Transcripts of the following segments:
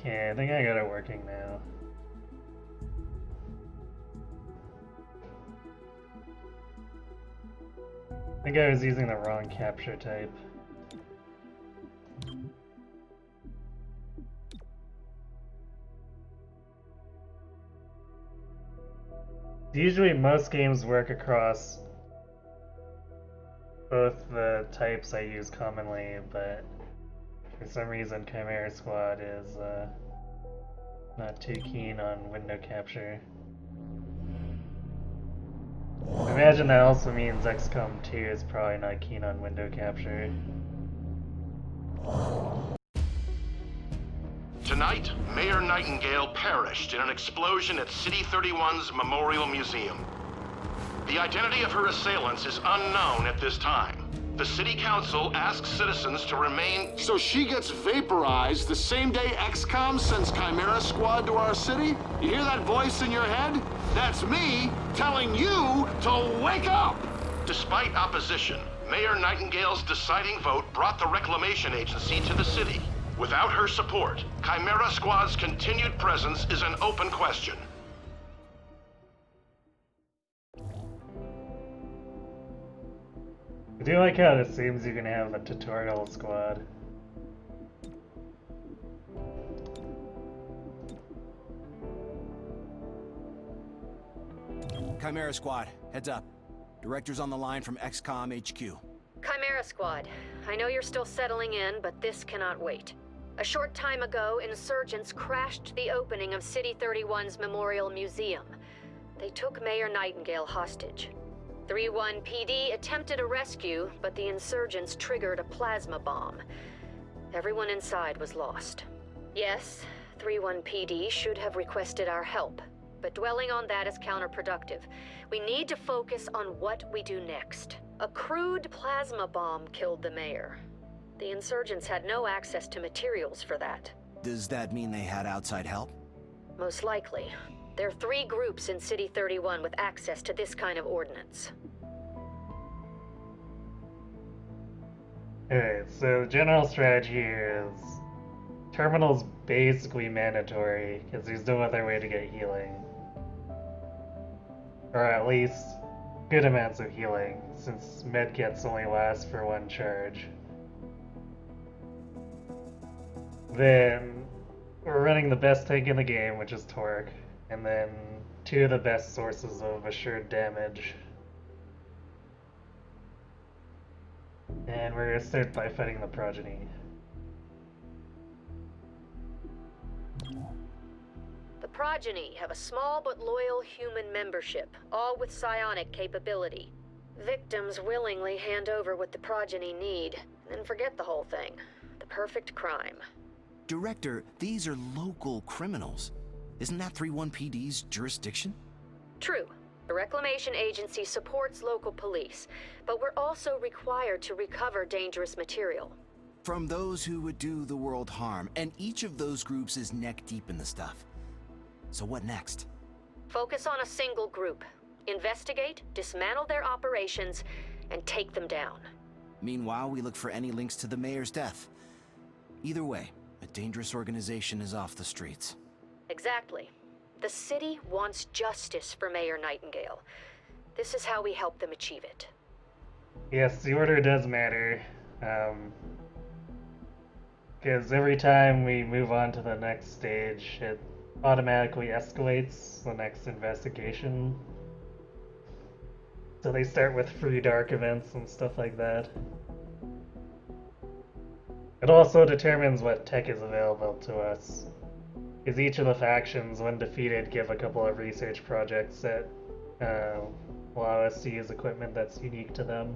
Okay, I think I got it working now. I think I was using the wrong capture type. Usually most games work across both the types I use commonly, but for some reason Chimera Squad is not too keen on window capture. I imagine that also means XCOM 2 is probably not keen on window capture. Tonight, Mayor Nightingale perished in an explosion at City 31's Memorial Museum. The identity of her assailants is unknown at this time. The City Council asks citizens to remain... So she gets vaporized the same day XCOM sends Chimera Squad to our city? You hear that voice in your head? That's me telling you to wake up! Despite opposition, Mayor Nightingale's deciding vote brought the Reclamation Agency to the city. Without her support, Chimera Squad's continued presence is an open question. I do like how it assumes you can have a tutorial squad. Chimera Squad, heads up. Director's on the line from XCOM HQ. Chimera Squad, I know you're still settling in, but this cannot wait. A short time ago, insurgents crashed the opening of City 31's Memorial Museum. They took Mayor Nightingale hostage. 3-1 PD attempted a rescue, but the insurgents triggered a plasma bomb. Everyone inside was lost. Yes, 3-1 PD should have requested our help, but dwelling on that is counterproductive. We need to focus on what we do next. A crude plasma bomb killed the mayor. The insurgents had no access to materials for that. Does that mean they had outside help? Most likely. There are 3 groups in City 31 with access to this kind of ordnance. Alright, so the general strategy is terminal's basically mandatory because there's no other way to get healing. Or at least good amounts of healing, since medkits only last for 1 charge. Then we're running the best tank in the game, which is Torque, and then 2 of the best sources of assured damage. And we're gonna start by fighting the progeny. The progeny have a small but loyal human membership, all with psionic capability. Victims willingly hand over what the progeny need, then forget the whole thing. The perfect crime. Director, these are local criminals. Isn't that 3-1 PD's jurisdiction? True. The Reclamation Agency supports local police, but we're also required to recover dangerous material. From those who would do the world harm, and each of those groups is neck deep in the stuff. So what next? Focus on a single group. Investigate, dismantle their operations, and take them down. Meanwhile, we look for any links to the mayor's death. Either way, a dangerous organization is off the streets. Exactly. The city wants justice for Mayor Nightingale. This is how we help them achieve it. Yes, the order does matter. Because every time we move on to the next stage, it automatically escalates the next investigation. So they start with free dark events and stuff like that. It also determines what tech is available to us. Because each of the factions, when defeated, give a couple of research projects that allow us to use equipment that's unique to them.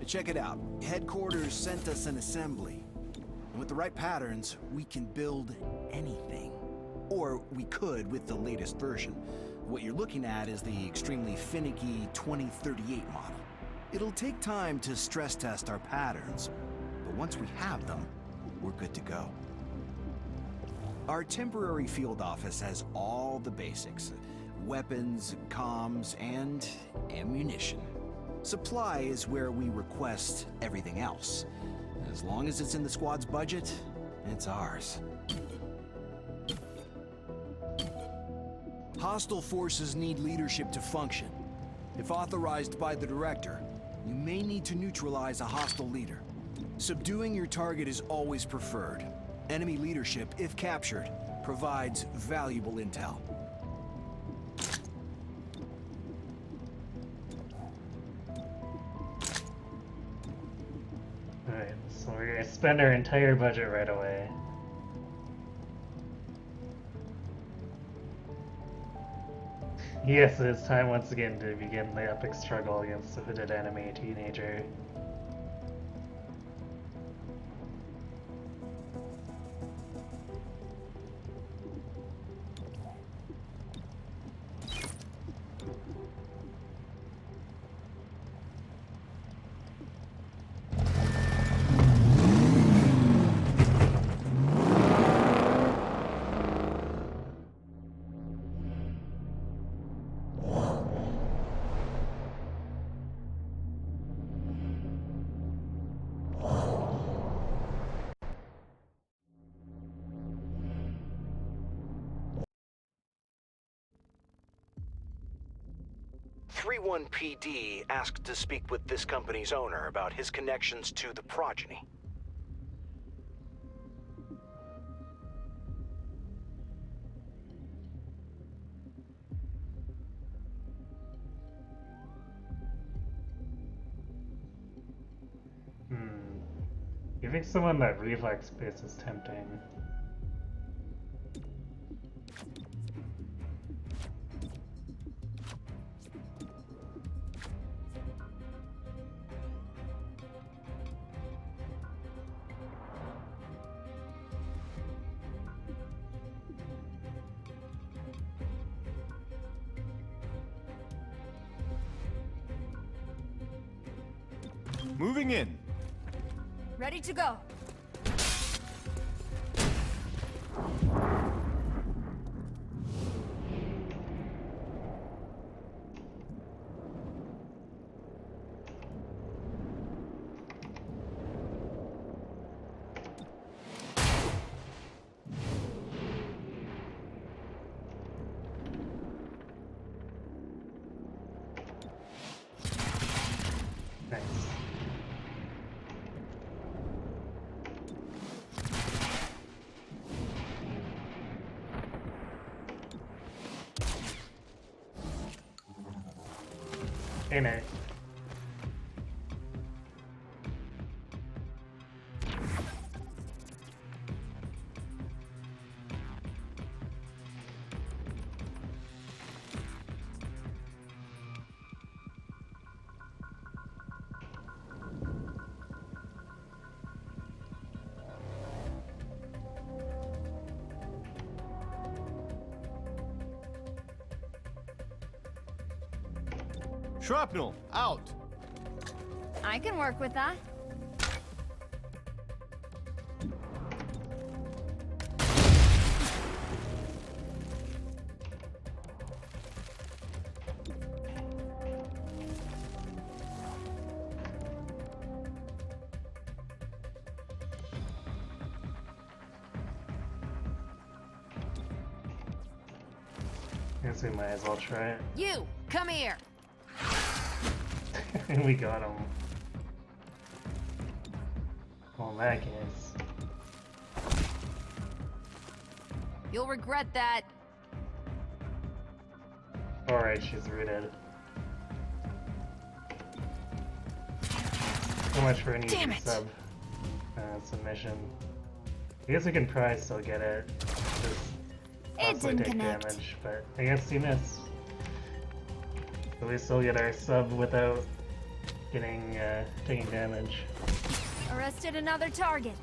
Check it out. Headquarters sent us an assembly. And with the right patterns, we can build anything. Or we could with the latest version. What you're looking at is the extremely finicky 2038 model. It'll take time to stress test our patterns, but once we have them, we're good to go. Our temporary field office has all the basics. weapons, comms, and ammunition. Supply is where we request everything else. As long as it's in the squad's budget, it's ours. Hostile forces need leadership to function. If authorized by the director, you may need to neutralize a hostile leader. Subduing your target is always preferred. Enemy leadership, if captured, provides valuable intel. Alright, so we're gonna spend our entire budget right away. Yes, it is time once again to begin the epic struggle against the hooded enemy teenager. PD asked to speak with this company's owner about his connections to the progeny. Giving someone that reflex base is tempting. Moving in. Ready to go. Nice. Hey, Nate. Shrapnel, out! I can work with that. Guess we might as well try it. You, come here. And we got him. Well, in that case. You'll regret that. Alright, she's rooted. So much for an easy Damn it. sub submission. I guess we can probably still get it. Just possibly didn't take connect. damage, but I guess you miss. So we still get our sub without getting taking damage. Arrested another target.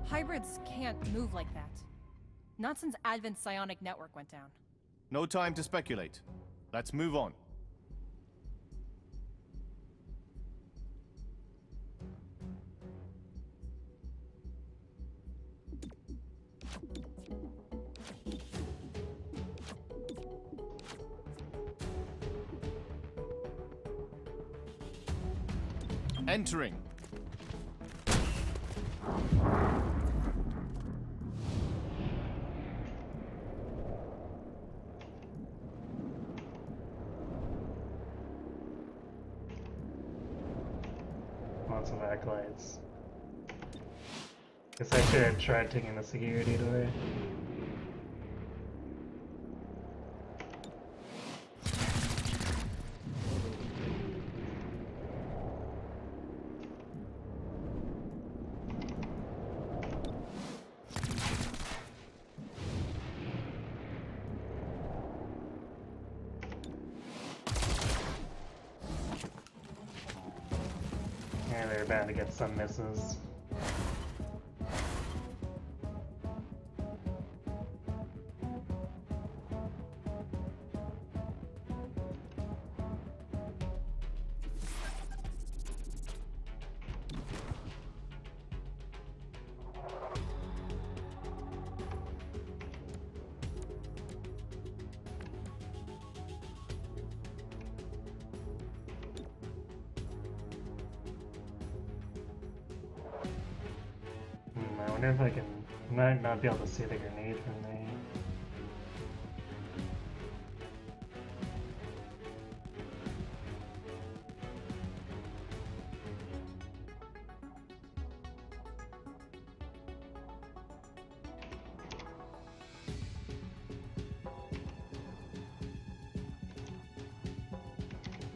Hybrids can't move like that. Not since Advent's psionic network went down. No time to speculate. Let's move on. Entering. Lots of acolytes. Guess I should have tried taking the security door. Yeah, they're bound to get some misses. I wonder if I can. I might not be able to see the grenade from there.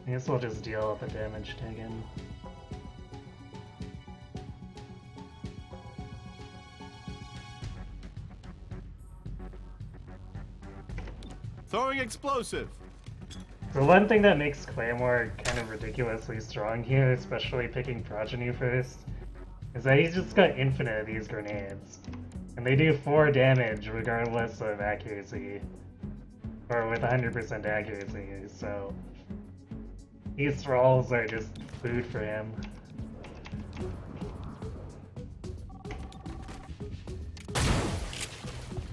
I guess we'll just deal with the damage taken. Throwing explosive. The one thing that makes Claymore kind of ridiculously strong here, especially picking Progeny first, is that he's just got infinite of these grenades. And they do 4 damage regardless of accuracy. Or with 100% accuracy, so... These thralls are just food for him.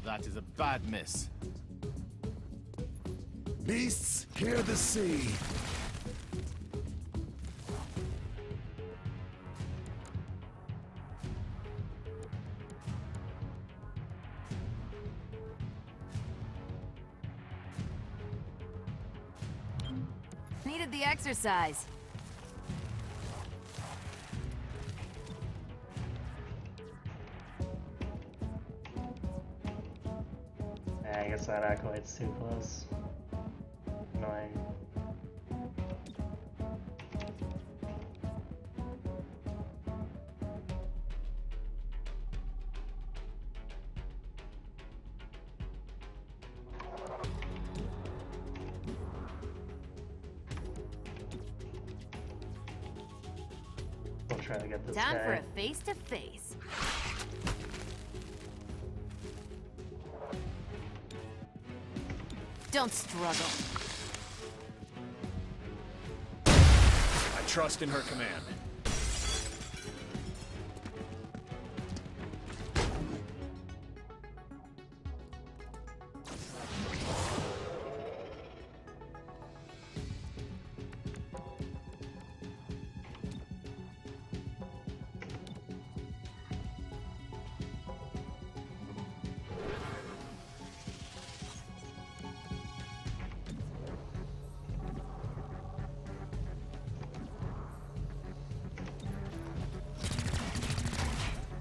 That is a bad miss. Beasts, hear the sea. Needed the exercise. I guess that acolyte's too close. Annoying. We'll try to get this Time guy. for a face-to-face. Don't struggle. I trust in her command.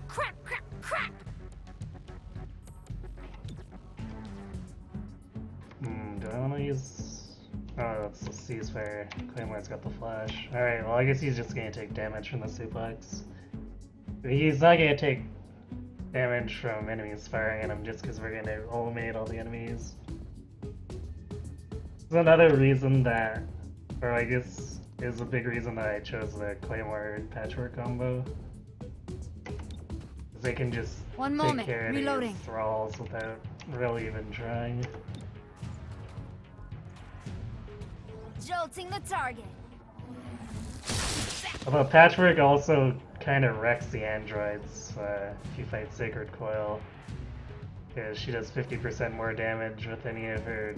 Crap, crap, crap! Do I want to use... Oh, that's the ceasefire. Claymore's got the flash. Alright, well I guess he's just gonna take damage from the suplex. He's not gonna take damage from enemies firing at him just because we're gonna eliminate all the enemies. There's another reason that, or I guess is a big reason that I chose the Claymore Patchwork combo. They can just One take moment, care of reloading. these thralls without really even trying. Jolting the target. Although Patchwork also kind of wrecks the androids if you fight Sacred Coil, because she does 50% more damage with any of her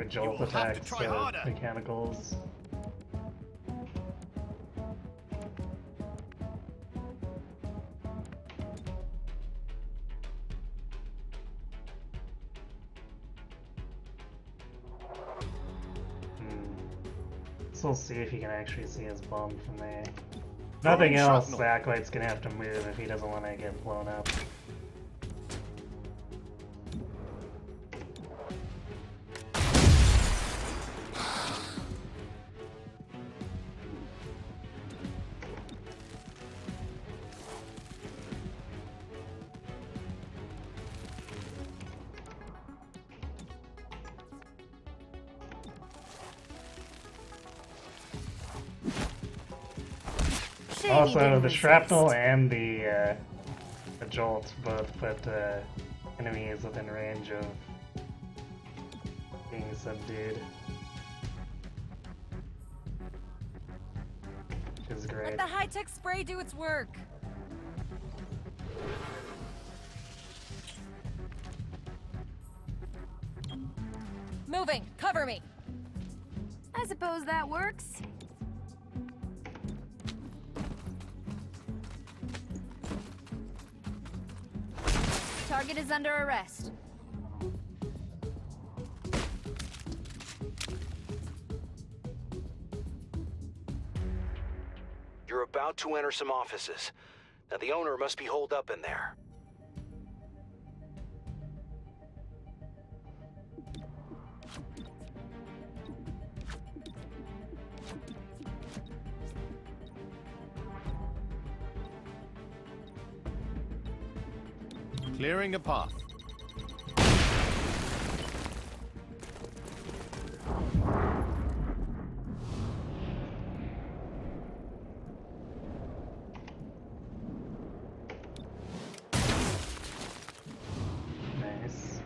jolt will have to attacks, try so harder. mechanicals. guess we'll see if he can actually see his bomb from there. Nothing else, Acolyte's gonna have to move if he doesn't want to get blown up. Also, the shrapnel and the jolt both put enemies within range of being subdued, which is great. Let the high-tech spray do its work. Moving, cover me. I suppose that works. Target is under arrest. You're about to enter some offices. Now the owner must be holed up in there. Clearing a path. Nice.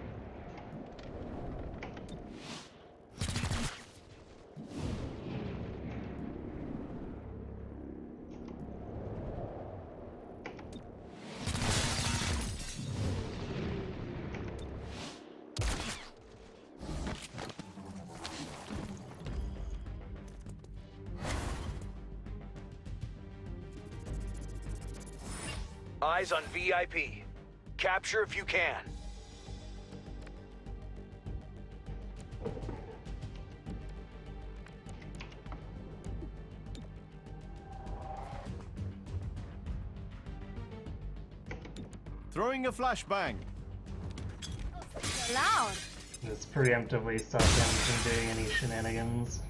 Eyes on VIP. Capture if you can. Throwing a flashbang. Loud. Just preemptively stop him from doing any shenanigans.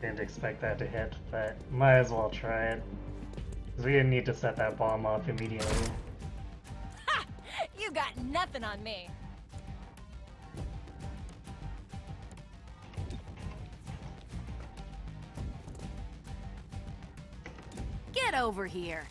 Didn't expect that to hit, but might as well try it. Because we didn't need to set that bomb off immediately. Ha! You got nothing on me. Get over here.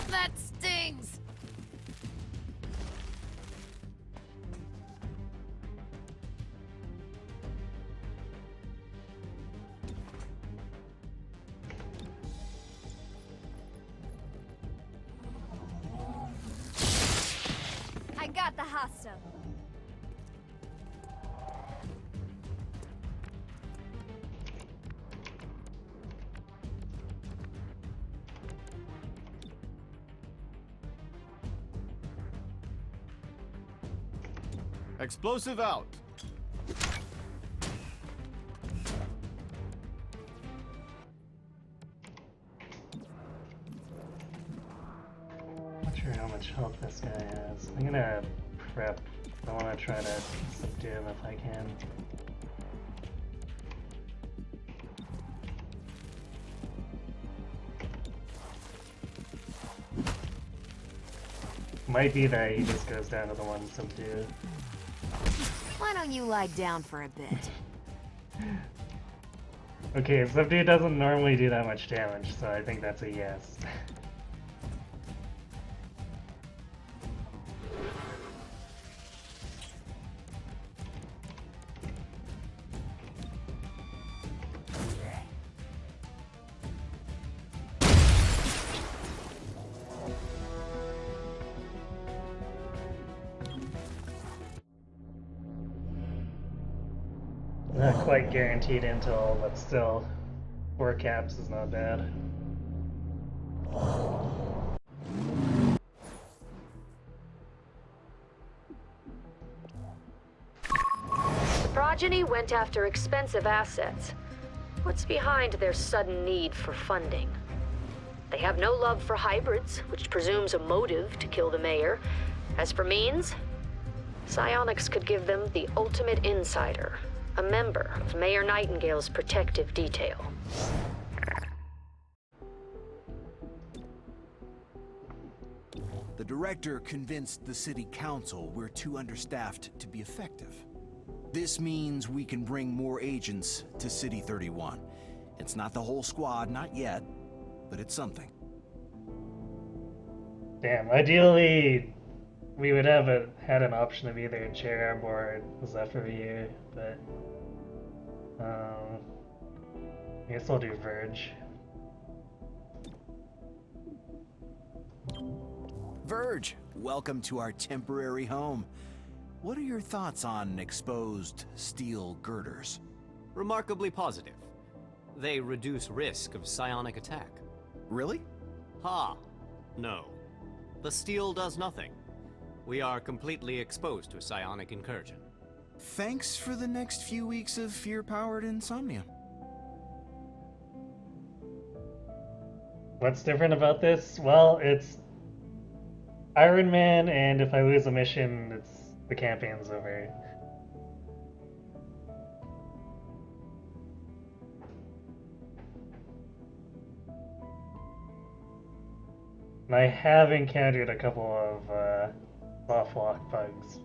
That stings! I got the hostile. Explosive out. Not sure how much health this guy has. I'm gonna rep. I want to try to subdue him if I can. Might be that he just goes down to the one subdue. Why don't you lie down for a bit? Okay, subdue doesn't normally do that much damage, so I think that's a yes. Not quite guaranteed intel, but still, 4 caps is not bad. The progeny went after expensive assets. What's behind their sudden need for funding? They have no love for hybrids, which presumes a motive to kill the mayor. As for means, psionics could give them the ultimate insider, a member of Mayor Nightingale's protective detail. The director convinced the city council we're too understaffed to be effective. This means we can bring more agents to City 31. It's not the whole squad, not yet, but it's something. Damn, ideally we would have had an option of either Chimera or Zephyr, but I guess I'll do Verge. Verge, welcome to our temporary home. What are your thoughts on exposed steel girders? Remarkably positive. They reduce risk of psionic attack. Really? Ha! No. The steel does nothing. We are completely exposed to psionic incursion. Thanks for the next few weeks of fear-powered insomnia. What's different about this? Well, it's Iron Man, and if I lose a mission, the campaign's over. And I have encountered a couple of soft lock bugs,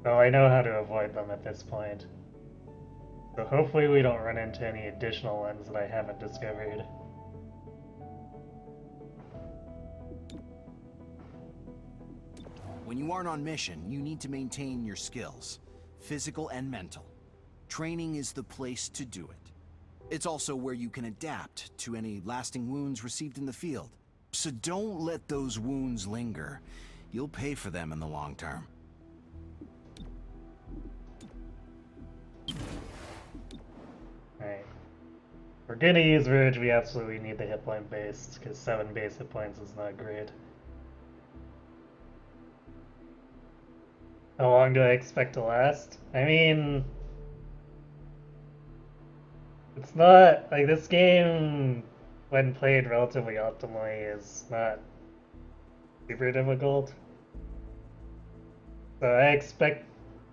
so I know how to avoid them at this point. So hopefully we don't run into any additional ones that I haven't discovered. When you aren't on mission, you need to maintain your skills, physical and mental. Training is the place to do it. It's also where you can adapt to any lasting wounds received in the field. So don't let those wounds linger. You'll pay for them in the long term. Alright. We're gonna use Verge, we absolutely need the hit point base, because 7 base hit points is not great. How long do I expect to last? I mean, it's not, like, this game, when played relatively optimally, is not super difficult. So I expect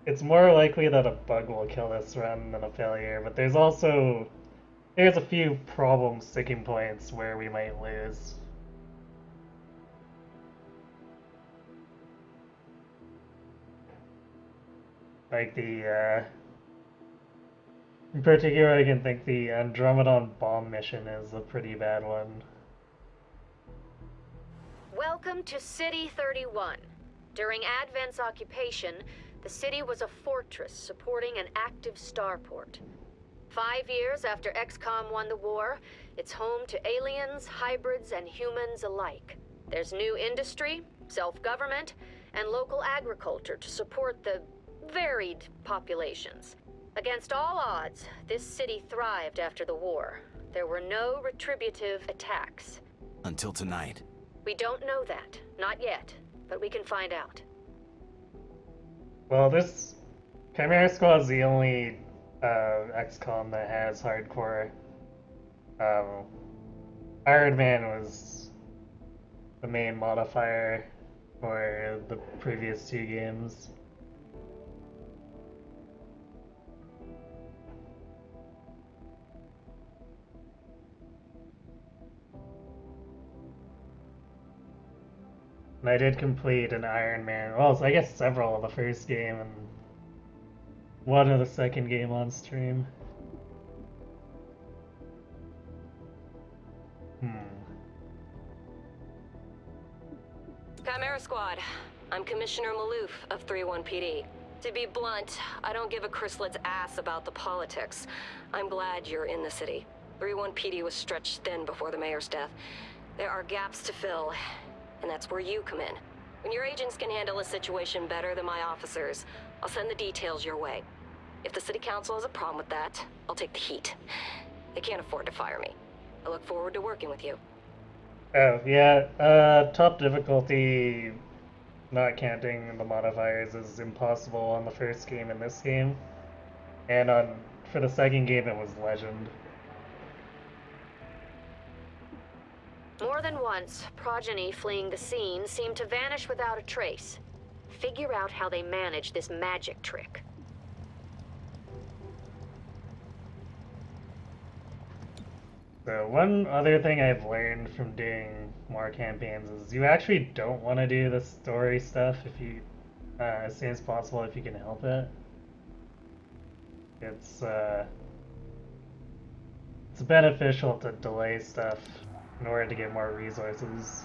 it's more likely that a bug will kill this run than a failure, but there's a few problem sticking points where we might lose. Like in particular, I can think the Andromedon bomb mission is a pretty bad one. Welcome to City 31. During Advent's occupation, the city was a fortress supporting an active starport. 5 years after XCOM won the war, it's home to aliens, hybrids, and humans alike. There's new industry, self-government, and local agriculture to support the varied populations. Against all odds, this city thrived after the war. There were no retributive attacks. Until tonight. We don't know that. Not yet. But we can find out. Well, this Chimera Squad is the only XCOM that has hardcore. Iron Man was the main modifier for the previous 2 games. And I did complete an Iron Man. Well, so I guess several of the first game and one of the second game on stream. Chimera Squad, I'm Commissioner Maloof of 31 PD. To be blunt, I don't give a chrysalis ass about the politics. I'm glad you're in the city. 31 PD was stretched thin before the mayor's death. There are gaps to fill, and that's where you come in. When your agents can handle a situation better than my officers, I'll send the details your way. If the city council has a problem with that, I'll take the heat. They can't afford to fire me. I look forward to working with you. Oh, yeah, top difficulty, not counting the modifiers, is impossible on the first game and this game. And for the second game, it was Legend. More than once, progeny fleeing the scene seemed to vanish without a trace. Figure out how they manage this magic trick. So one other thing I've learned from doing more campaigns is you actually don't want to do the story stuff if you, as soon as possible if you can help it. It's beneficial to delay stuff in order to get more resources.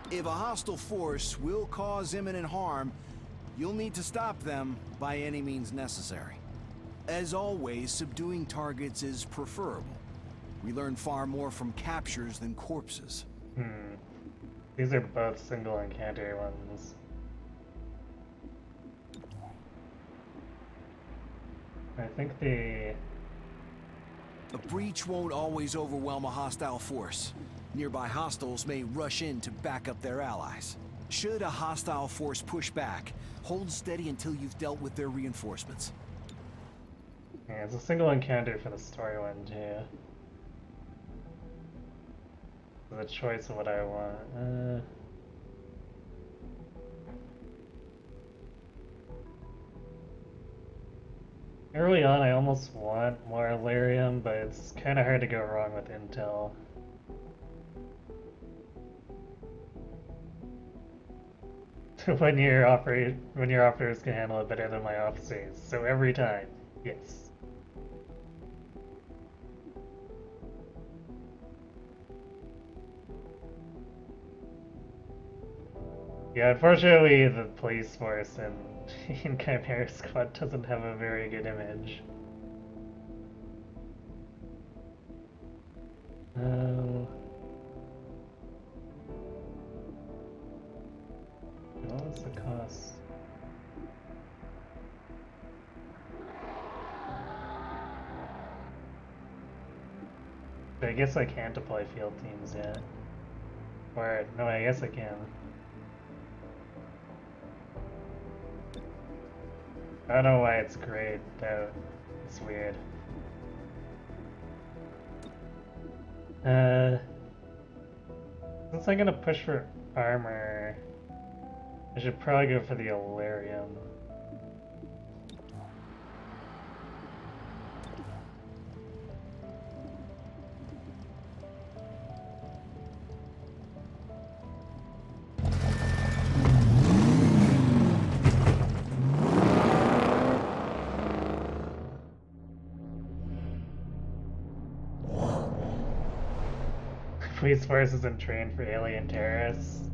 If a hostile force will cause imminent harm, you'll need to stop them by any means necessary. As always, subduing targets is preferable. We learn far more from captures than corpses. These are both single encounter ones. I think A breach won't always overwhelm a hostile force. Nearby hostiles may rush in to back up their allies. Should a hostile force push back, hold steady until you've dealt with their reinforcements. Yeah, it's a single encounter for the story one too. The choice of what I want. Early on, I almost want more Lyrium, but it's kind of hard to go wrong with intel. when your operators can handle it better than my officers, so every time, yes. Yeah, unfortunately, the police force in Chimera Squad doesn't have a very good image. What's the cost? I guess I can't deploy field teams yet. Or, no, I guess I can. I don't know why it's grayed out. It's weird. Since I'm gonna push for armor, I should probably go for the Illyrium. Police force isn't trained for alien terrorists.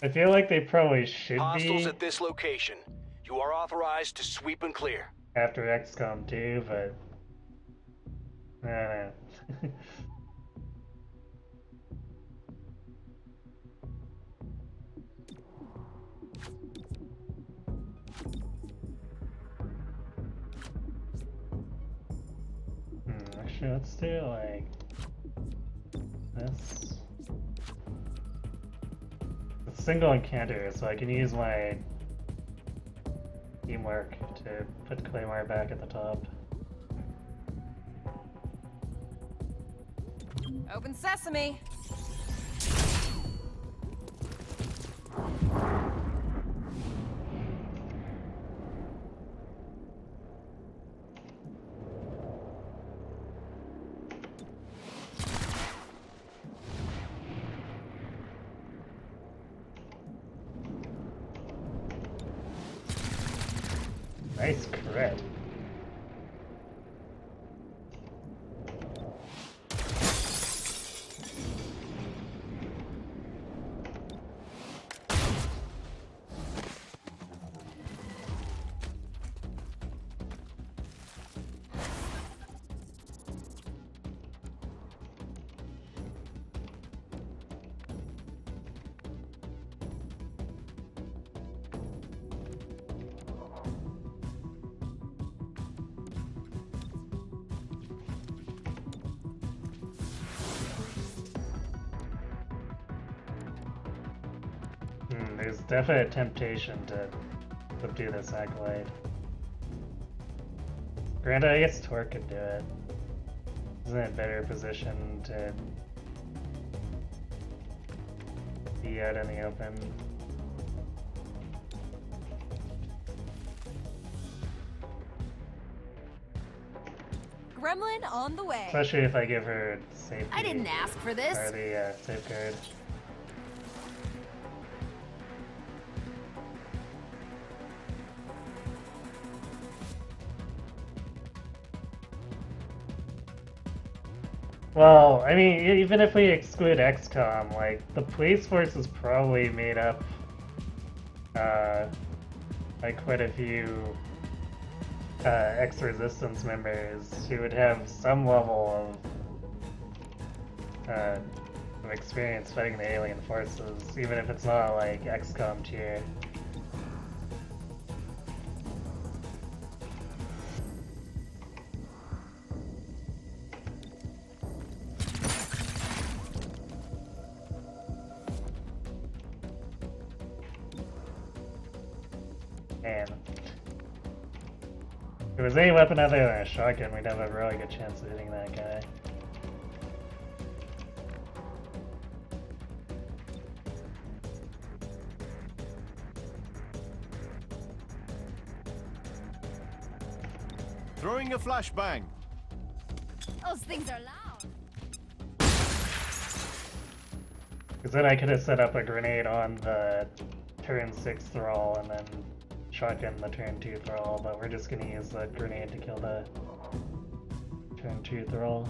I feel like they probably should Hostiles be at this location. You are authorized to sweep and clear. after XCOM 2, but I don't know. Actually, let's do like this. It's single encounter, so I can use my teamwork to put Claymore back at the top. Open sesame! Nice crit. There's definitely a temptation to subdue this acolyte. Granted, I guess Torque could do it. Isn't it better position to be out in the open? Gremlin on the way. Especially if I give her safety. I didn't ask for this. Or the safeguard. Well, I mean, even if we exclude XCOM, like, the police force is probably made up by quite a few ex-resistance members who would have some level of experience fighting the alien forces, even if it's not like XCOM tier. Man. If it was any weapon other than a shotgun, we'd have a really good chance of hitting that guy. Throwing a flashbang. Those things are loud. Because then I could have set up a grenade on the turn 6 thrall and then shotgun the turn 2 thrall, but we're just gonna use the grenade to kill the turn 2 thrall.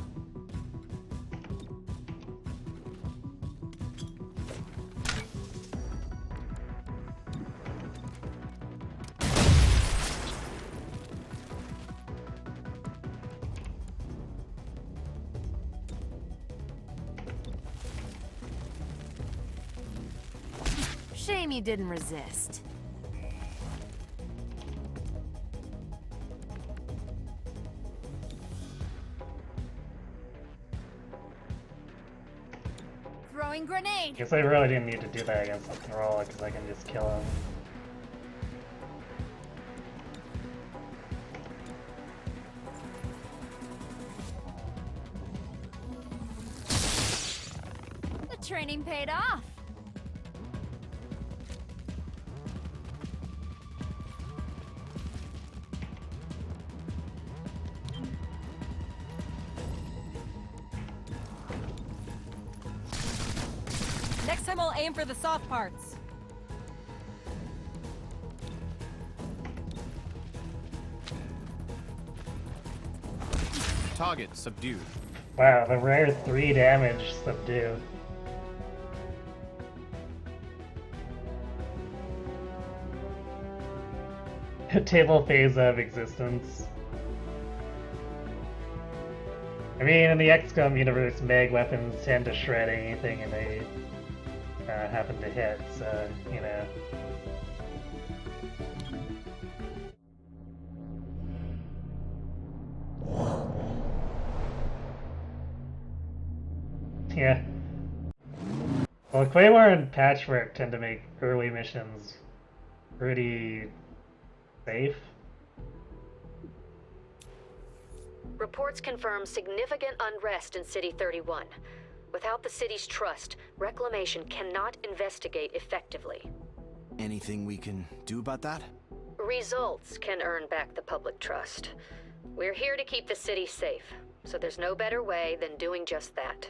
Shame you didn't resist. Throwing grenade. Guess I really didn't need to do that against the thrall because I can just kill him. The training paid off. Next time I'll aim for the soft parts. Target subdued. Wow, the rare 3 damage subdue. Table phase of existence. I mean, in the XCOM universe, mag weapons tend to shred anything and they happen to hit, so, you know. Yeah. Well, Claymore and Patchwork tend to make early missions pretty safe. Reports confirm significant unrest in City 31. Without the city's trust, Reclamation cannot investigate effectively. Anything we can do about that? Results can earn back the public trust. We're here to keep the city safe, so there's no better way than doing just that.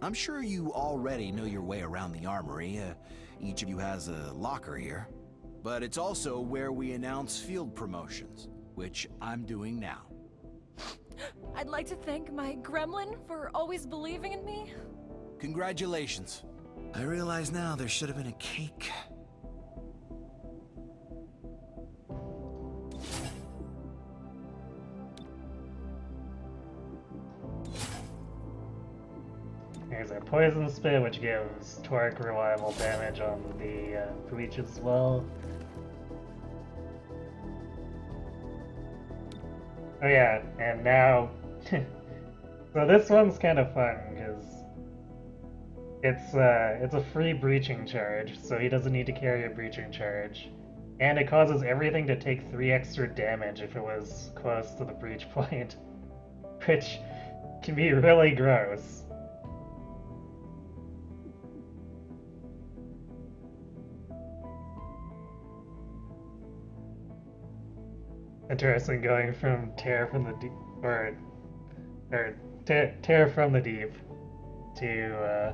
I'm sure you already know your way around the armory. Each of you has a locker here. But it's also where we announce field promotions, which I'm doing now. I'd like to thank my gremlin for always believing in me. Congratulations. I realize now there should have been a cake. Here's our poison spit, which gives torque reliable damage on the breach as well. Oh yeah, and now, so this one's kind of fun because it's a free breaching charge, so he doesn't need to carry a breaching charge, and it causes everything to take 3 extra damage if it was close to the breach point, which can be really gross. Interesting going from Terror from the Deep, or Terror from the Deep to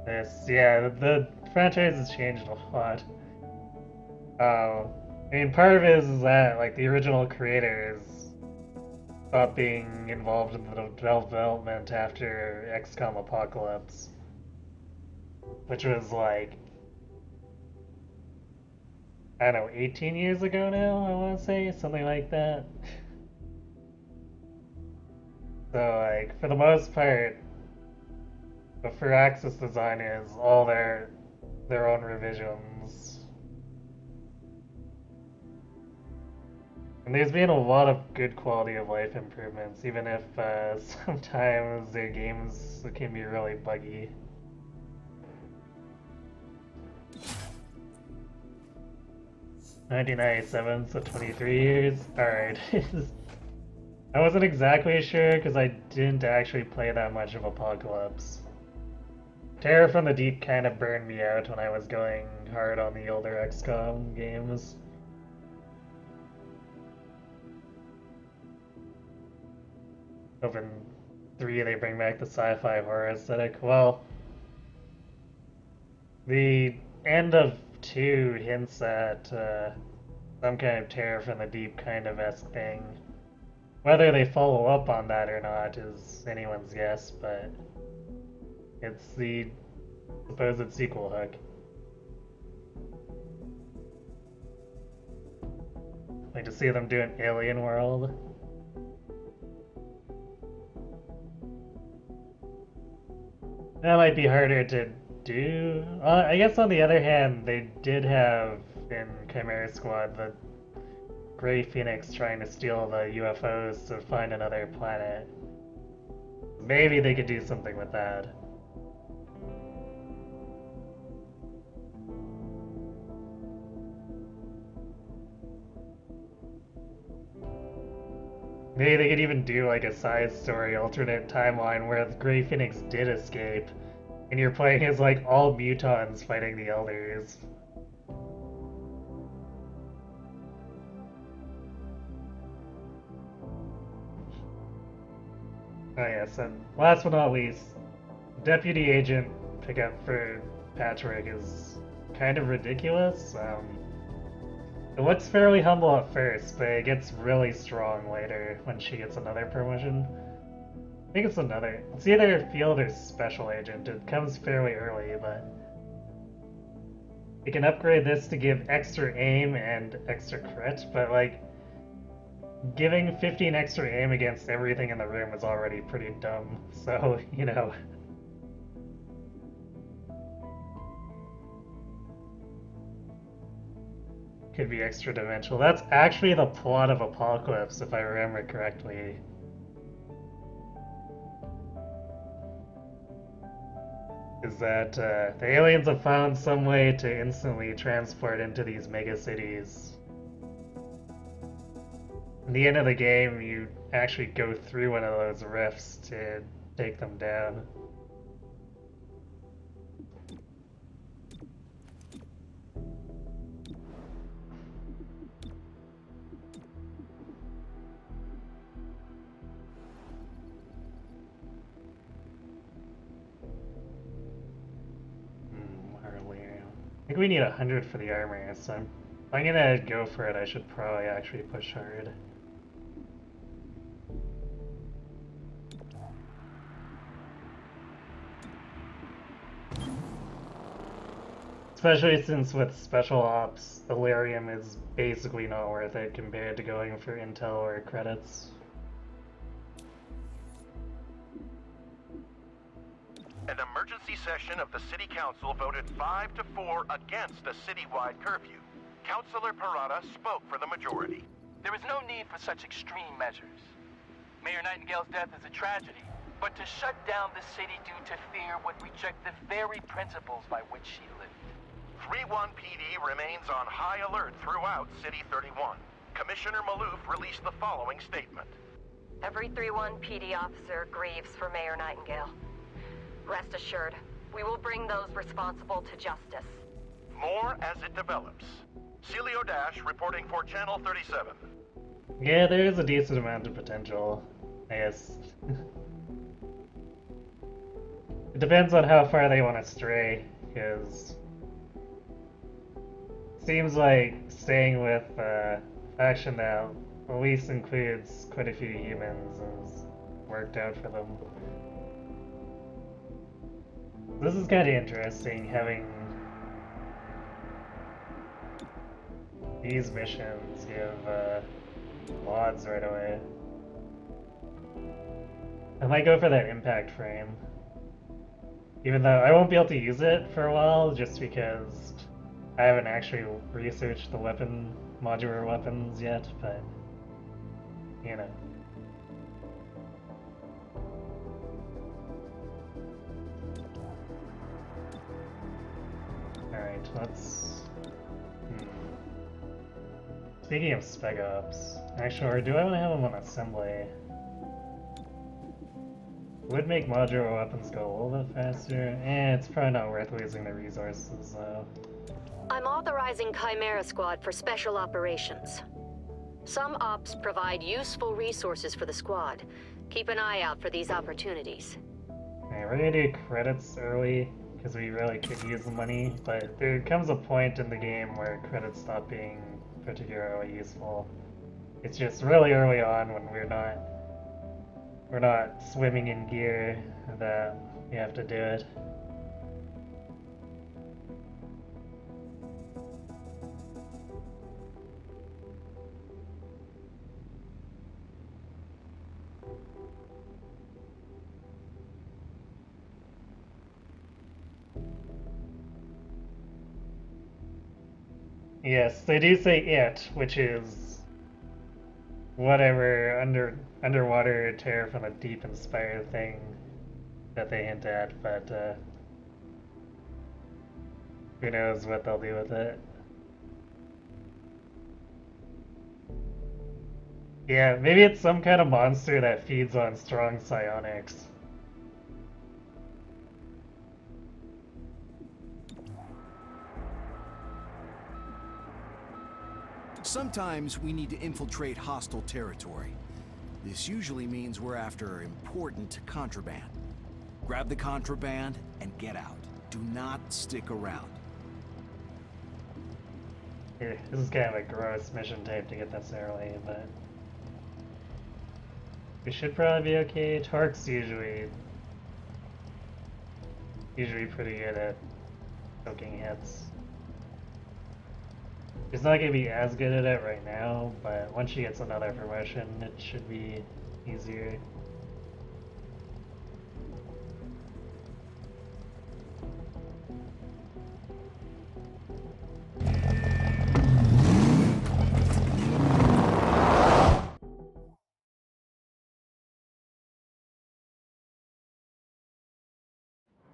this. Yeah, the franchise has changed a lot. I mean, part of it is that like the original creators stopped being involved in the development after XCOM Apocalypse, which was like, I don't know, 18 years ago now, I want to say, something like that. So, like, for the most part, the Firaxis design is all their own revisions. And there's been a lot of good quality of life improvements, even if sometimes their games can be really buggy. 1997, so 23 years? Alright. I wasn't exactly sure because I didn't actually play that much of Apocalypse. Terror from the Deep kind of burned me out when I was going hard on the older XCOM games. Over 3 they bring back the sci-fi horror aesthetic. Well, the end of 2 hints at some kind of Terror from the Deep kind of esque thing. Whether they follow up on that or not is anyone's guess, but it's the supposed sequel hook. Like to see them do an Alien World. That might be harder to do. I guess on the other hand, they did have in Chimera Squad the Grey Phoenix trying to steal the UFOs to find another planet. Maybe they could do something with that. Maybe they could even do like a side story alternate timeline where the Grey Phoenix did escape and you're playing as like all mutons fighting the Elders. Oh yes, and last but not least, Deputy Agent pickup for Patchwork is kind of ridiculous. It looks fairly humble at first, but it gets really strong later when she gets another promotion. I think it's another. It's either Field or Special Agent. It comes fairly early, but you can upgrade this to give extra aim and extra crit, but like giving 15 extra aim against everything in the room is already pretty dumb, so, you know. Could be extra dimensional. That's actually the plot of Apocalypse, if I remember correctly. Is that the aliens have found some way to instantly transport into these mega cities. In the end of the game, you actually go through one of those rifts to take them down. think we need 100 for the armor, so if I'm gonna go for it, I should probably actually push hard. Especially since with special ops, Illyrium is basically not worth it compared to going for intel or credits. An emergency session of the City Council voted 5-4 against a citywide curfew. Councilor Parada spoke for the majority. There is no need for such extreme measures. Mayor Nightingale's death is a tragedy, but to shut down the city due to fear would reject the very principles by which she lived. 3-1 PD remains on high alert throughout City 31. Commissioner Maloof released the following statement. Every 3-1 PD officer grieves for Mayor Nightingale. Rest assured, we will bring those responsible to justice. More as it develops. Celio Dash reporting for Channel 37. Yeah, there is a decent amount of potential, I guess. It depends on how far they want to stray, because it seems like staying with a faction that at least includes quite a few humans has worked out for them. This is kind of interesting, having these missions give mods right away. I might go for that impact frame. Even though I won't be able to use it for a while, just because I haven't actually researched the modular weapons yet, but, you know. Alright, let's... Speaking of spec ops, actually, or do I want to have them on assembly? Would make modular weapons go a little bit faster. It's probably not worth losing the resources though. I'm authorizing Chimera Squad for special operations. Some ops provide useful resources for the squad. Keep an eye out for these opportunities. Okay, we're gonna do credits early, because we really could use the money, but there comes a point in the game where credits stop being particularly useful. It's just really early on when we're not swimming in gear that you have to do it. Yes, they do say it, which is whatever underwater terror from the deep inspired thing that they hint at, but who knows what they'll do with it. Yeah, maybe it's some kind of monster that feeds on strong psionics. Sometimes we need to infiltrate hostile territory. This usually means we're after important contraband. Grab the contraband and get out. Do not stick around. Here, this is kind of a gross mission type to get this early, but we should probably be okay. Torque's usually pretty good at poking hits. He's not going to be as good at it right now, but once she gets another promotion, it should be easier.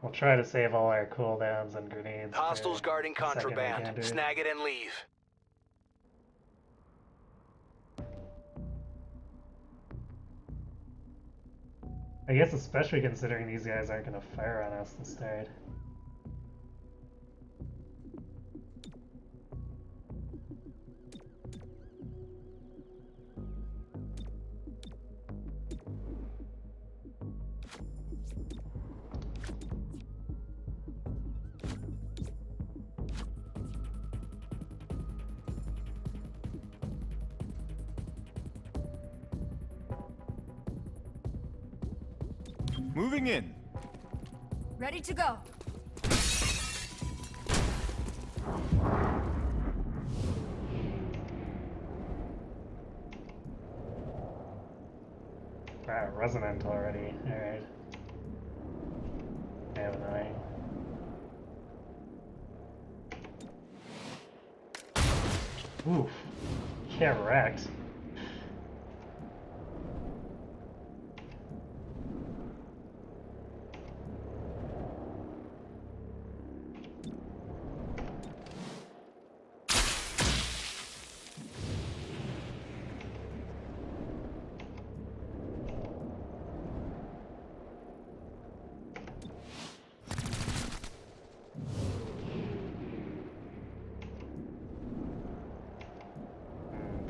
We'll try to save all our cooldowns and grenades. Hostiles guarding contraband. encounter. Snag it and leave. I guess especially considering these guys aren't going to fire on us to start. Moving in. Ready to go. Resonant already. Alright. I have annoying. Oof. Get wrecked.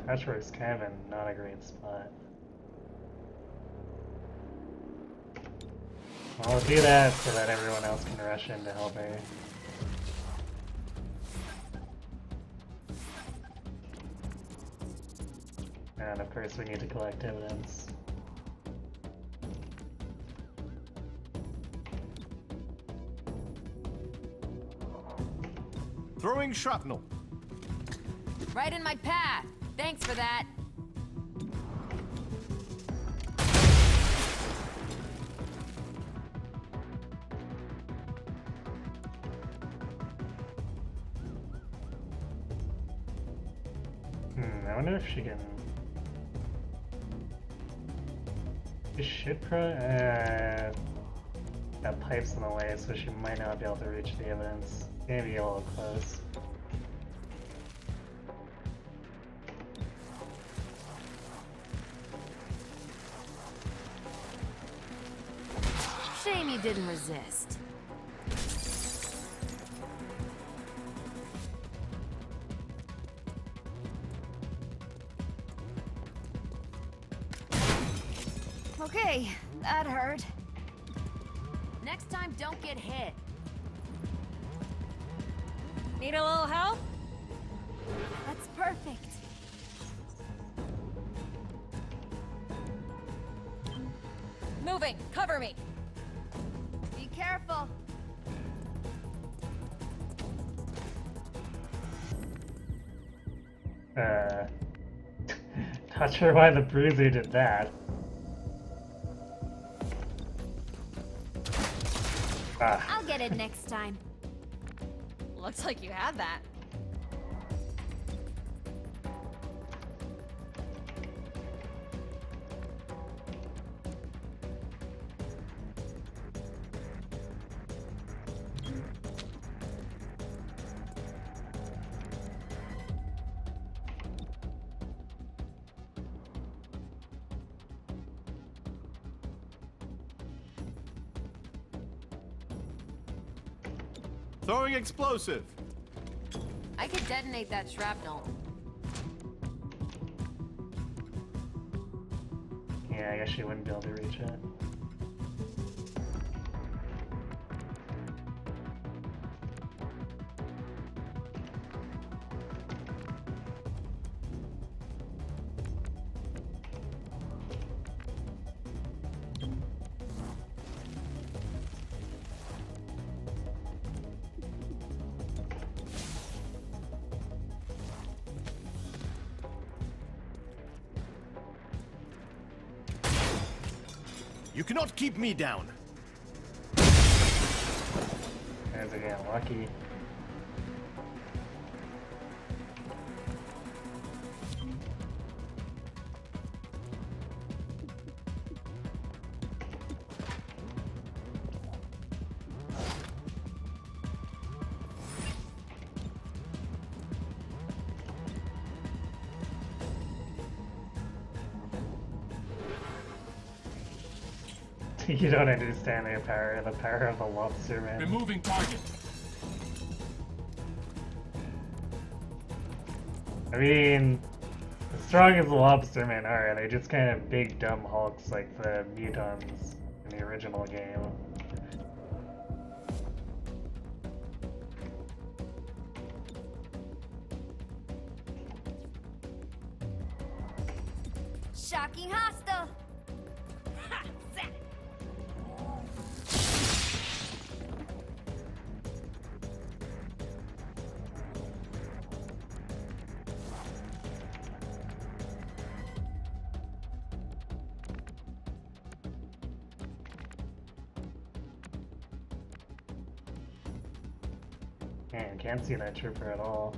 Patchwork's kind of in not a great spot. Well, we'll do that so that everyone else can rush in to help her. And of course we need to collect evidence. Throwing shrapnel. Right in my path. Thanks for that. I wonder if she can... She should that pipe's in the way, so she might not be able to reach the evidence. Maybe a little close. Shame you didn't resist. Okay, that hurt. Next time, don't get hit. Need a little help? That's perfect. Moving. Cover me. Be careful. Not sure why the bruiser did that. I'll get it next time. Looks like you had that. Throwing explosive. I could detonate that shrapnel. Yeah, I guess she wouldn't be able to reach it. You cannot keep me down. There's again, lucky. You don't understand the power of a lobster, man. Removing target. I mean, as strong as the lobster men are, they're just kind of big dumb hulks like the mutons in the original game. Shocking hostile. Ha! Zap. Man, can't see that trooper at all.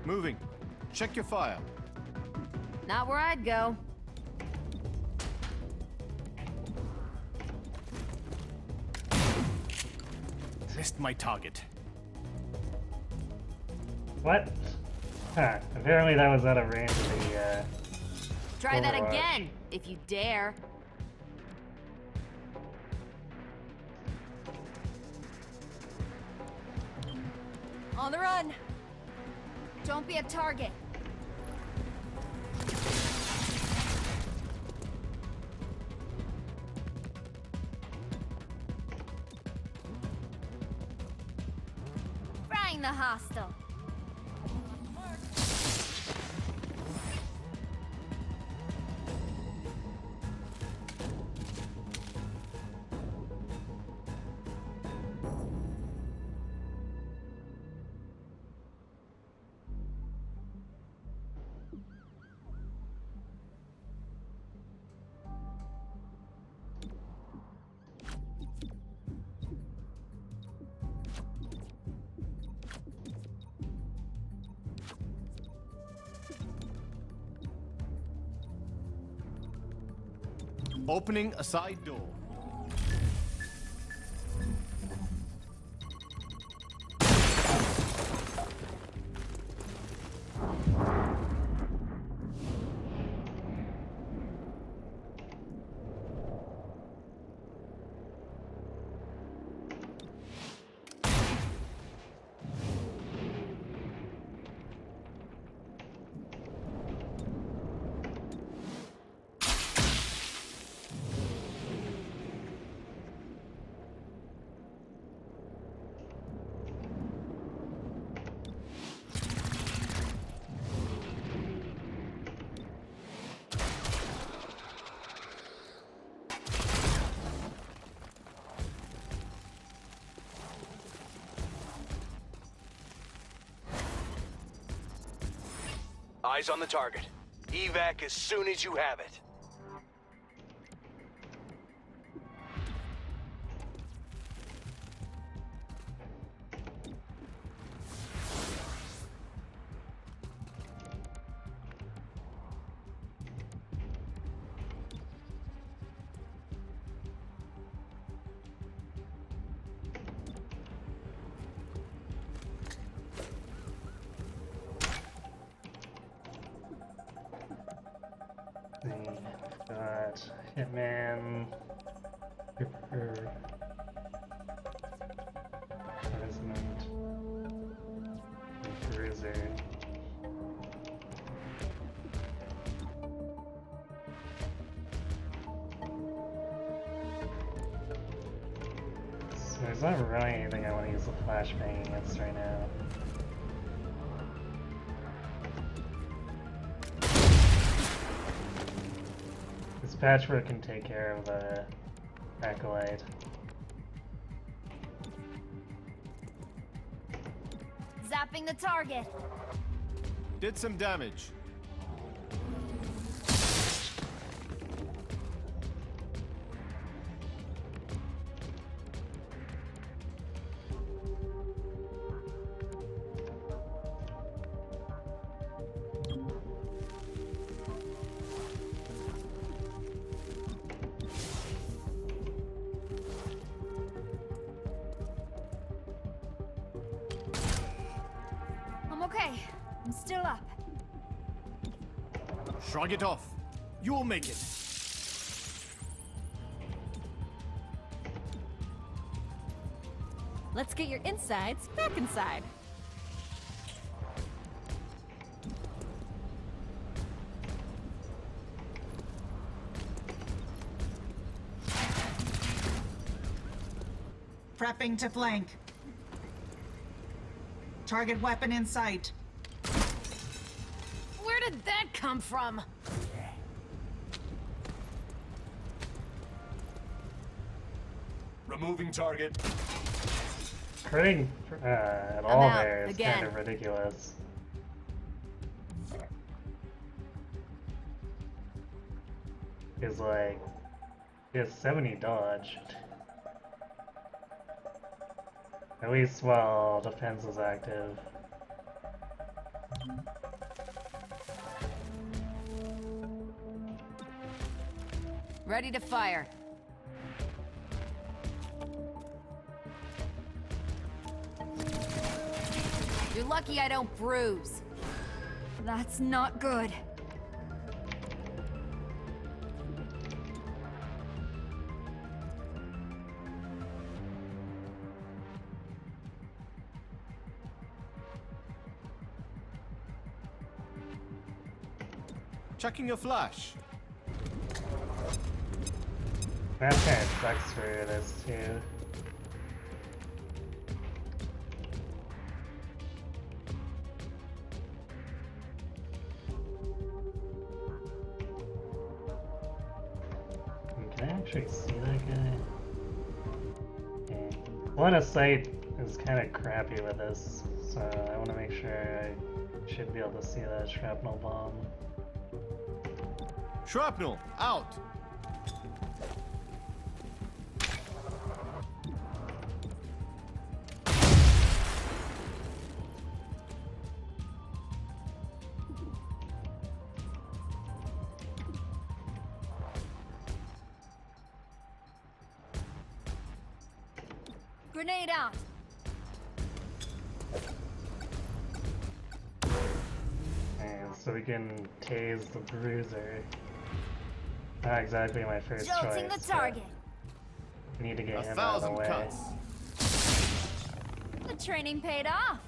Moving. Check your fire. Not where I'd go. Missed my target. What? Huh. Apparently that was out of range of the, Try that Overwatch. again, if you dare. On the run. Don't be a target. Frying the hostile. Opening a side door. Eyes on the target. Evac as soon as you have it. Got Hitman, Ripper, Desmond, and Cruiser. So there's not really anything I want to use the flashbang against right now. Patchwork can take care of the Acolyte. Zapping the target. Did some damage. Okay, I'm still up. Shrug it off. You'll make it. Let's get your insides back inside. Prepping to flank. Target weapon in sight. Where did that come from? Removing target. critting at all out there is again. kind of ridiculous. Is like, he has 70 dodge. At least while defense is active. Ready to fire. You're lucky I don't bruise. That's not good. Checking your flash. That kind of sucks for this too. Can I actually see that guy? Okay. Line of sight is kind of crappy with this, so I want to make sure I should be able to see that shrapnel bomb. Shrapnel, out! Grenade out. And so we can tase the bruiser. Not exactly my first Jolting choice. the target. We need to get him out of the way. cuts. The training paid off.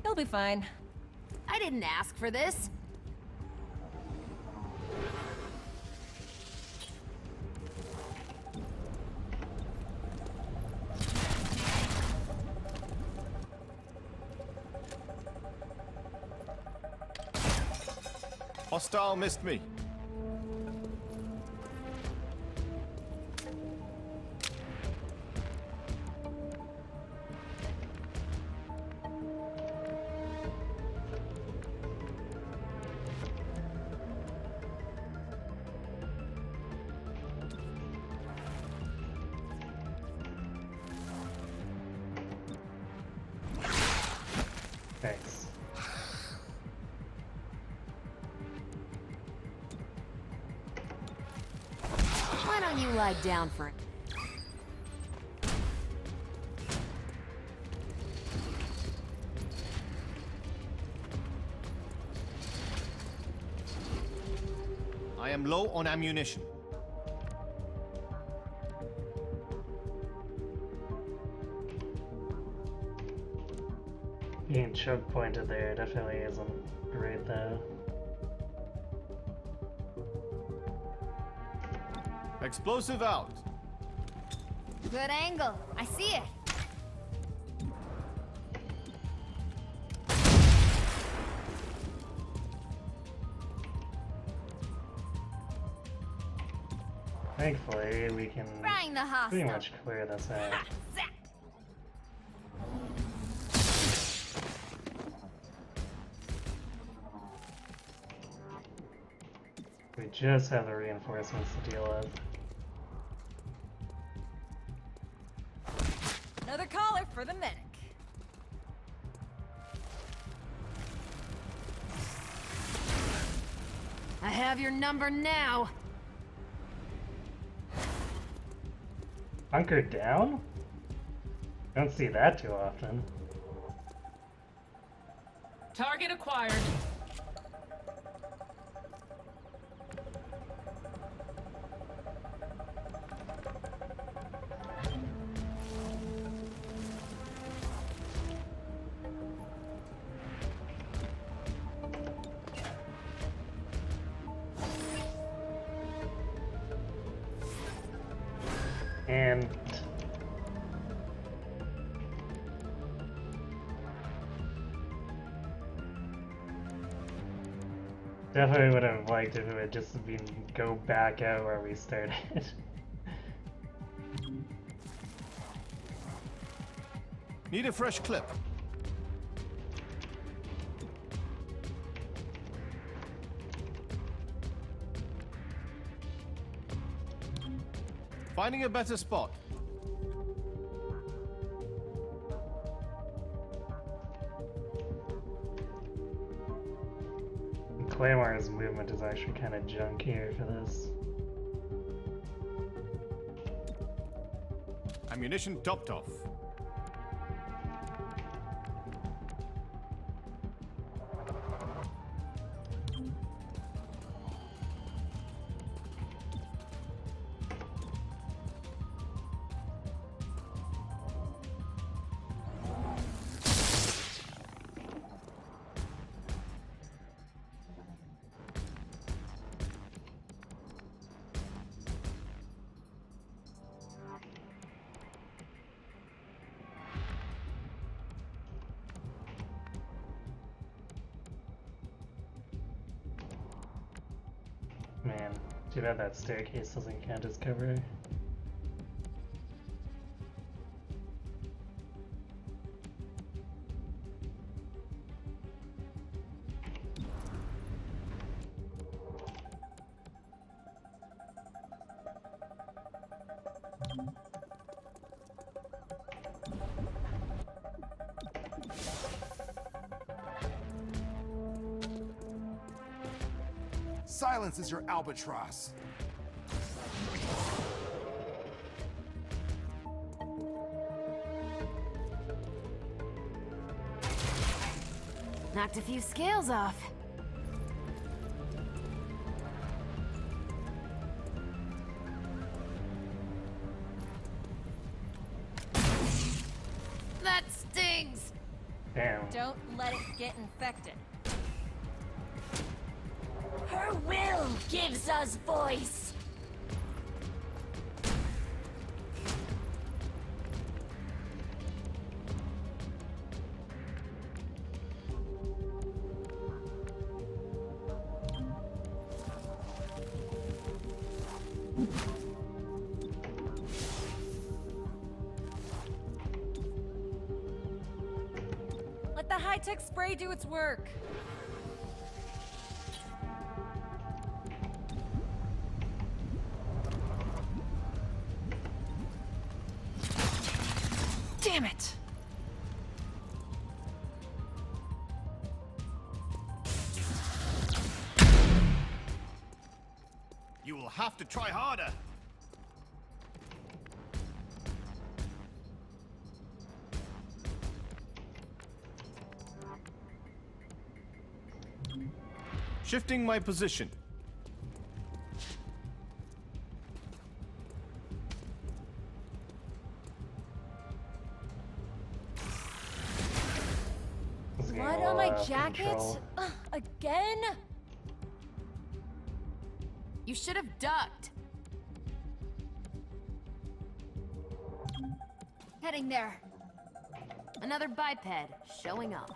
He'll be fine. I didn't ask for this. Hostile missed me. Thanks. Why don't you lie down for it? I am low on ammunition. Being choke pointed there definitely isn't great though. Explosive out. Good angle. I see it. Thankfully, we can Frying the hostile. pretty much clear this out. Zap. We just have the reinforcements to deal with. Another caller for the medic. I have your number now. Hunkered down? Don't see that too often. Target acquired. And definitely would have liked if it would just been go back out where we started. Need a fresh clip. Finding a better spot. Claymore's movement is actually kind of junk here for this. Ammunition topped off. Man, too bad that staircase doesn't count as cover. Silence is your albatross. Knocked a few scales off. That stings! Damn. Don't let it get infected. Her will gives us voice. Let the high-tech spray do its work. Damn it! You will have to try harder. Shifting my position. Blood on my jacket? Again? You should have ducked. Heading there. Another biped showing off.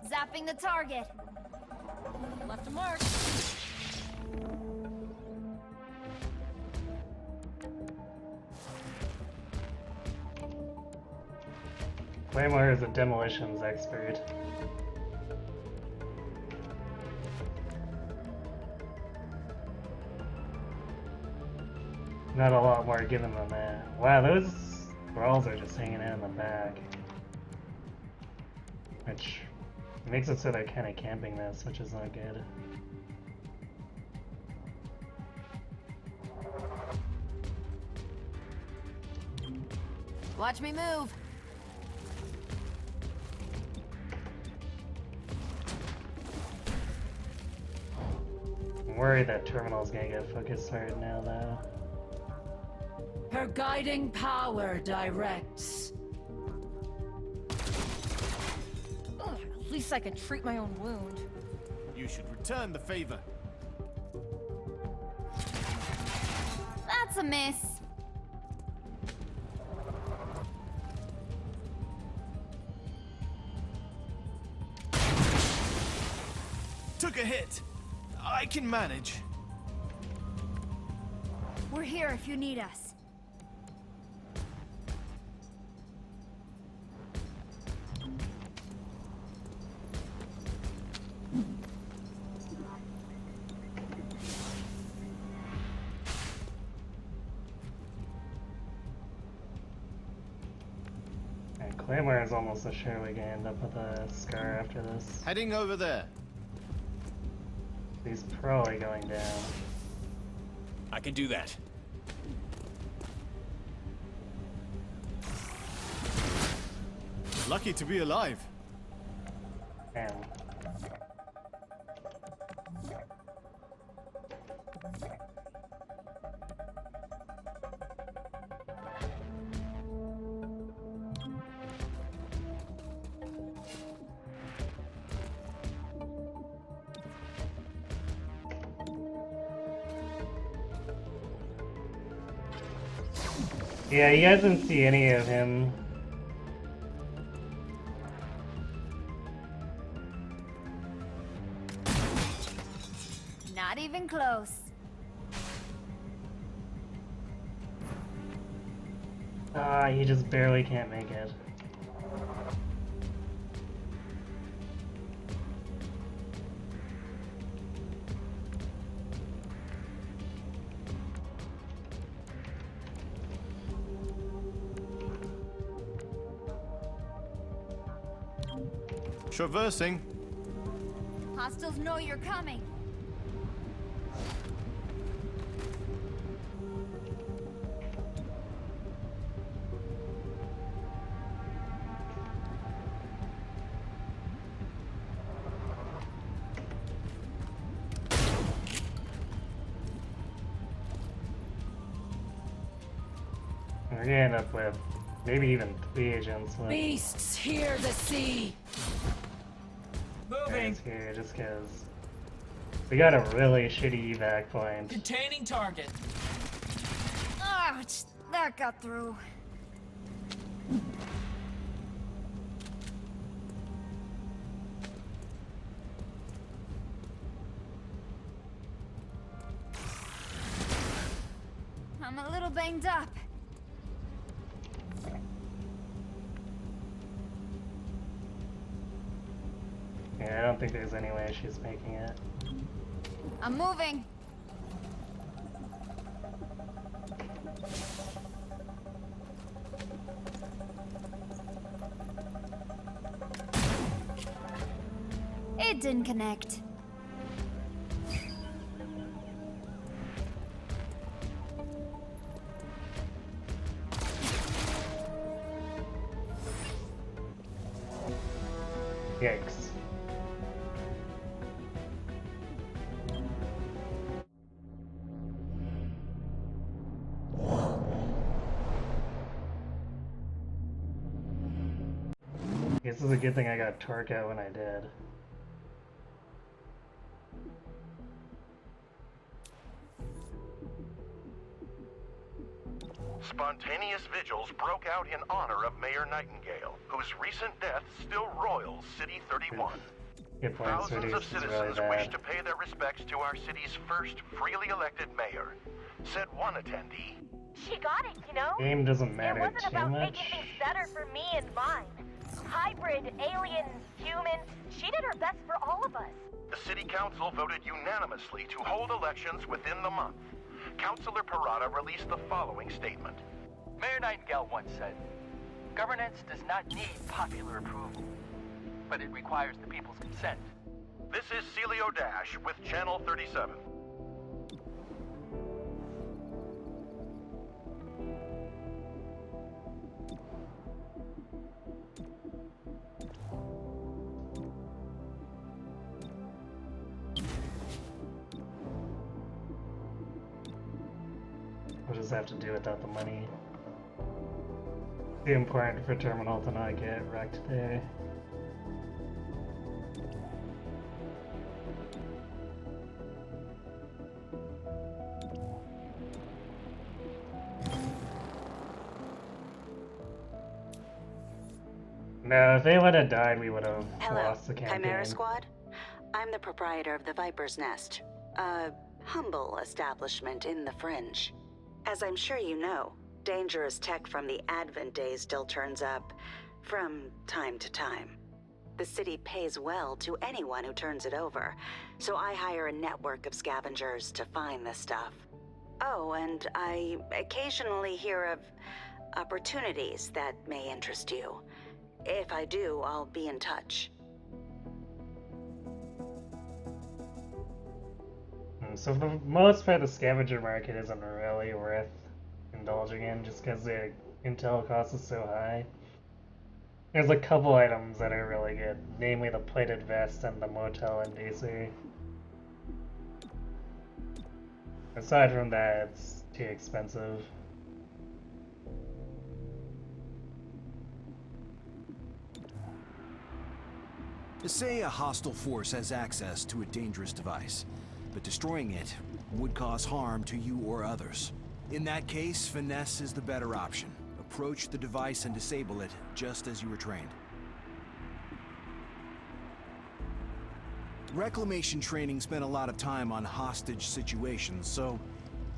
Zapping the target. Left a mark. Claymore is a demolitions expert. Not a lot more given than that. Wow, those thralls are just hanging out in the back. Which makes it so they're kind of camping this, which is not good. Watch me move. I'm worried that terminal's gonna get focused hard now, though. Her guiding power directs. Ugh, at least I can treat my own wound. You should return the favor. That's a miss. Took a hit. I can manage. We're here if you need us. Chimera is almost assuredly gonna end up with a scar after this. Heading over there. He's probably going down. I can do that. Lucky to be alive. Damn. Yeah, you guys didn't see any of him. Not even close. He just barely can't make it. Traversing. Hostiles know you're coming. We're gonna end up with maybe even 3 agents. Beasts hear the sea. Moving. Here, just cause we got a really shitty evac point. Containing target. Ouch! That got through. I'm a little banged up. Yeah, I don't think there's any way she's making it. I'm moving. It didn't connect. Yikes. This is a good thing I got torque out when I did. Spontaneous vigils broke out in honor of Mayor Nightingale, whose recent death still roils City 31. Good point, Thousands of Sweetie. This is really citizens wish bad. to pay their respects to our city's first freely elected mayor, said one attendee. She got it, you know? Game doesn't It matter wasn't too about much. making things better for me and mine. Hybrid, alien, human, she did her best for all of us. The city council voted unanimously to hold elections within the month. Councilor Parada released the following statement. Mayor Nightingale once said, governance does not need popular approval, but it requires the people's consent. This is Celio Dash with Channel 37. What does that have to do without the money? It's important for Terminal to not get wrecked there. No, if they would have died, we would have lost the campaign. Chimera Squad? I'm the proprietor of the Viper's Nest, a humble establishment in the fringe. As I'm sure you know, dangerous tech from the Advent days still turns up from time to time. The city pays well to anyone who turns it over, so I hire a network of scavengers to find the stuff. Oh, and I occasionally hear of opportunities that may interest you. If I do, I'll be in touch. So for the most part, the scavenger market isn't really worth indulging in just because the intel cost is so high. There's a couple items that are really good, namely the plated vest and the motel in DC. Aside from that, it's too expensive. Say a hostile force has access to a dangerous device, but destroying it would cause harm to you or others. In that case, finesse is the better option. Approach the device and disable it, just as you were trained. Reclamation training spent a lot of time on hostage situations, so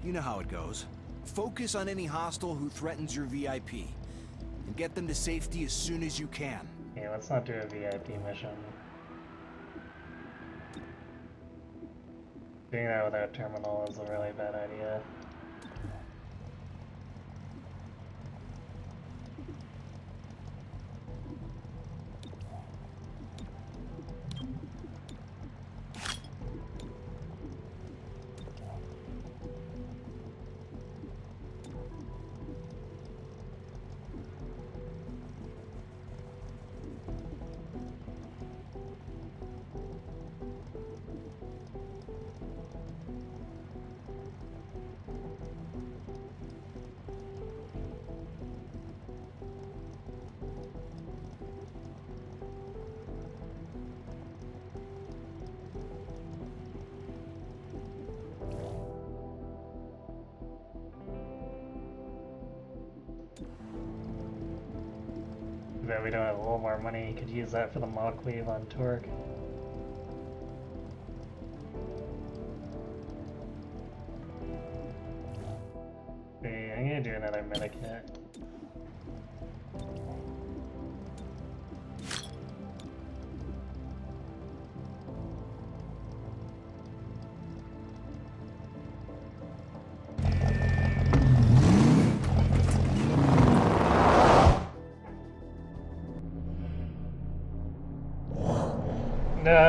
you know how it goes. Focus on any hostile who threatens your VIP, and get them to safety as soon as you can. Yeah, let's not do a VIP mission. Doing that without terminal is a really bad idea. Bet we don't have a little more money. Could use that for the mock wave on Torque. Okay, I'm gonna do another medikit.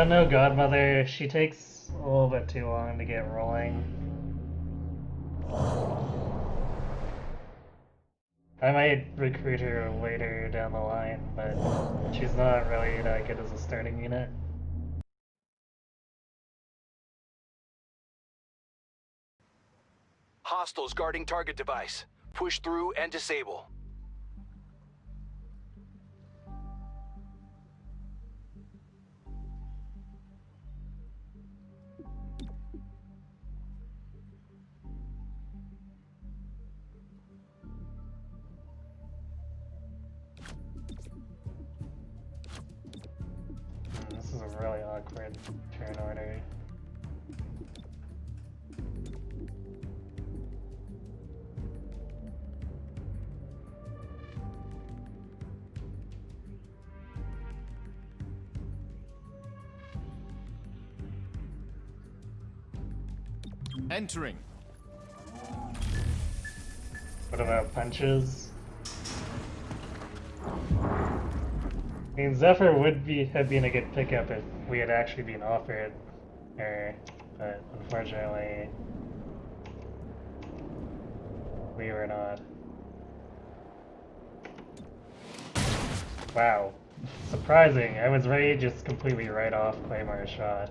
No, Godmother. She takes a little bit too long to get rolling. I might recruit her later down the line, but she's not really that good as a starting unit. Hostiles guarding target device. Push through and disable. This is a really awkward turn order. Entering. What about punches? I mean, Zephyr would have been a good pickup if we had actually been offered her, but unfortunately, we were not. Wow. Surprising. I was ready to just completely write off Claymore's shot.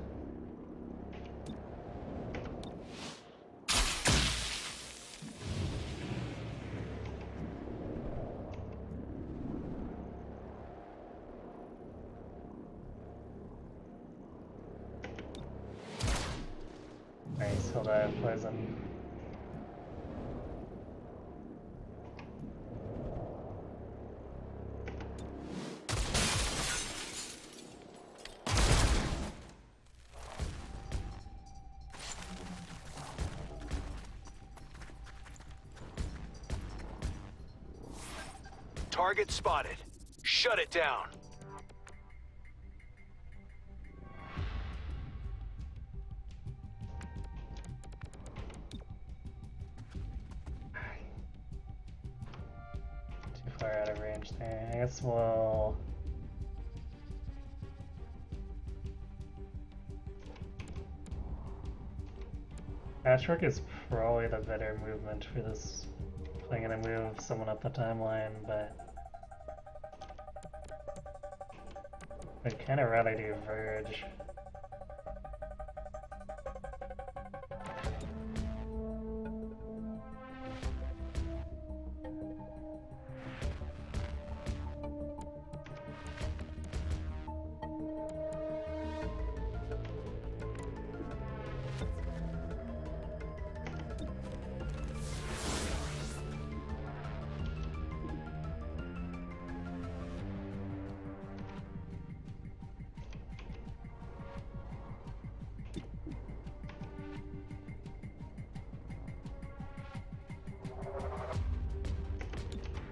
Nice, he'll die of poison. Target spotted. Shut it down. far out of range there. I guess we'll... Patchwork is probably the better movement for this. I'm gonna move someone up the timeline, but I'd kind of rather do Verge.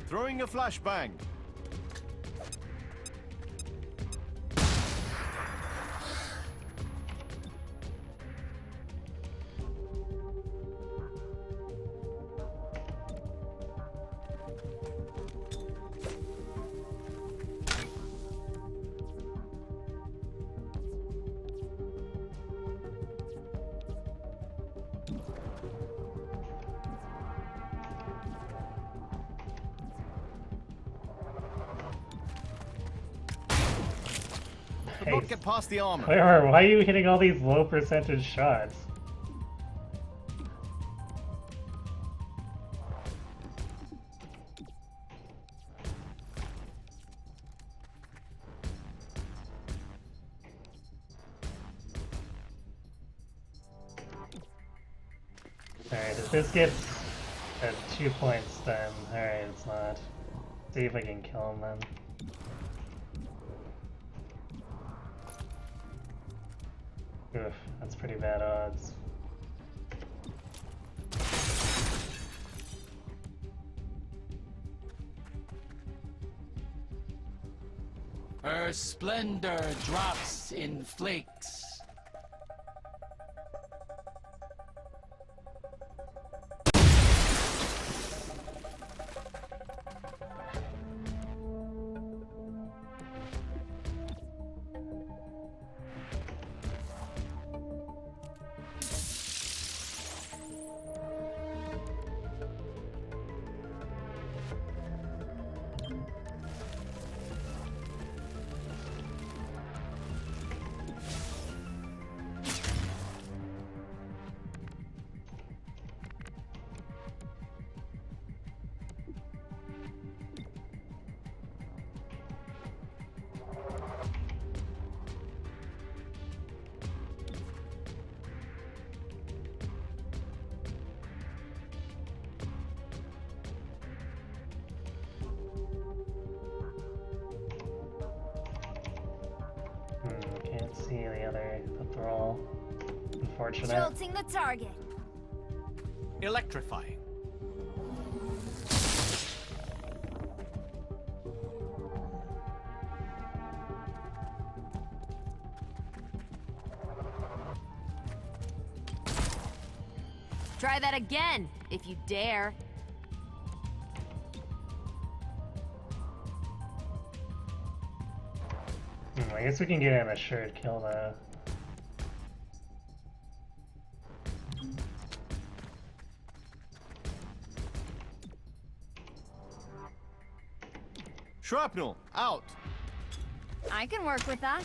Throwing a flashbang. Don't get past the armor. Why are you hitting all these low percentage shots? Alright, if this gets at 2 points, then alright, it's not. See if I can kill him then. Oof, that's pretty bad odds. Her splendor drops in flakes. Can't see the thrall. Unfortunate. Jolting the target. Electrifying. Try that again, if you dare. I guess we can get in a shared kill though. Shrapnel, out! I can work with that.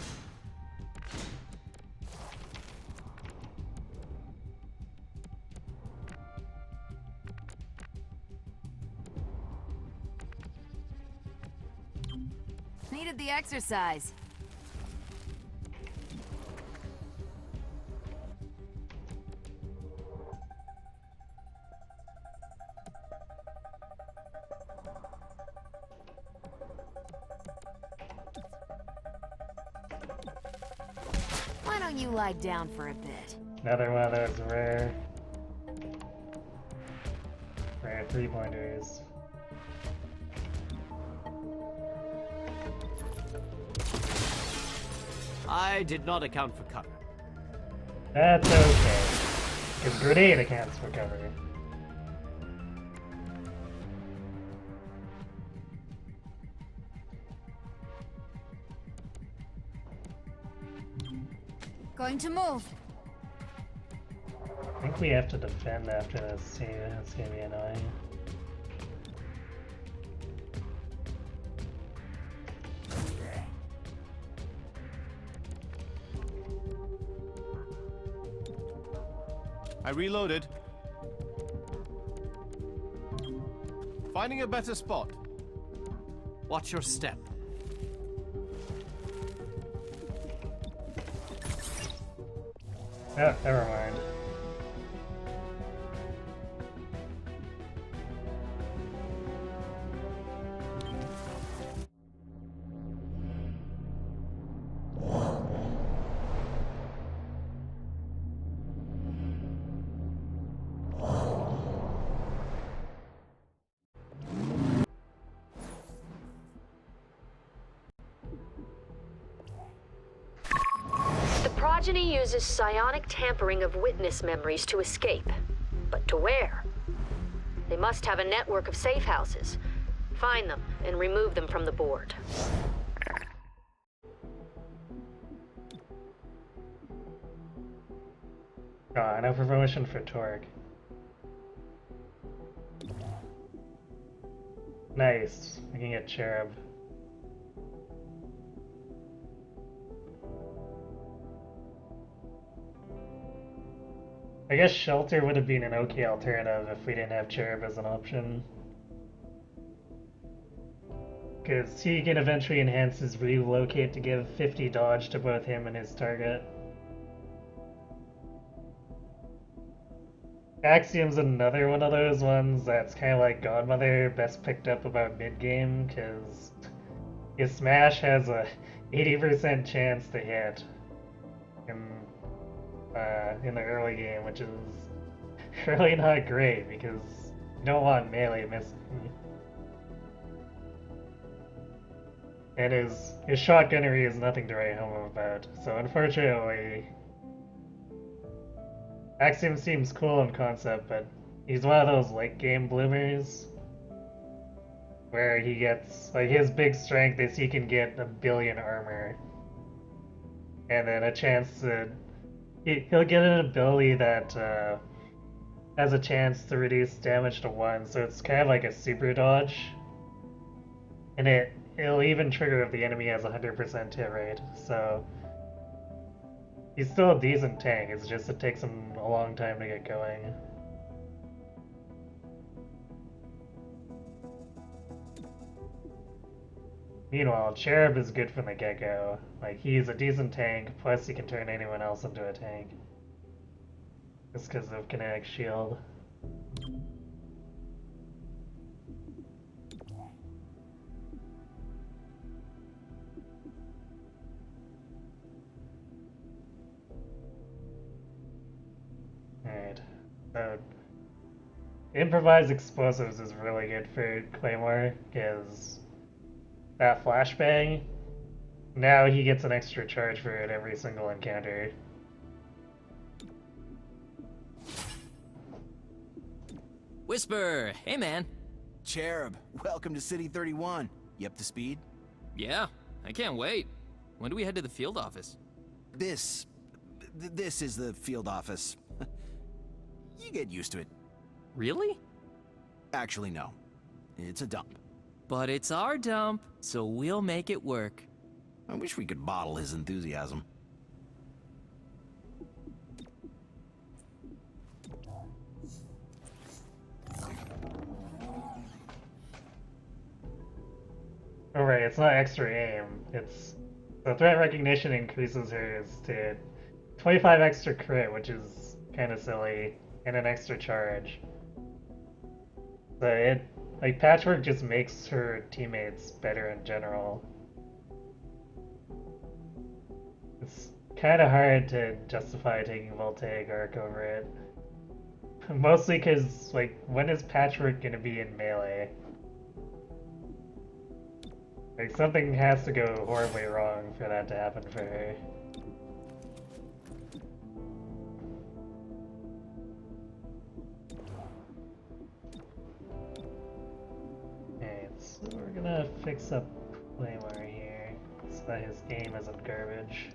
Needed the exercise. Why don't you lie down for a bit? Another one of those rare 3-pointers. I did not account for cover. That's okay. Because grenade accounts for cover. Going to move. I think we have to defend after this too. That's gonna be annoying. I reloaded. Finding a better spot. Watch your step. Oh, never mind. Progeny uses psionic tampering of witness memories to escape. But to where? They must have a network of safe houses. Find them and remove them from the board. Ah, no promotion for Torg. Nice. We can get Cherub. I guess Shelter would have been an okay alternative if we didn't have Cherub as an option. Because he can eventually enhance his relocate to give 50 dodge to both him and his target. Axiom's another one of those ones that's kind of like Godmother, best picked up about mid-game, because his smash has a 80% chance to hit in the early game, which is really not great because you don't want melee missing. And his shotgunnery is nothing to write home about, so unfortunately Axiom seems cool in concept, but he's one of those late game bloomers where he gets, like, his big strength is he can get 1 billion armor and then a chance to he'll get an ability that has a chance to reduce damage to 1, so it's kind of like a super dodge. And it'll even trigger if the enemy has 100% hit rate, so he's still a decent tank, it's just it takes him a long time to get going. Meanwhile, Cherub is good from the get-go. Like, he's a decent tank, plus he can turn anyone else into a tank. Just because of kinetic shield. Alright, so improvised explosives is really good for Claymore, because that flashbang, now he gets an extra charge for it every single encounter. Whisper! Hey, man! Cherub, welcome to City 31. You up to speed? Yeah, I can't wait. When do we head to the field office? This is the field office. You get used to it. Really? Actually, no. It's a dump. But it's our dump, so we'll make it work. I wish we could bottle his enthusiasm. Oh right, it's not extra aim, it's... The threat recognition increases hers to 25 extra crit, which is kind of silly, and an extra charge. So it... Like, Patchwork just makes her teammates better in general. It's kind of hard to justify taking Voltaic Arc over it. Mostly because, like, when is Patchwork gonna be in melee? Like, something has to go horribly wrong for that to happen for her. Okay, so we're gonna fix up Claymore here, so that his game isn't garbage.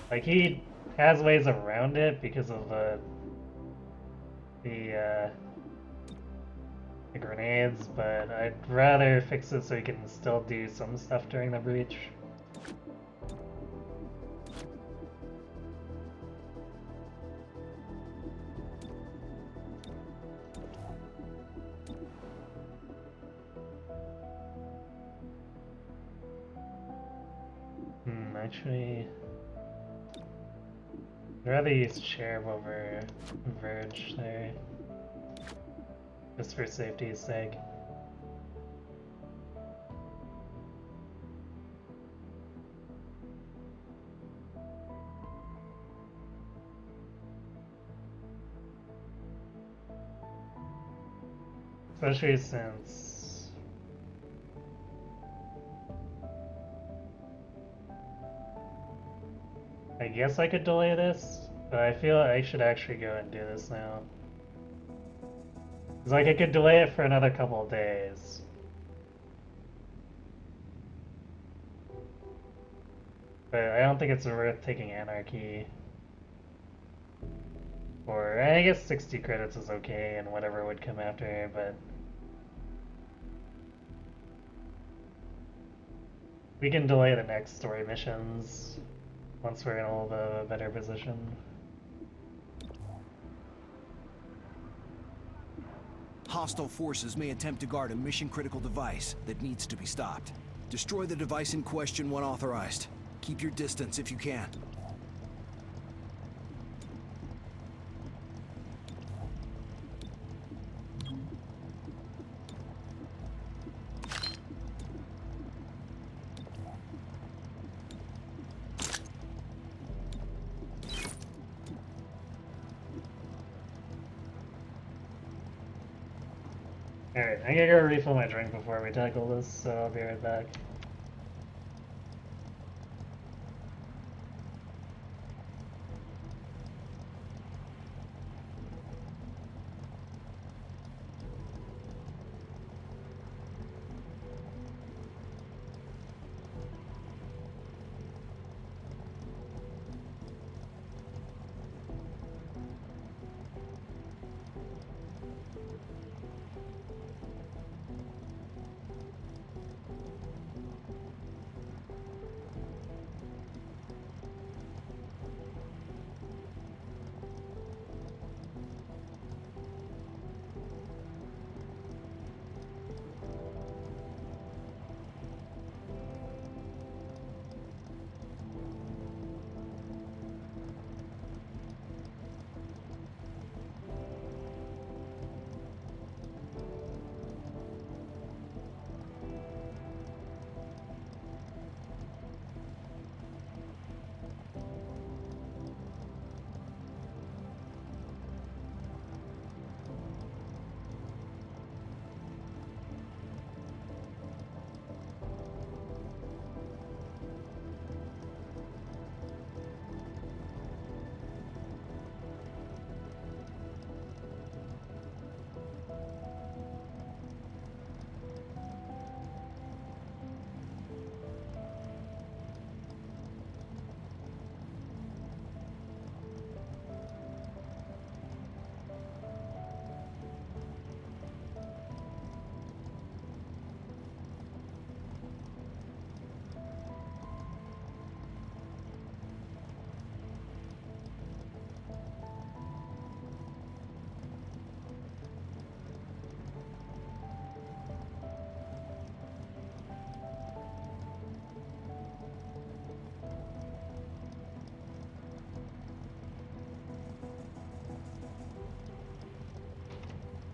Like, he has ways around it because of the grenades, but I'd rather fix it so we can still do some stuff during the breach. Actually, I'd rather use Cherub over Verge there, just for safety's sake. Especially since I guess I could delay this, but I feel I should actually go and do this now. It's like I could delay it for another couple of days. But I don't think it's worth taking Anarchy. Or I guess 60 credits is okay and whatever would come after, but we can delay the next story missions once we're in a little bit of a better position. Hostile forces may attempt to guard a mission-critical device that needs to be stopped. Destroy the device in question when authorized. Keep your distance if you can. Alright, I'm gonna go refill my drink before we tackle this, so I'll be right back.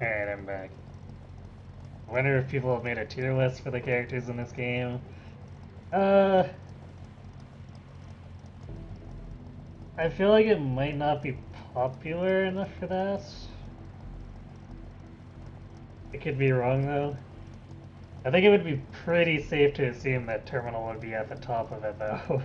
Alright, I'm back. I wonder if people have made a tier list for the characters in this game. I feel like it might not be popular enough for that. I could be wrong though. I think it would be pretty safe to assume that Terminal would be at the top of it though.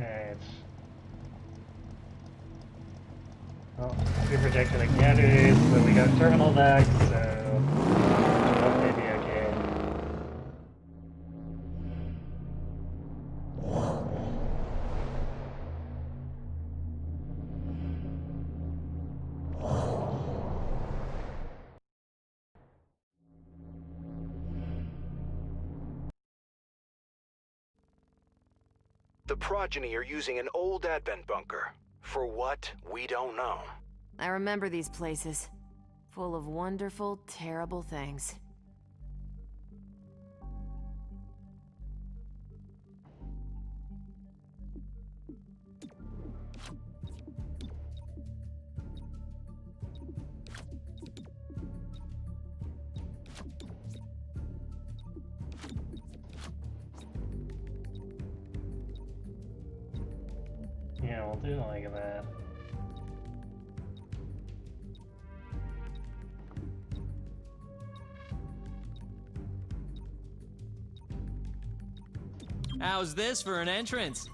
Alright. Well, we projected again, but we got terminal back, so that may be okay. The progeny are using an old Advent bunker. For what, we don't know. I remember these places. Full of wonderful, terrible things. Yeah, we'll do like that. How's this for an entrance?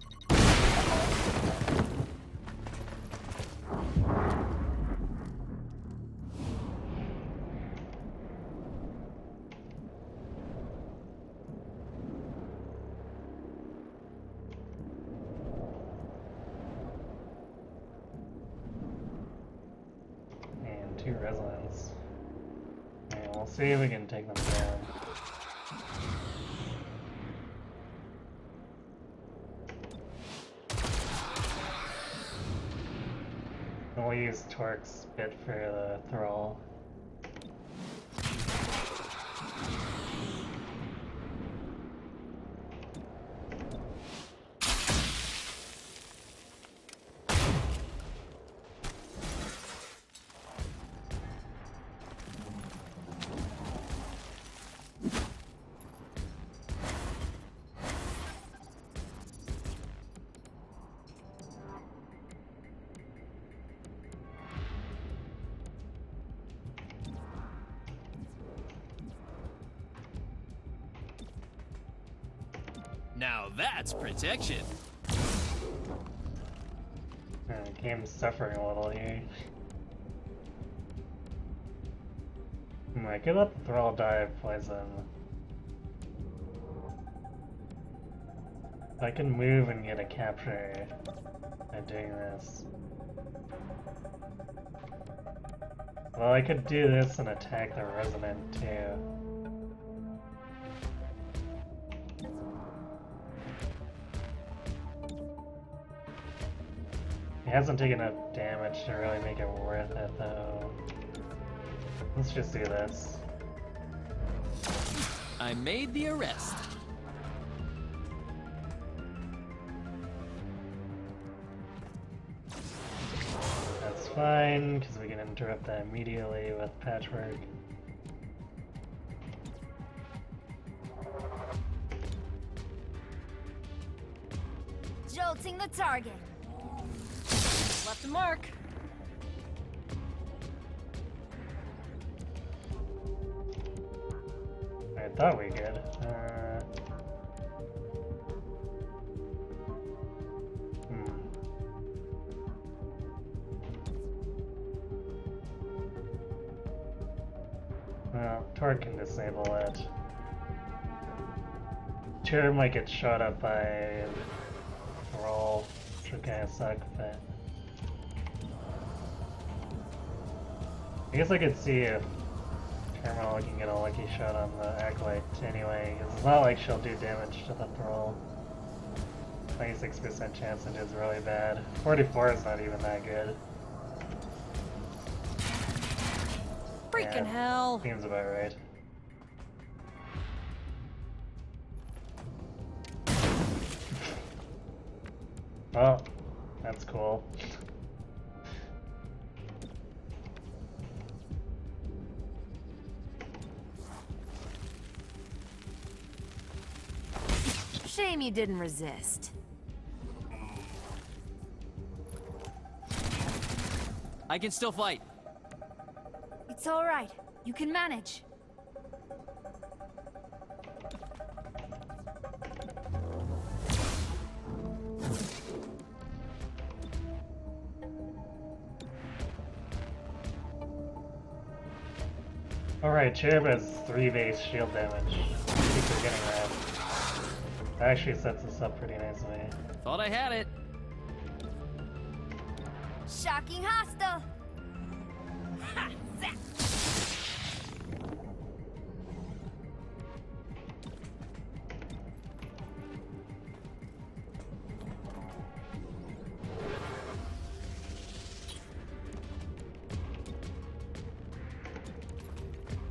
And 2 residents. And we'll see if we can take them down. We'll use Torque's bit for the thrall. Now that's protection. The game's suffering a little here. I could let the thrall die of poison. I can move and get a capture by doing this. Well, I could do this and attack the resident too. It hasn't taken enough damage to really make it worth it though. Let's just do this. I made the arrest. That's fine, because we can interrupt that immediately with patchwork. Jolting the target. Left a mark. I thought we could. Well, Torque can disable it. Chair might get shot up by Thrall, which would kind of suck, but I guess I could see if Terminal can get a lucky shot on the Acolyte anyway, because it's not like she'll do damage to the Thrall. 26% chance it is really bad. 44 is not even that good. Freaking hell. Seems about right. Well, that's cool. Shame you didn't resist. I can still fight. It's all right. You can manage. Alright, Cherub has 3 base shield damage. I think we're getting that. That actually sets us up pretty nicely. Thought I had it. Shocking hostile. Ha! Zap!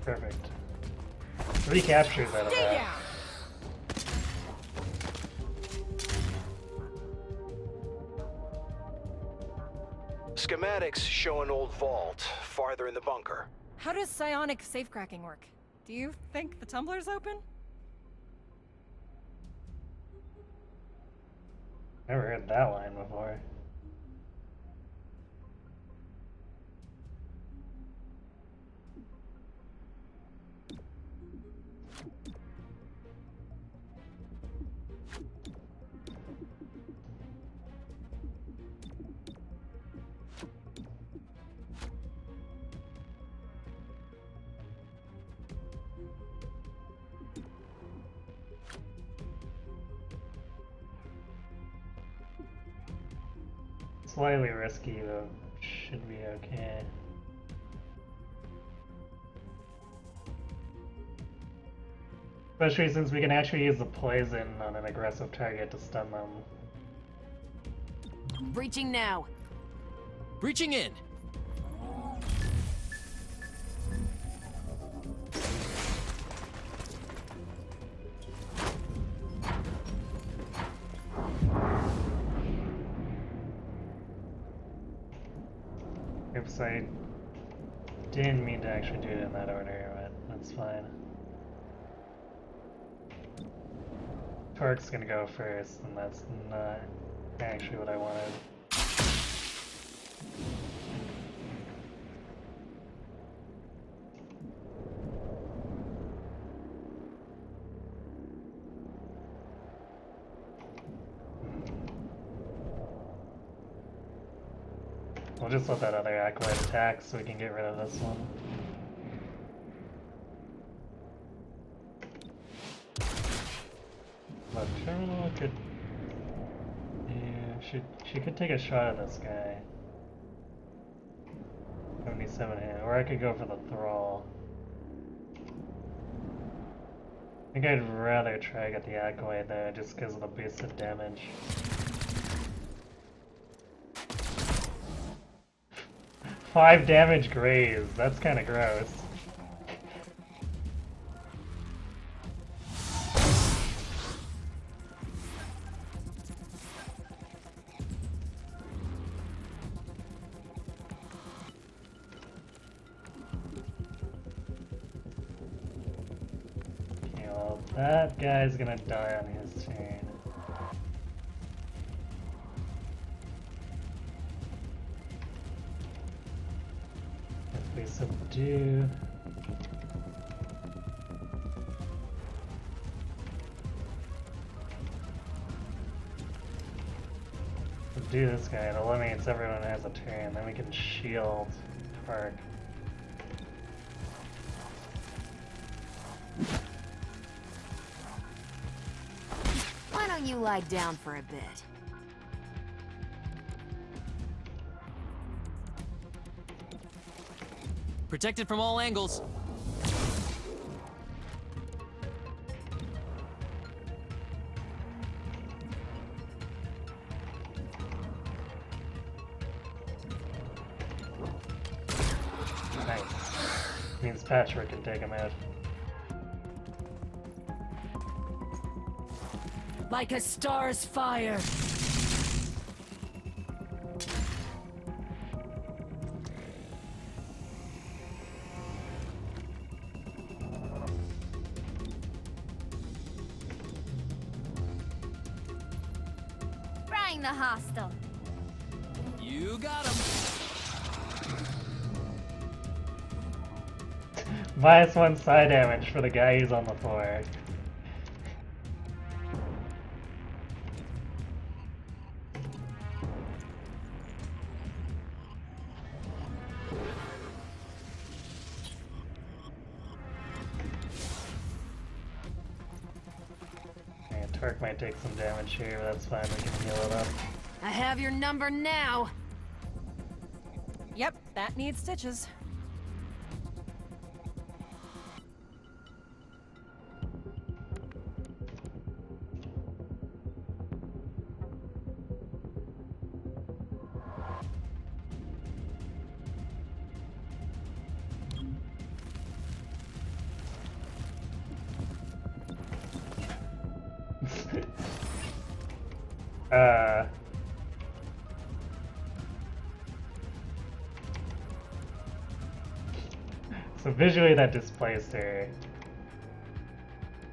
Perfect. 3 captures out of that. Schematics show an old vault farther in the bunker. How does psionic safecracking work? Do you think the tumbler's open? Never heard that line before. Slightly risky, though. Should be okay. Especially since we can actually use the poison on an aggressive target to stun them. Breaching now. Breaching in. Oops, I didn't mean to actually do it in that order, but that's fine. Torque's gonna go first, and that's not actually what I wanted. We'll just let that other acolyte attack so we can get rid of this one. But Terminal could... Yeah, she could take a shot at this guy. 77 hit, or I could go for the Thrall. I think I'd rather try to get the acolyte there just because of the boosted damage. Five damage graze, that's kind of gross. Okay, well, that guy's gonna die on his turn. Subdue. Subdue this guy. It eliminates everyone who has a turn. Then we can shield Park. Why don't you lie down for a bit? Protected from all angles. Nice. Means Patchwork can take him out. Like a star's fire. The hostile. You got him. -1 side damage for the guy who's on the floor. Perk might take some damage here, but that's fine, we can heal it up. I have your number now. Yep, that needs stitches. So visually that displaced her.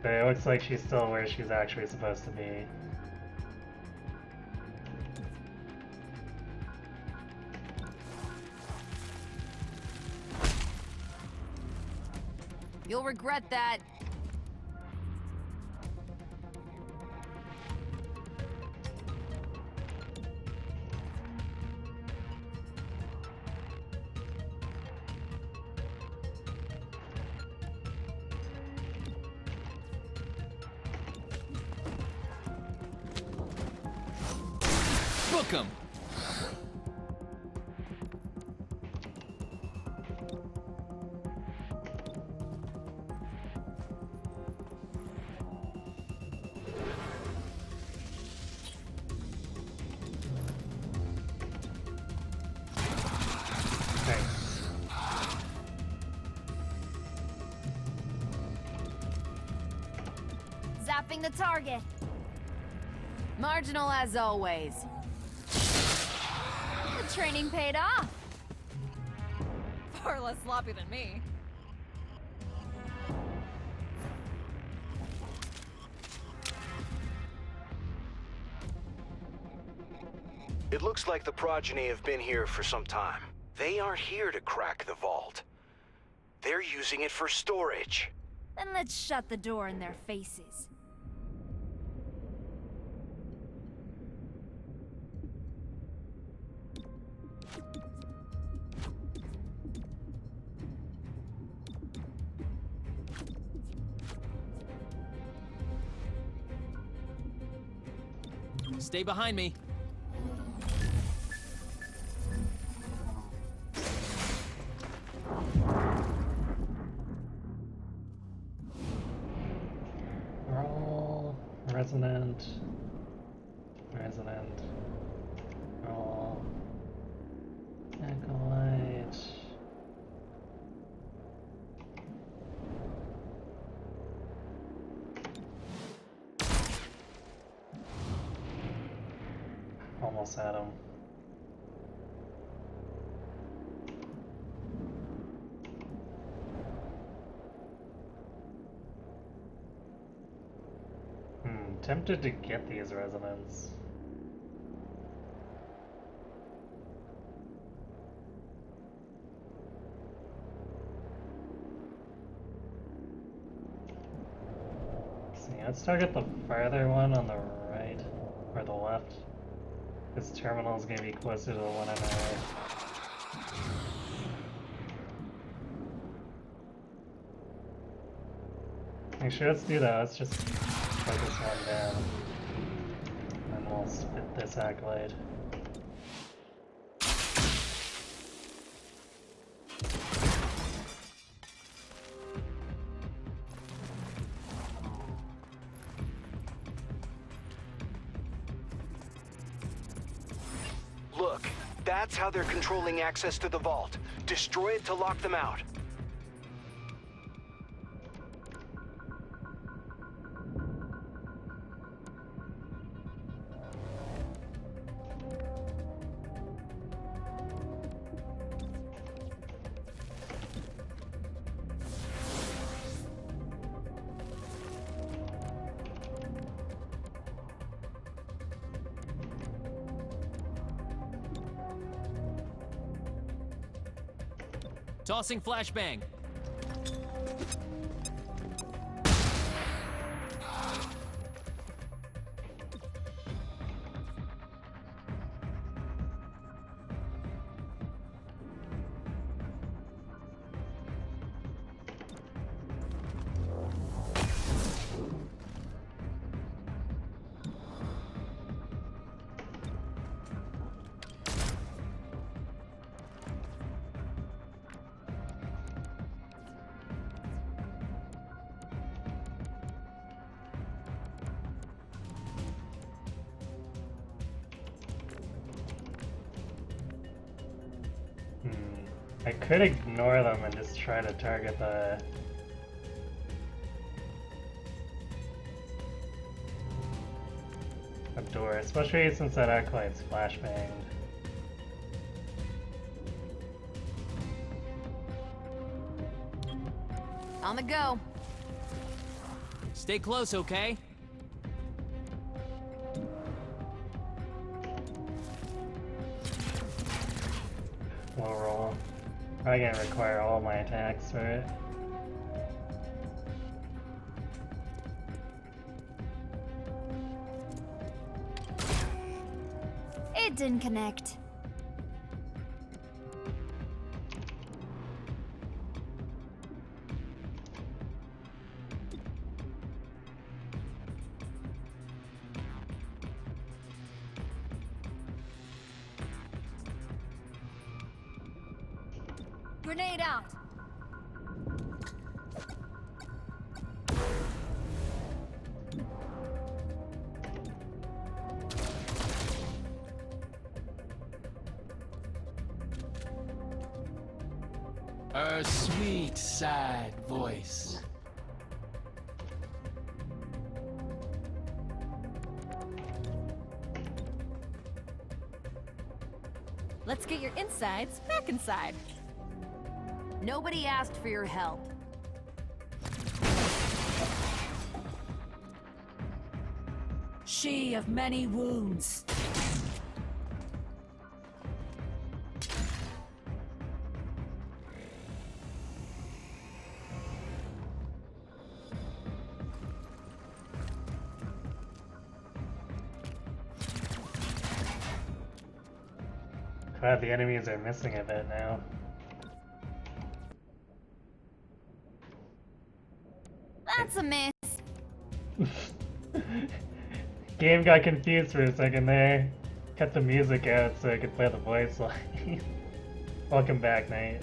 But it looks like she's still where she's actually supposed to be. You'll regret that. Book 'em! Zapping the target. Marginal as always. The training paid off. Far less sloppy than me. It looks like the progeny have been here for some time. They aren't here to crack the vault. They're using it for storage. Then let's shut the door in their faces. Stay behind me. Roll, resonant, roll, acolyte. Almost had him. Tempted to get these resonants. Let's see, let's target the farther one on the right, or the left. This terminal is going to be closer to the one on the right. Actually, let's do that. Let's just put this one down. And then we'll spit this acolyte. Look, that's how they're controlling access to the vault. Destroy it to lock them out. Tossing flashbang. I could ignore them and just try to target the door, especially since that acolyte's flashbanged. On the go. Stay close, okay? Low roll. Probably gonna require all my attacks for it. It didn't connect. Grenade out. Her sweet, sad voice. Let's get your insides back inside. Nobody asked for your help. She of many wounds. Glad the enemies are missing a bit now. That's a miss. Game got confused for a second there. Cut the music out so I could play the voice line. Welcome back, Knight.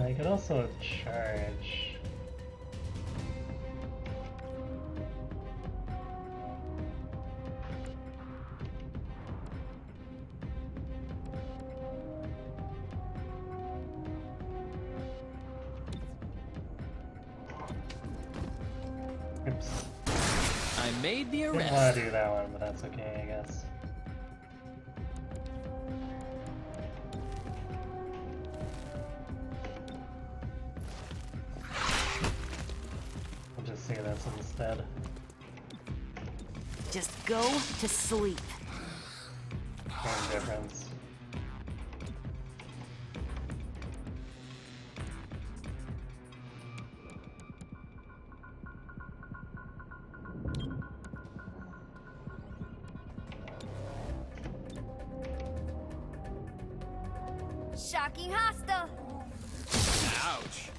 I could also charge. Oops. I made the Didn't arrest. want to do that one, but that's okay, I guess. I'll just say this instead. Just go to sleep. Same difference. Shocking hostile. Ouch.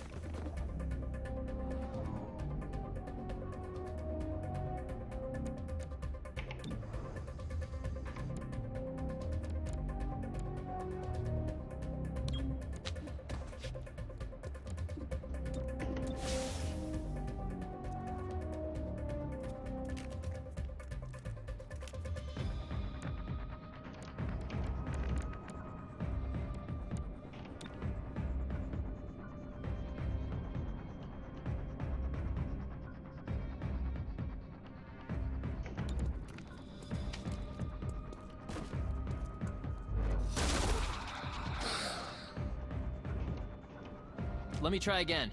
Let me try again.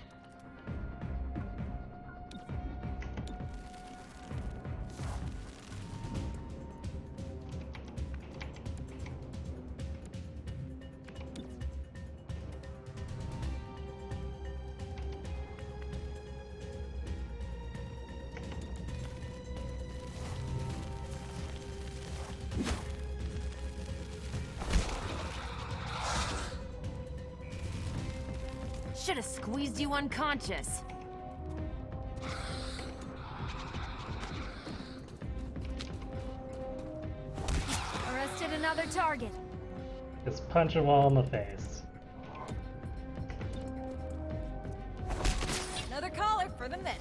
Should have squeezed you unconscious. Arrested another target. Just punch them all in the face. Another collar for the medic.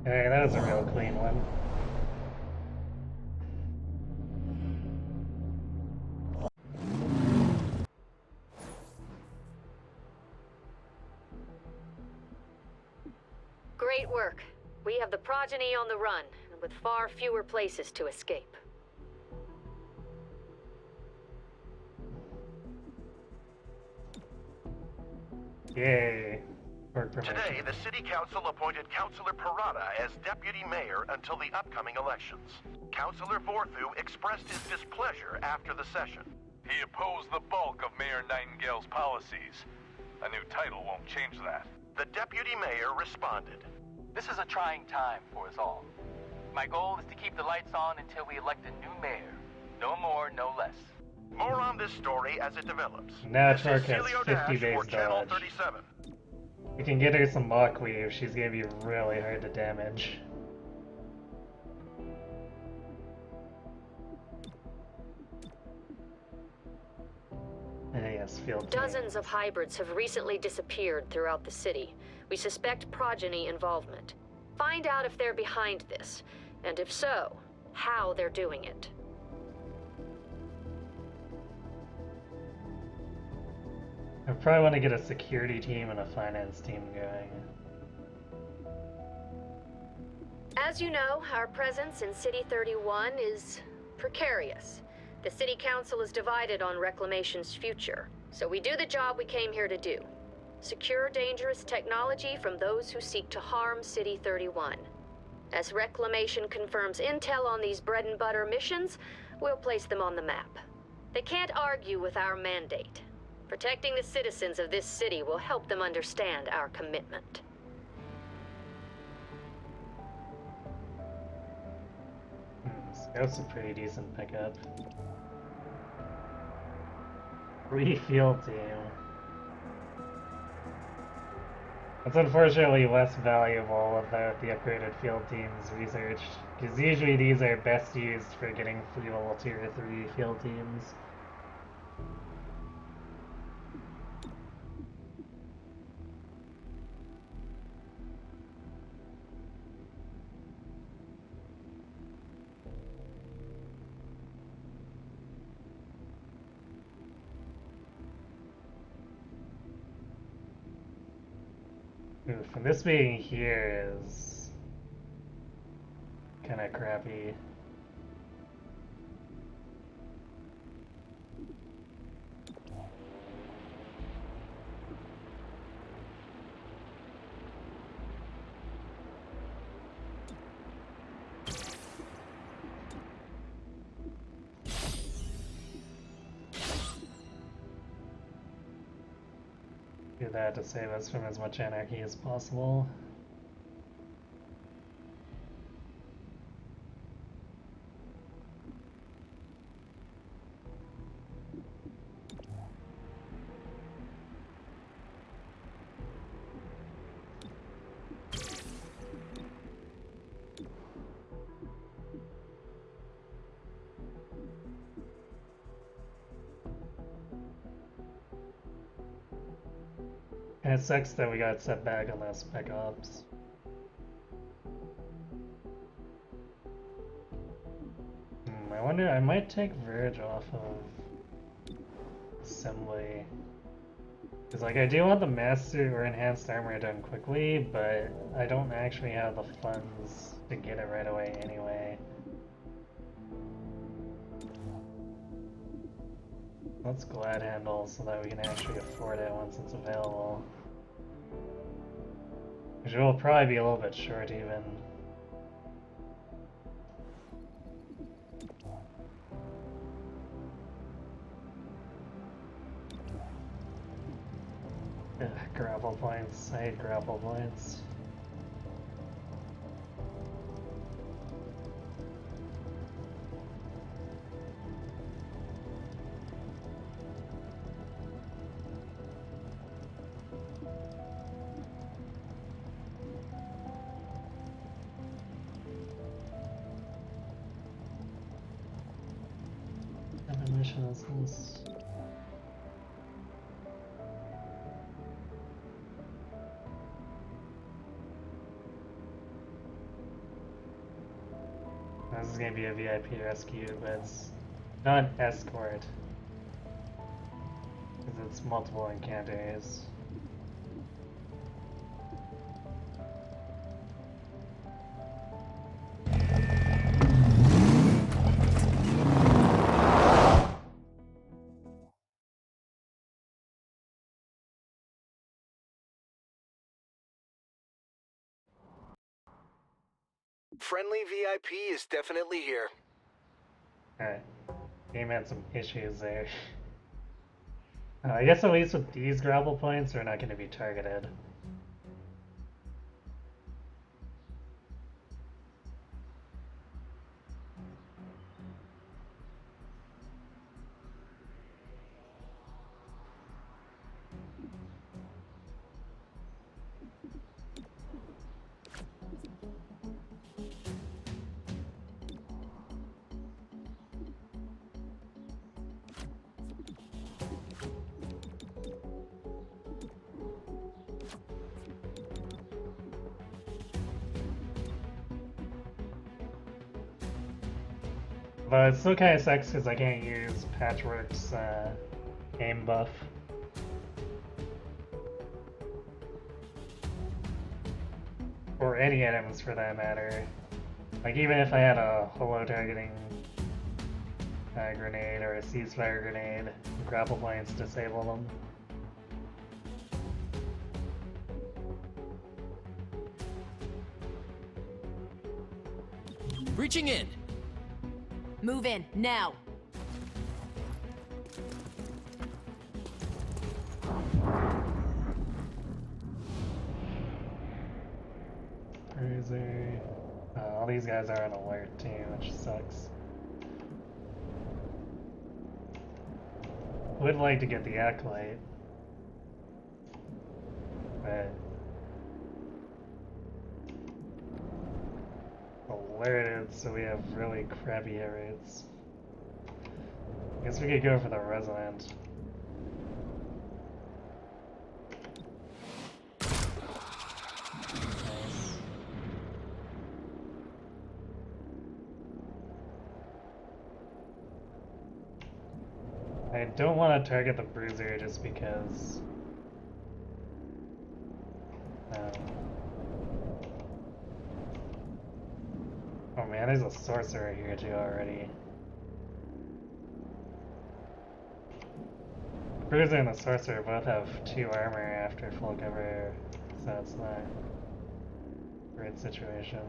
Hey, that was a real clean one. Great work. We have the progeny on the run, and with far fewer places to escape. Yay. Work promotion. Today, the City Council appointed Councilor Parada as Deputy Mayor until the upcoming elections. Councilor Vorthu expressed his displeasure after the session. He opposed the bulk of Mayor Nightingale's policies. A new title won't change that. The Deputy Mayor responded. This is a trying time for us all. My goal is to keep the lights on until we elect a new mayor. No more, no less. More on this story as it develops. Now This is Tark has Celio 50 Dash base for Channel dodge. 37. We can get her some Mach Weave, she's gonna be really hard to damage. Yes, field team. Dozens of hybrids have recently disappeared throughout the city. We suspect progeny involvement. Find out if they're behind this, and if so, how they're doing it. I probably want to get a security team and a finance team going. As you know, our presence in City 31 is precarious. The City Council is divided on Reclamation's future, so we do the job we came here to do. Secure dangerous technology from those who seek to harm City 31. As Reclamation confirms intel on these bread-and-butter missions, we'll place them on the map. They can't argue with our mandate. Protecting the citizens of this city will help them understand our commitment. Scout's a pretty decent pickup. Free field team. It's unfortunately less valuable without the upgraded field teams researched, because usually these are best used for getting free level tier 3 field teams. Oof, and this being here is kind of crappy. Do that to save us from as much anarchy as possible. And it sucks that we got set back on those spec ops. I wonder, I might take Verge off of assembly. Because like I do want the master or enhanced armor done quickly, but I don't actually have the funds to get it right away anyway. Let's glad handle so that we can actually afford it once it's available. Which will probably be a little bit short even. Ugh, grapple points. I hate grapple points. Mission is this? is going to be a VIP rescue, but it's not an escort. Because it's multiple encounters. Friendly VIP is definitely here. Alright. Game had some issues there. I guess at least with these grapple points, we're not going to be targeted. But it still kind of sucks because I can't use Patchwork's aim buff. Or any items for that matter. Like even if I had a holo targeting grenade or a ceasefire grenade, grapple points disable them. Reaching in. Move in, now! Cruiser. All these guys are on alert too, which sucks. Would like to get the Acolyte. But alerted, so we have really crappy hit rates. I guess we could go for the Resonant. Nice. I don't want to target the Bruiser just because oh man, there's a sorcerer here too already. Bruiser and the sorcerer both have 2 armor after full cover, so it's not a great situation.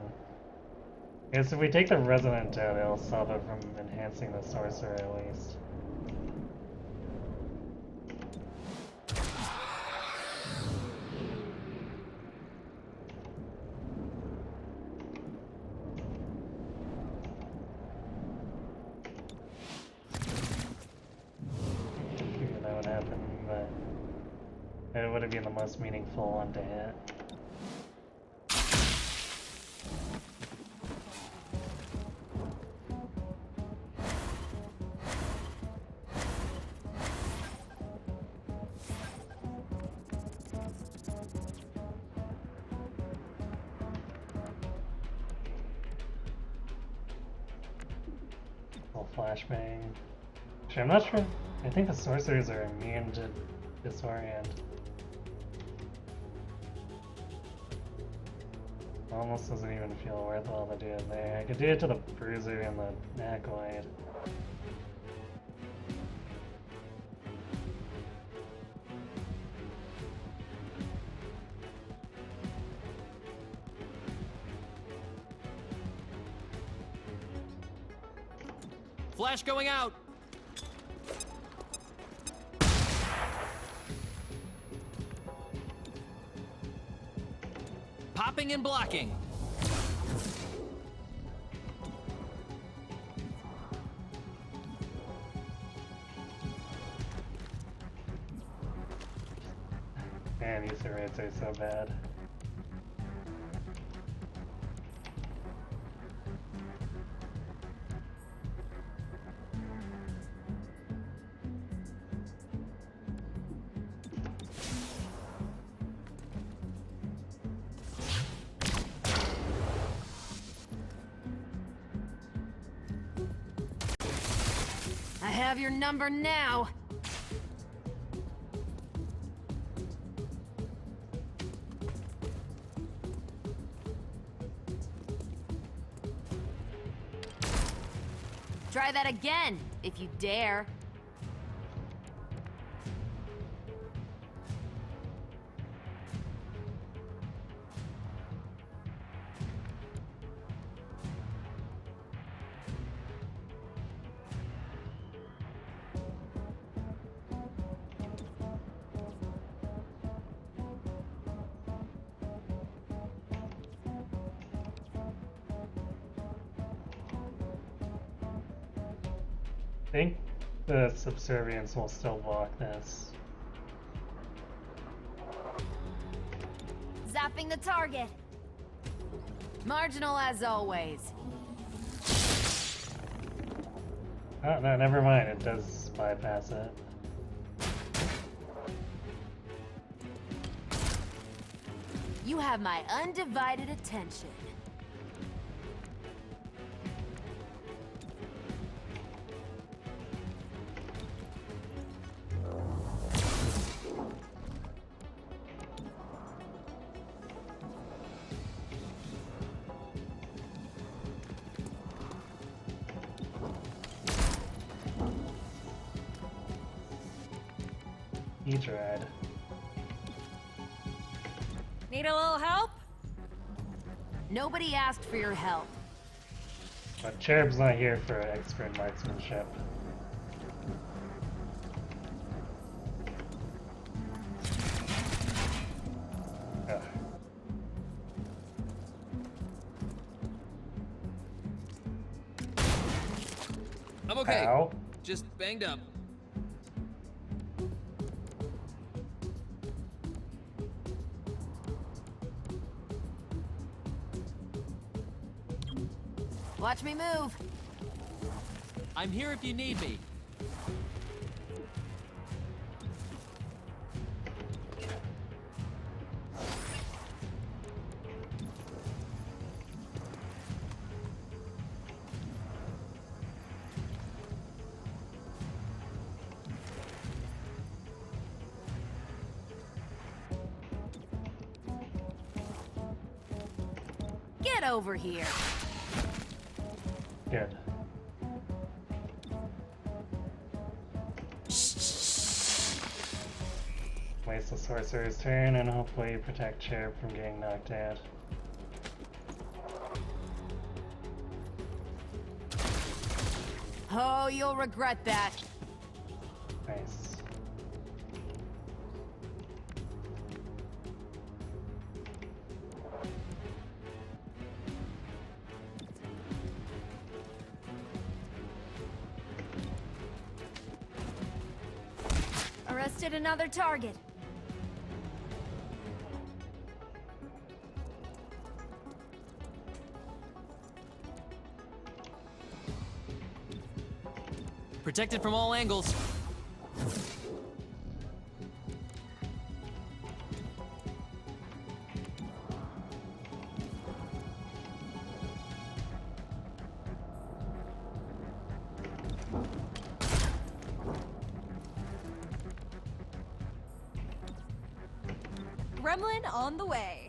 I guess if we take the Resonant out, it'll stop it from enhancing the sorcerer at least. It would have been the most meaningful one to hit. Little flashbang. Actually, I'm not sure. I think the sorcerers are immune to disorient. Almost doesn't even feel worthwhile to do it there. I could do it to the Bruiser and the Acolyte. Flash going out! Popping and blocking. Man, these rates are so bad. I have your number now. Try that again, if you dare. I think the subservience will still block this. Zapping the target. Marginal as always. Oh, no, never mind. It does bypass it. You have my undivided attention. He tried. Need a little help? Nobody asked for your help. But Cherub's not here for expert marksmanship. Ugh. I'm okay. Ow. Just banged up. Watch me move. I'm here if you need me. Get over here. Good. Waste the sorcerer's turn and hopefully protect Cherub from getting knocked out. Oh, you'll regret that. Nice. Arrested another target. Protected from all angles. Gremlin on the way.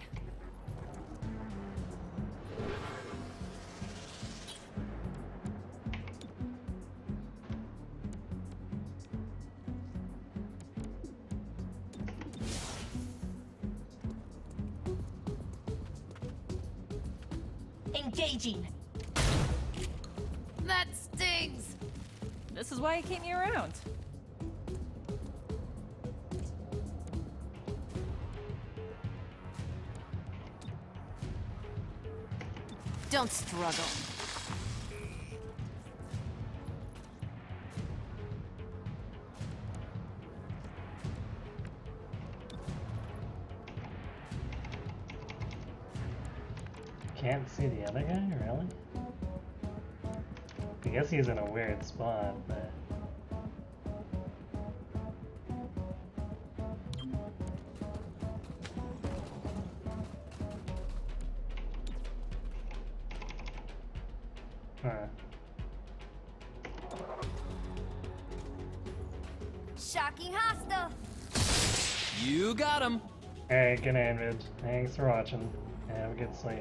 Engaging. That stings. This is why I came you around. Don't struggle. Can't see the other guy, really? I guess he's in a weird spot, but... Huh. Shocking hostile. You got him. Alright, good night, Vid. Thanks for watching. Have a good sleep.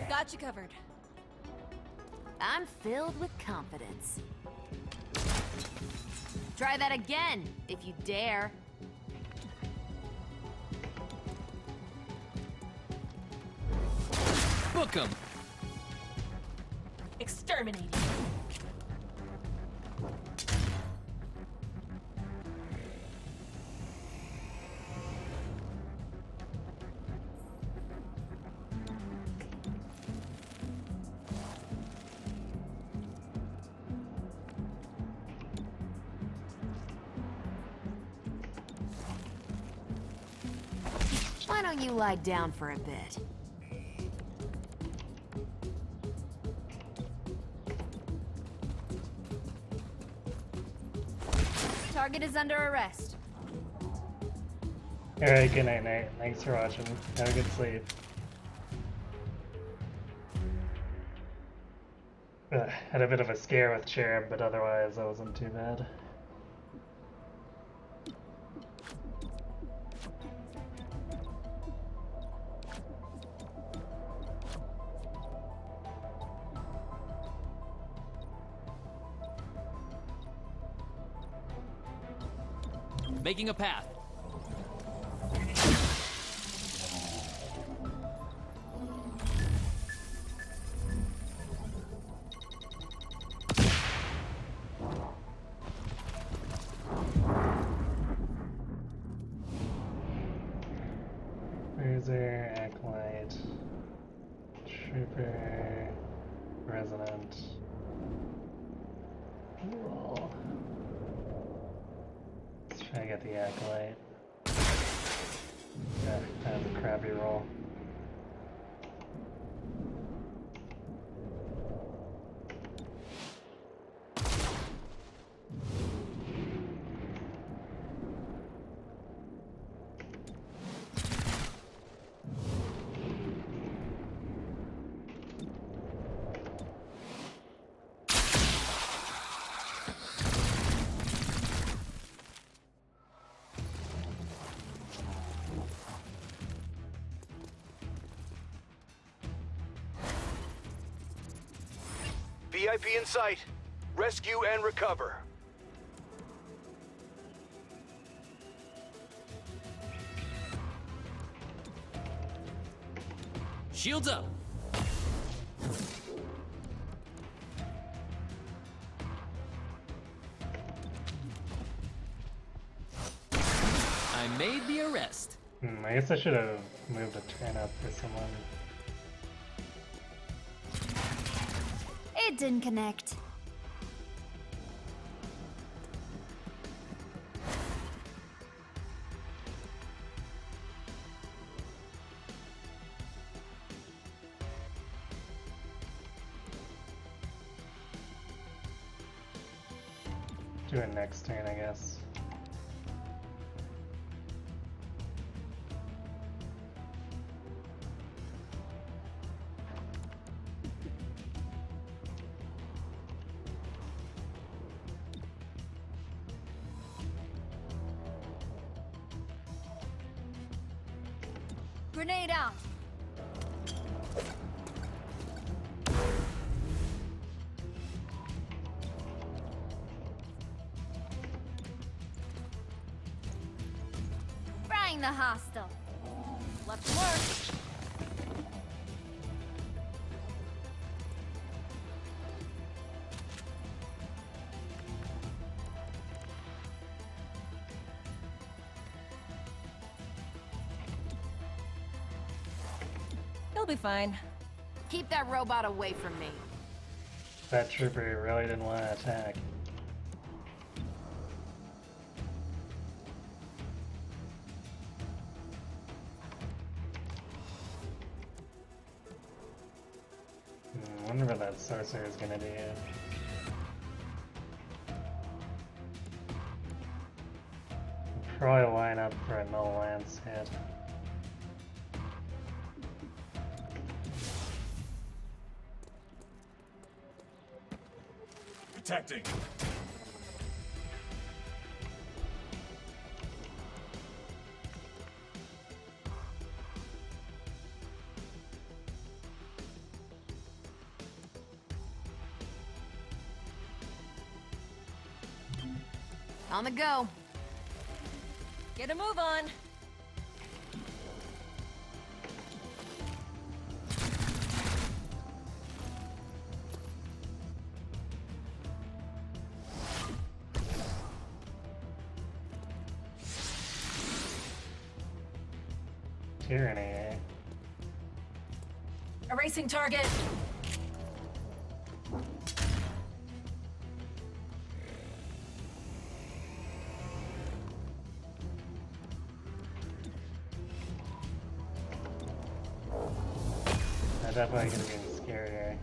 Got you covered. I'm filled with confidence. Try that again, if you dare. Book him. Exterminating. Why don't you lie down for a bit? Target is under arrest. Alright, good night, Night. Thanks for watching. Have a good sleep. Had a bit of a scare with Cherub, but otherwise that wasn't too bad. Making a path. Cruiser, Acolyte, Trooper, Resident. Cool. Let's try to get the Acolyte. Yeah, that was a crappy roll. VIP in sight. Rescue and recover. Shields up. I made the arrest. I guess I should have moved a turn up for someone. It didn't connect. Do it next turn, I guess. Grenade out. Frying the hostile. Left to work. He'll be fine. Keep that robot away from me. That trooper really didn't want to attack. wonder what that sorcerer is gonna do. Probably line up for a null lance hit. Detecting. On the go. Get a move on. Tyranny. Erasing target. That's definitely gonna be scarier.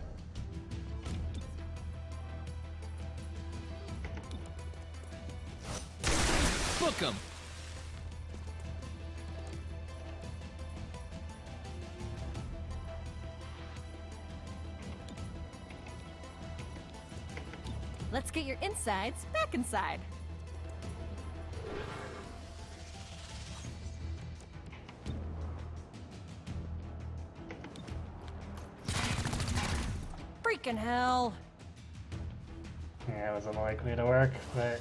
Book 'em. Let's get your insides back inside. Freaking hell. Yeah, it was unlikely to work, but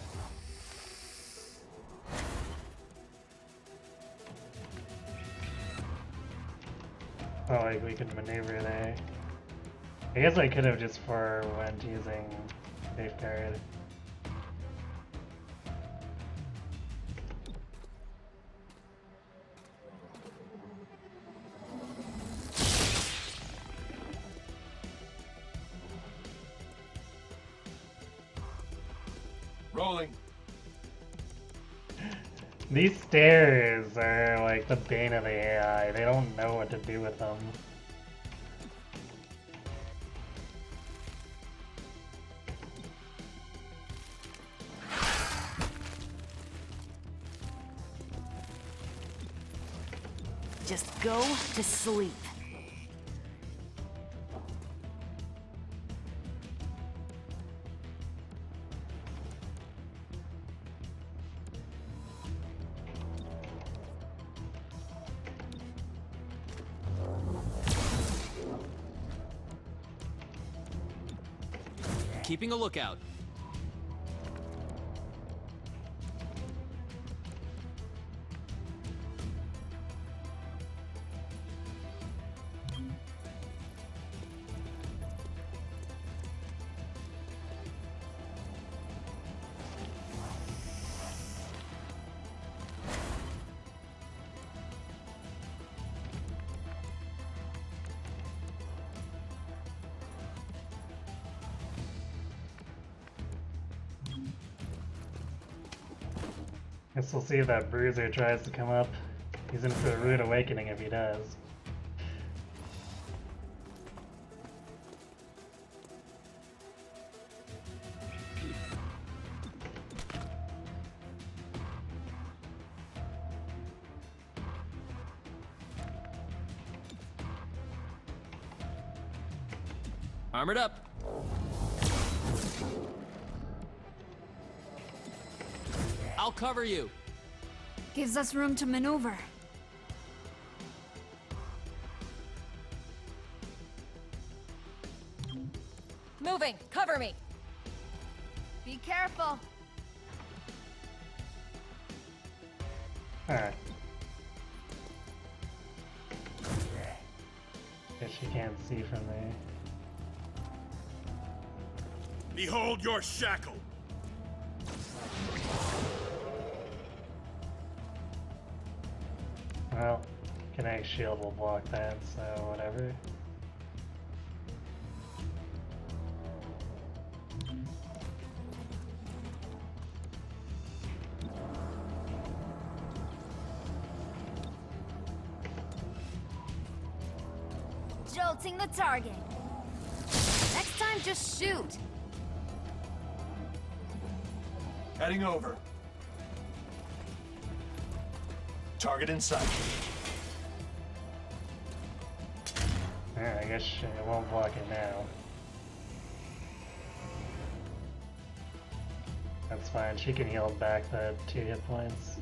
not like we could maneuver there. I guess I could have just forewent using safeguard. Rolling. These stairs are like the bane of the AI. They don't know what to do with them. Just go to sleep. Keeping a lookout. Guess we'll see if that bruiser tries to come up. He's in for a rude awakening if he does. Armored up. I'll cover you. Gives us room to maneuver. Moving. Cover me. Be careful. Alright. Guess she can't see from there. Behold your shackle. Well, Kinetic Shield will block that, so whatever. Jolting the target. can't just shoot. Heading over. Target in sight. I guess it won't block it now. That's fine, she can heal back the 2 hit points.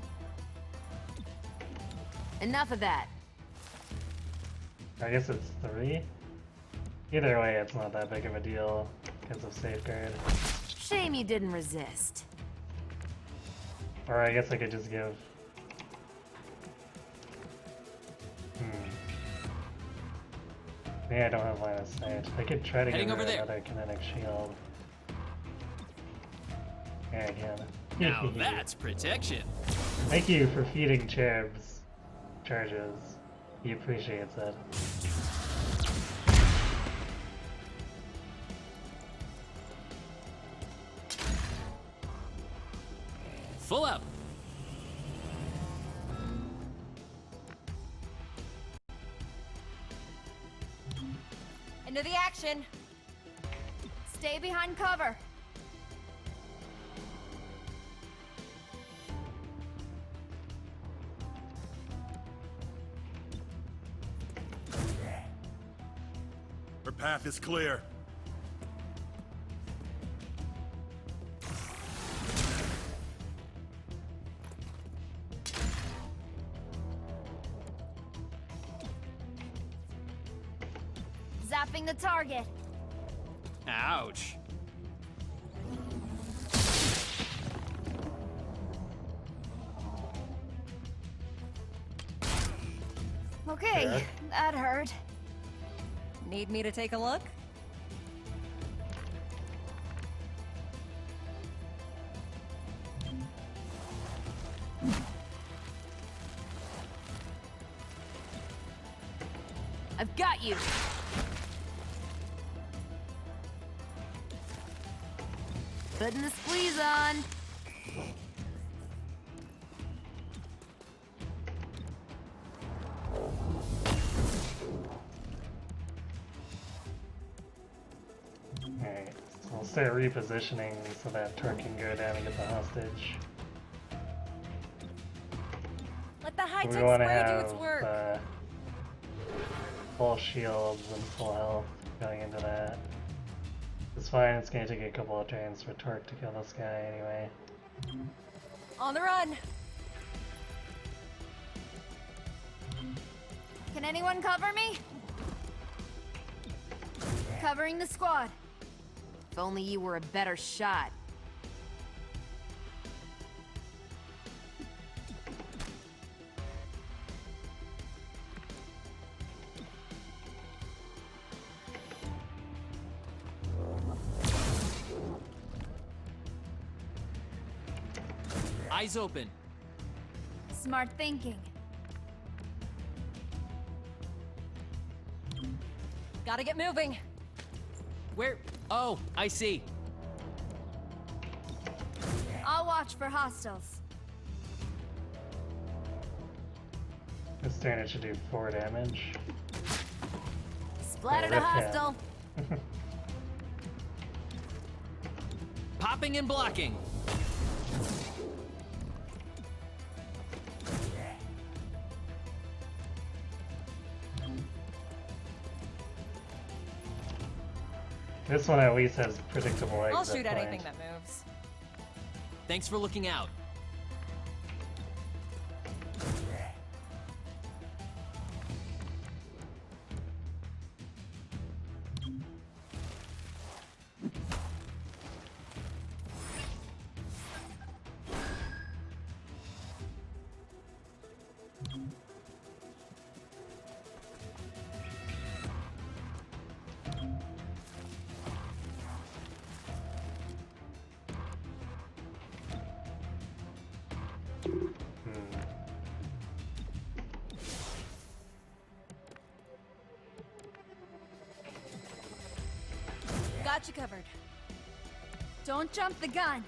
Enough of that. I guess it's 3? Either way, it's not that big of a deal because of safeguard. Shame you didn't resist. Or I guess I could just give... Yeah, I don't have line of sight. I could try to get another kinetic shield. Yeah, I can. Now that's protection. Thank you for feeding Cherub's charges. He appreciates it. Full up. Into the action. Stay behind cover. Her path is clear. Zapping the target. Ouch. Okay, that hurt. Need me to take a look? I've got you. Putting the squeeze on. Alright, so we'll start repositioning so that Turk can go down and get the hostage. Let the We high-tech want to spray do have its work. full shields and full health going into that. It's fine, it's gonna take a couple of turns for Torque to kill this guy anyway. On the run. Can anyone cover me? Covering the squad. If only you were a better shot. Eyes open. Smart thinking. Gotta get moving. Where? Oh, I see. I'll watch for hostiles. This turn it should do 4 damage. Splattered a rip hostile. Popping and blocking. This one at least has predictable exit I'll shoot point. anything that moves. Thanks for looking out. Got you covered. Don't jump the gun.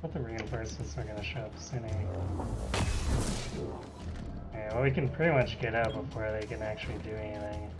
But the reinforcements are gonna show up soon. Yeah, well, we can pretty much get out before they can actually do anything.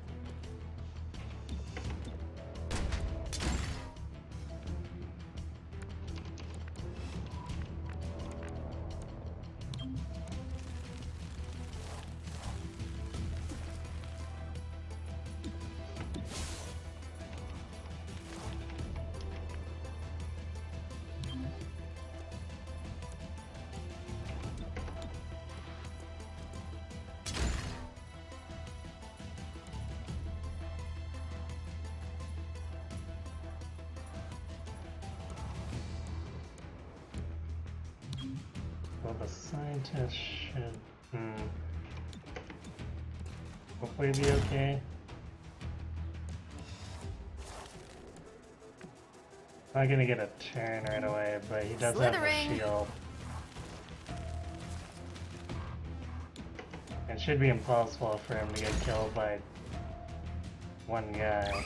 Well, the scientist should, hopefully be okay. Not gonna get a turn right away, but he does have a shield. It should be impossible for him to get killed by one guy.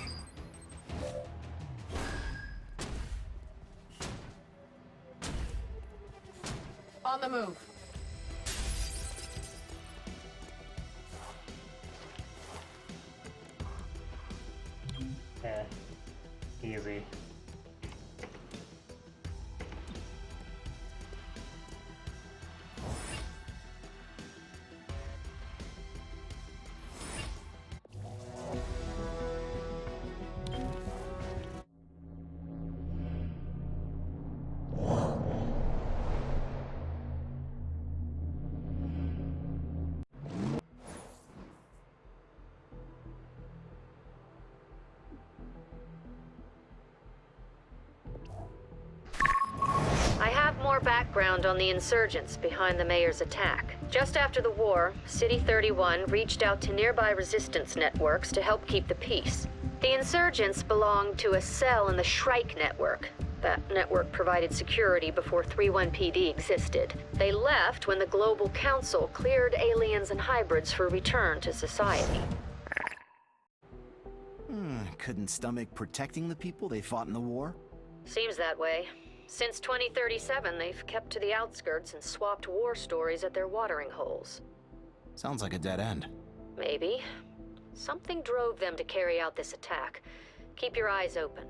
On the move. Yeah, easy. Background on the insurgents behind the mayor's attack. Just after the war, City 31 reached out to nearby resistance networks to help keep the peace. The insurgents belonged to a cell in the Shrike network. That network provided security before 31 PD existed. They left when the Global Council cleared aliens and hybrids for return to society. Couldn't stomach protecting the people they fought in the war? Seems that way. Since 2037, they've kept to the outskirts and swapped war stories at their watering holes. Sounds like a dead end. Maybe. Something drove them to carry out this attack. Keep your eyes open.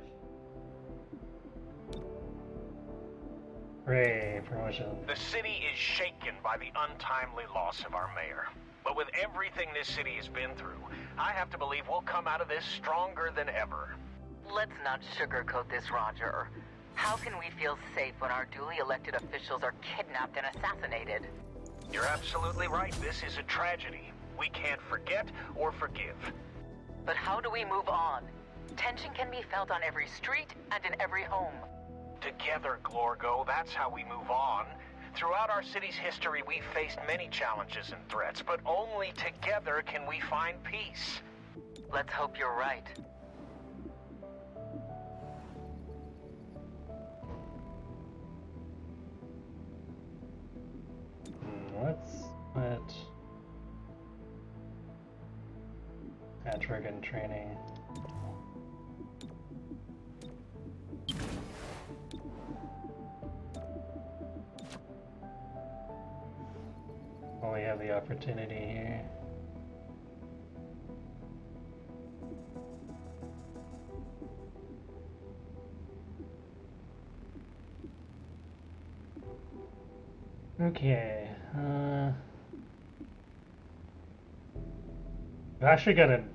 Hooray, promotion. The city is shaken by the untimely loss of our mayor. But with everything this city has been through, I have to believe we'll come out of this stronger than ever. Let's not sugarcoat this, Roger. How can we feel safe when our duly elected officials are kidnapped and assassinated? You're absolutely right. This is a tragedy. We can't forget or forgive. But how do we move on? Tension can be felt on every street and in every home. Together, Glorgo, that's how we move on. Throughout our city's history, we've faced many challenges and threats, but only together can we find peace. Let's hope you're right. Let's put Patrick in training. While we have the opportunity here. Okay, I've actually got an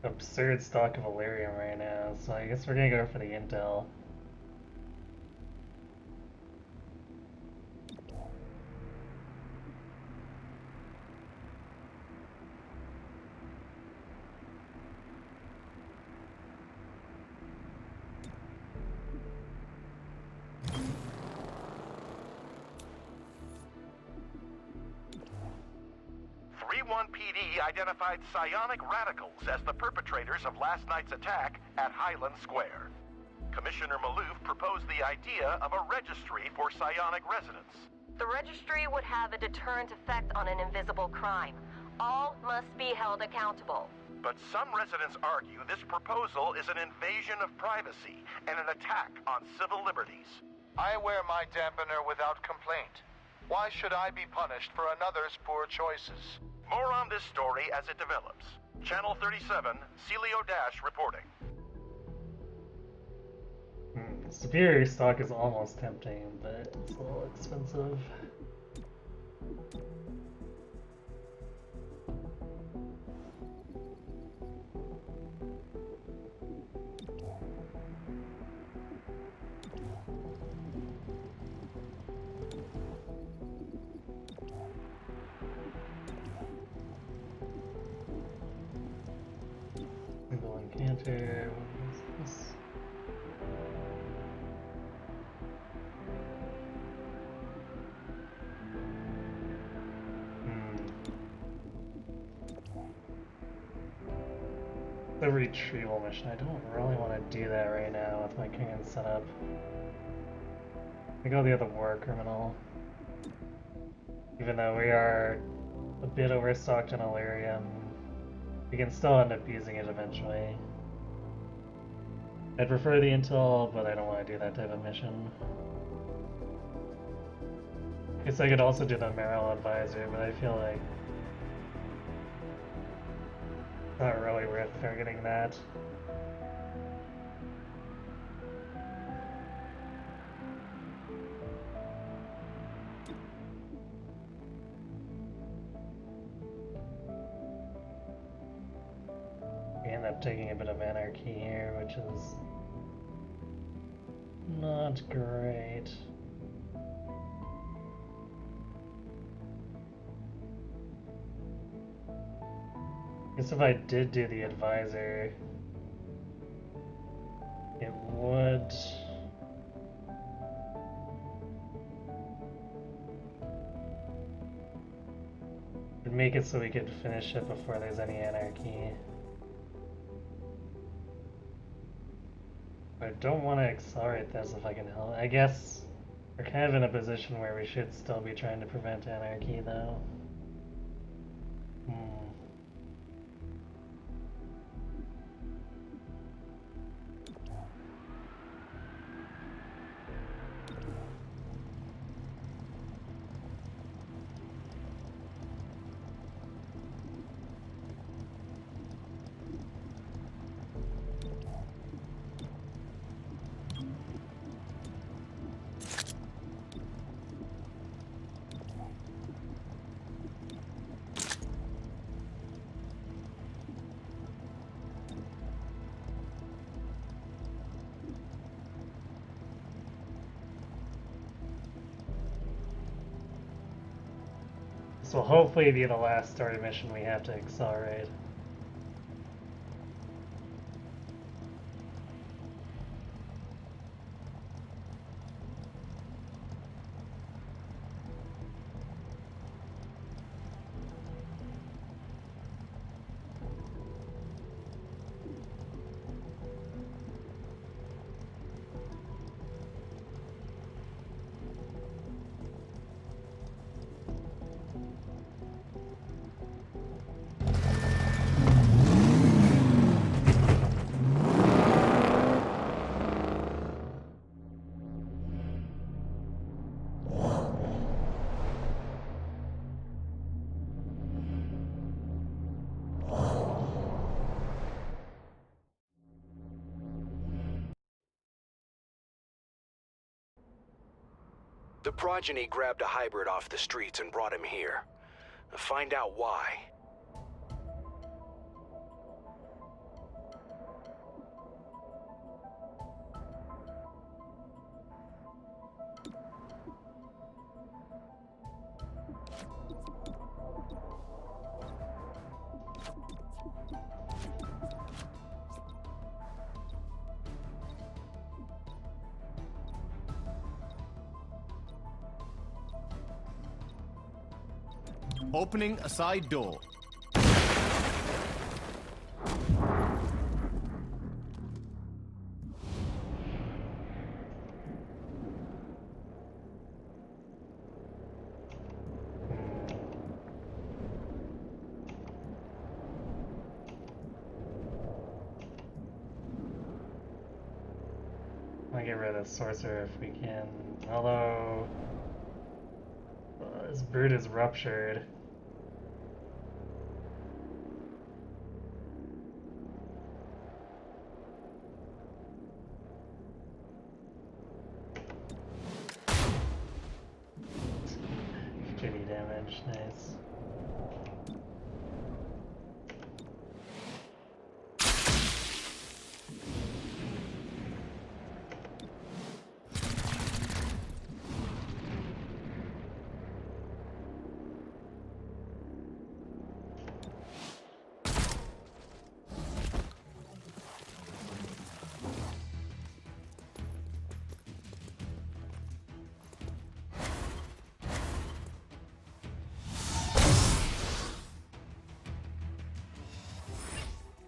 absurd stock of Illyrium right now, so I guess we're gonna go for the intel. PD identified psionic radicals as the perpetrators of last night's attack at Highland Square. Commissioner Malouf proposed the idea of a registry for psionic residents. The registry would have a deterrent effect on an invisible crime. All must be held accountable. But some residents argue this proposal is an invasion of privacy and an attack on civil liberties. I wear my dampener without complaint. Why should I be punished for another's poor choices? More on this story as it develops. Channel 37, Celio Dash reporting. Superior stock is almost tempting, but it's a little expensive. Single encounter. What is this? The retrieval mission. I don't really want to do that right now with my current setup. I go the other war criminal. Even though we are a bit overstocked in Illyrium, we can still end up using it eventually. I'd prefer the intel, but I don't want to do that type of mission. Guess I could also do the Merrill Advisor, but I feel like it's not really worth targeting that. We end up taking a bit of anarchy here, which is not great. Guess if I did do the advisor, it would make it so we could finish it before there's any anarchy. I don't want to accelerate this if I can help. I guess we're kind of in a position where we should still be trying to prevent anarchy, though. This will hopefully be the last story mission we have to accelerate. The progeny grabbed a hybrid off the streets and brought him here. Find out why. Opening a side door. Might get rid of Sorcerer if we can. Although this Brute is ruptured. Shitty damage, nice.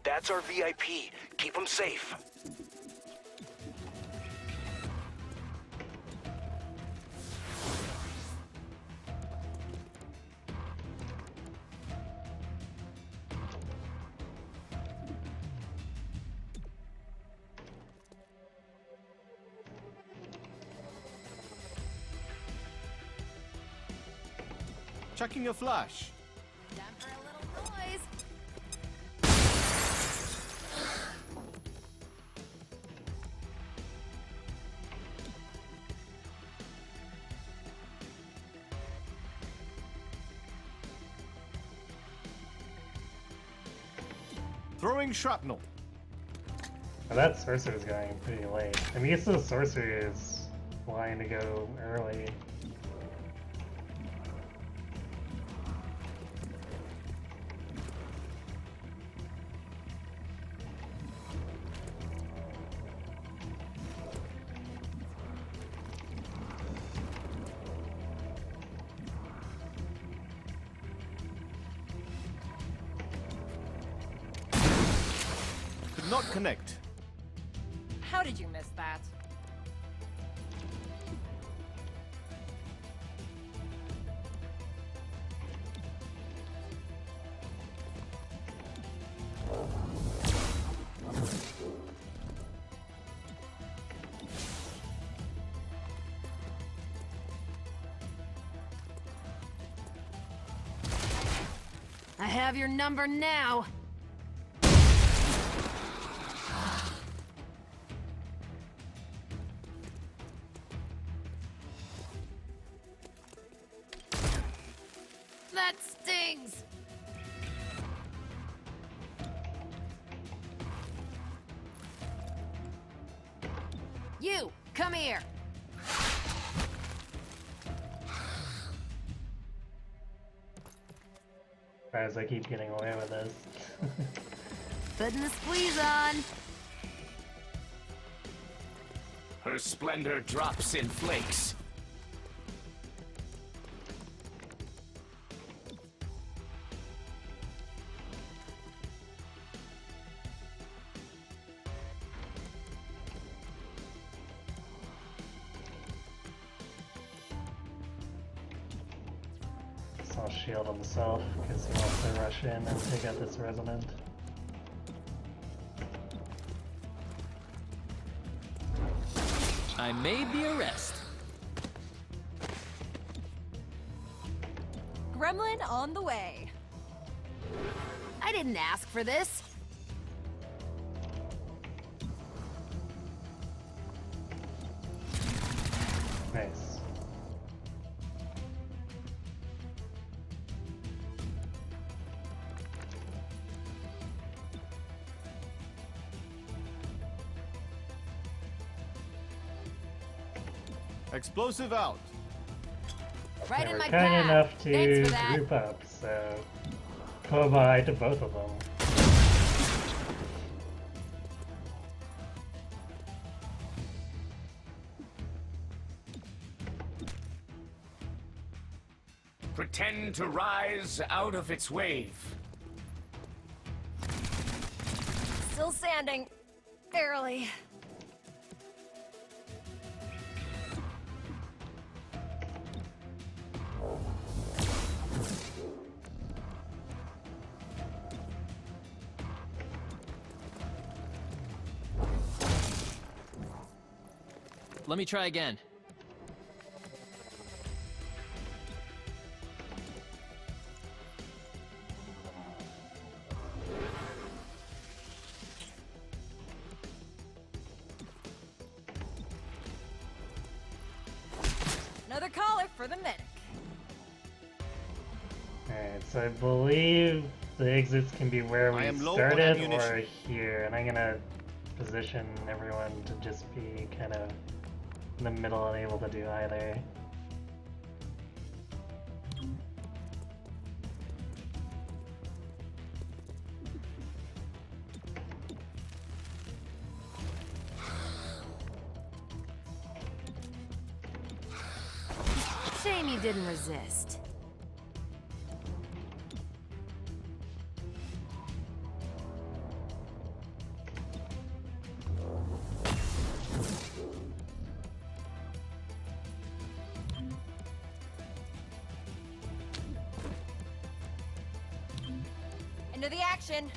That's our VIP. Keep him safe. Checking your flash. Time for a little noise. Throwing shrapnel. Well, that Sorcerer's going pretty late. I'm used to the Sorcerer is wanting to go early. Could not connect. How did you miss that? I have your number now. That stings! You, come here! As I keep getting away with this. Putting the squeeze on. Her splendor drops in flakes. I'll shield himself because he wants to rush in and take out this resonant. I made the arrest. Gremlin on the way. I didn't ask for this. Nice. Explosive out. Right They in were my kind path. enough Thanks to for that. group up, so bye to both of them. Pretend to rise out of its wave. Still standing. Barely. Let me try again. Another caller for the medic. Alright, so I believe the exits can be where we started or here, and I'm gonna position everyone to just be kind of in the middle and able to do either. Shame you didn't resist. Into the action.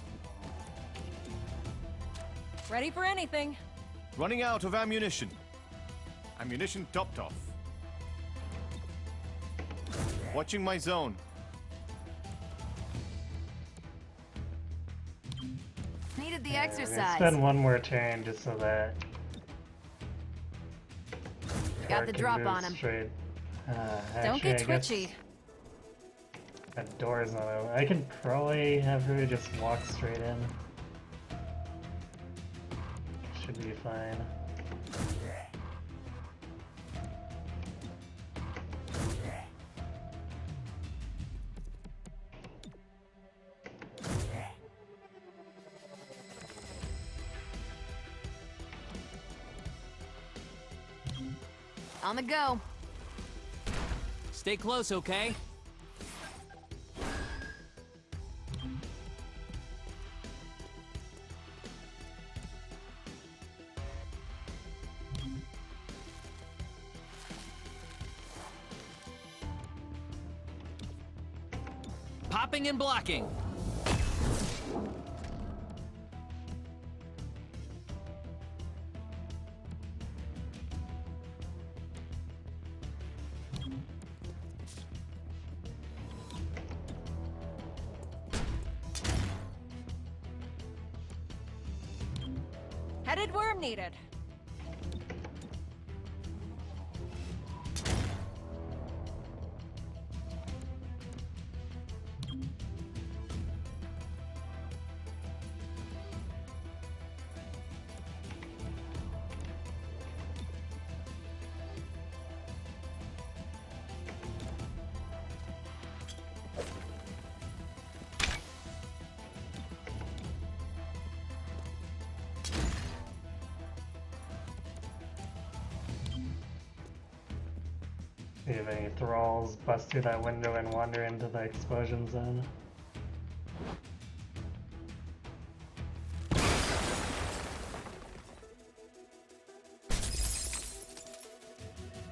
Ready for anything. Running out of ammunition. Ammunition topped off. Watching my zone. Needed the We're exercise. gonna spend one more turn just so that Got the drop on him. straight. Don't get twitchy. That door's not open. I can probably have her just walk straight in. Should be fine. On the go. Stay close, okay? Popping and blocking. Headed worm needed. See if any thralls bust through that window and wander into the explosion zone.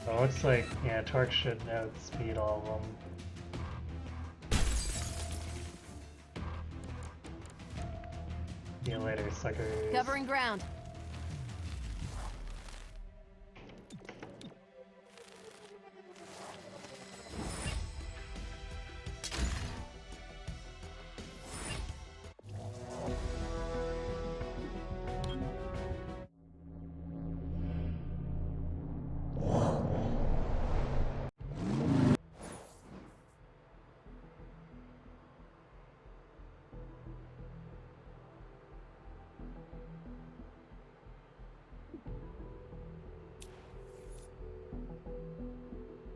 So it looks like, yeah, Torque should outspeed all of them. See you later, suckers. Covering ground.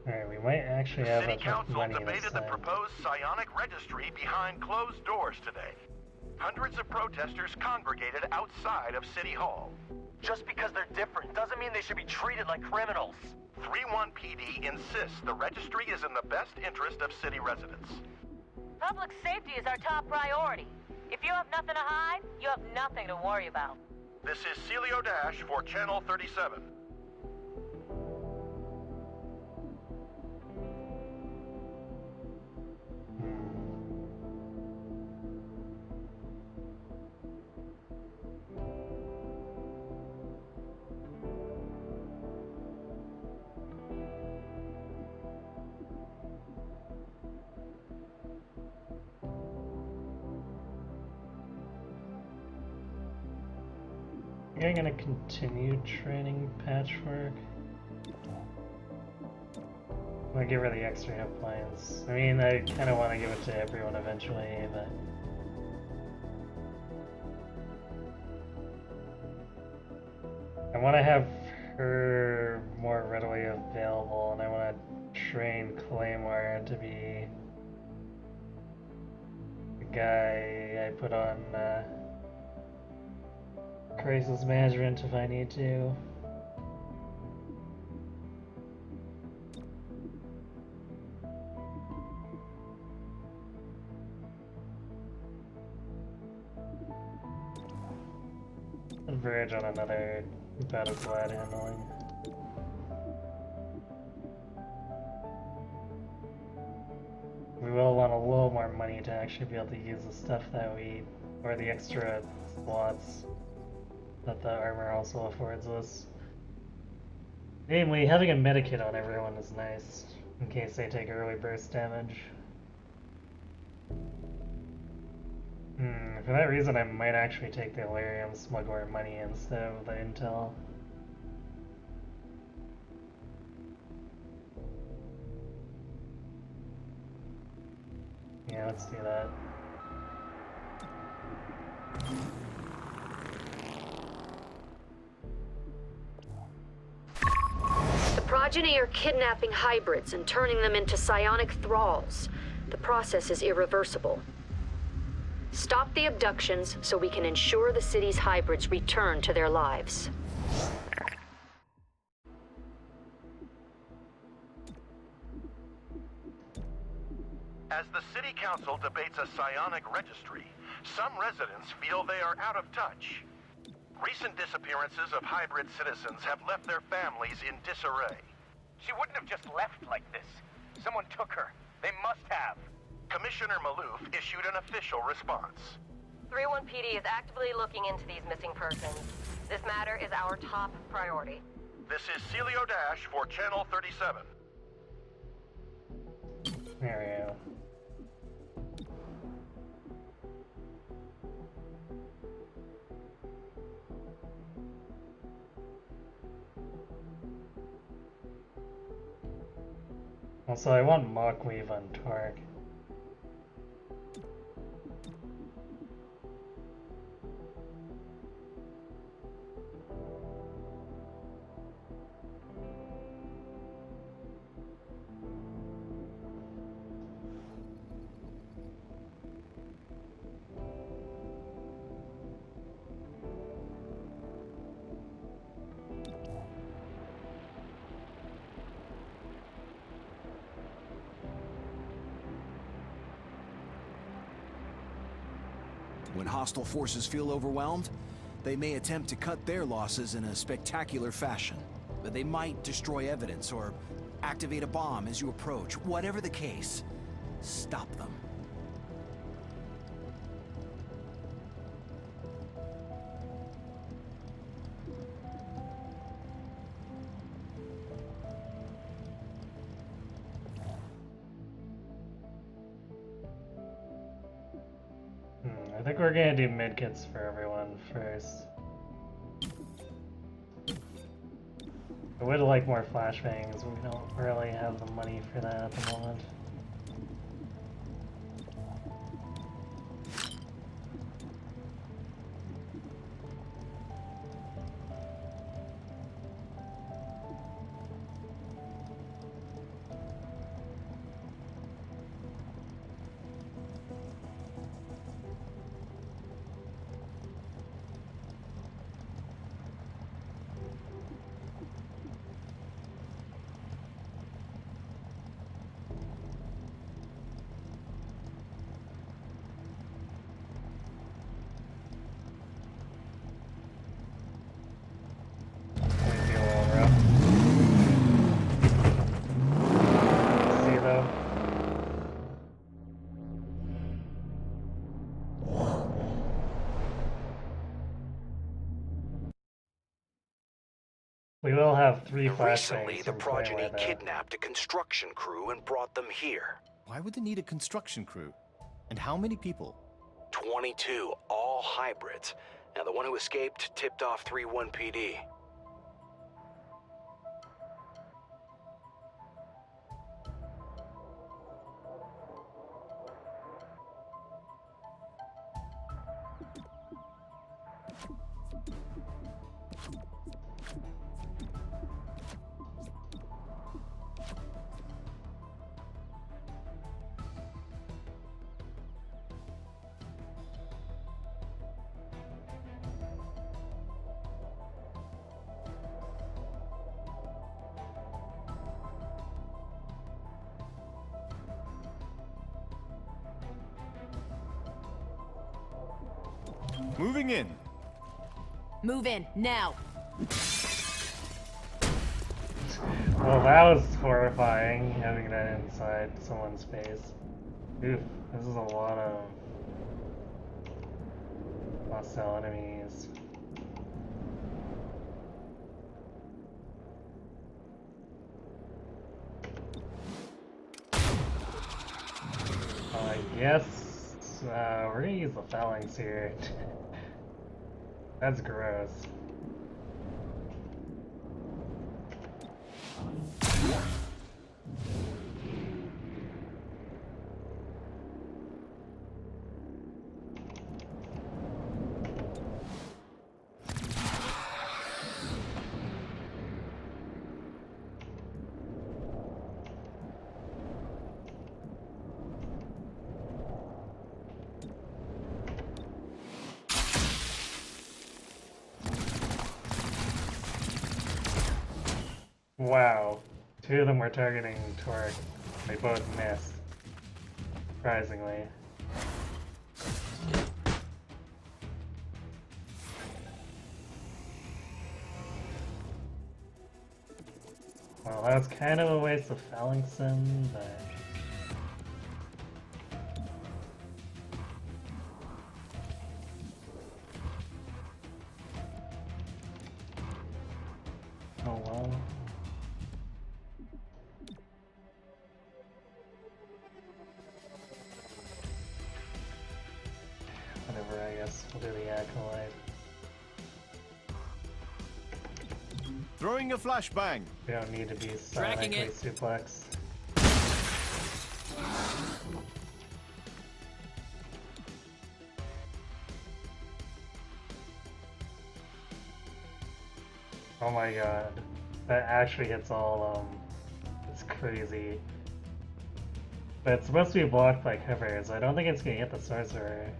Alright, we might actually have City enough Council money this debated the time. proposed psionic registry behind closed doors today. Hundreds of protesters congregated outside of City Hall. Just because they're different doesn't mean they should be treated like criminals. 3-1 PD insists the registry is in the best interest of city residents. Public safety is our top priority. If you have nothing to hide, you have nothing to worry about. This is Celio Dash for Channel 37. I'm gonna continue training Patchwork. I'm gonna give her the extra hit points. I mean, I kind of want to give it to everyone eventually, but... I want to have her more readily available, and I want to train Claymore to be the guy I put on crisis management if I need to. Verge on another battle squad handling. We will want a little more money to actually be able to use the stuff that we, or the extra slots that the armor also affords us. Namely, having a medikit on everyone is nice, in case they take early burst damage. For that reason, I might actually take the Illyrium Smuggler money instead of the intel. Yeah, let's do that. The progeny are kidnapping hybrids and turning them into psionic thralls. The process is irreversible. Stop the abductions so we can ensure the city's hybrids return to their lives. As the City Council debates a psionic registry, some residents feel they are out of touch. Recent disappearances of hybrid citizens have left their families in disarray. She wouldn't have just left like this. Someone took her. They must have. Commissioner Maloof issued an official response. 3-1 PD is actively looking into these missing persons. This matter is our top priority. This is Celio Dash for Channel 37. There we go. Also, I want Mockweave on Torque. When hostile forces feel overwhelmed, they may attempt to cut their losses in a spectacular fashion. But they might destroy evidence or activate a bomb as you approach. Whatever the case, stop them. I think we're gonna do medkits for everyone first. I would like more flashbangs, but we don't really have the money for that at the moment. We will have 3 flashbangs. Recently, the progeny kidnapped a construction crew and brought them here. Why would they need a construction crew? And how many people? 22, all hybrids. Now, the one who escaped tipped off 3-1 PD. Moving in. Move in, now. Well, that was horrifying, having that inside someone's face. Oof, this is a lot of hostile enemies. I guess we're gonna use the phalanx here. That's gross. Wow, two of them were targeting Torque. They both missed, surprisingly. Well, that was kind of a waste of phalanxing, but... oh well. Whatever, I guess we'll do the acolyte. Throwing a flashbang. We don't need to be Tracking sonically it. suplexed. Oh my god. That actually hits all it's crazy. But it's supposed to be blocked by cover, so I don't think it's gonna hit the sorcerer.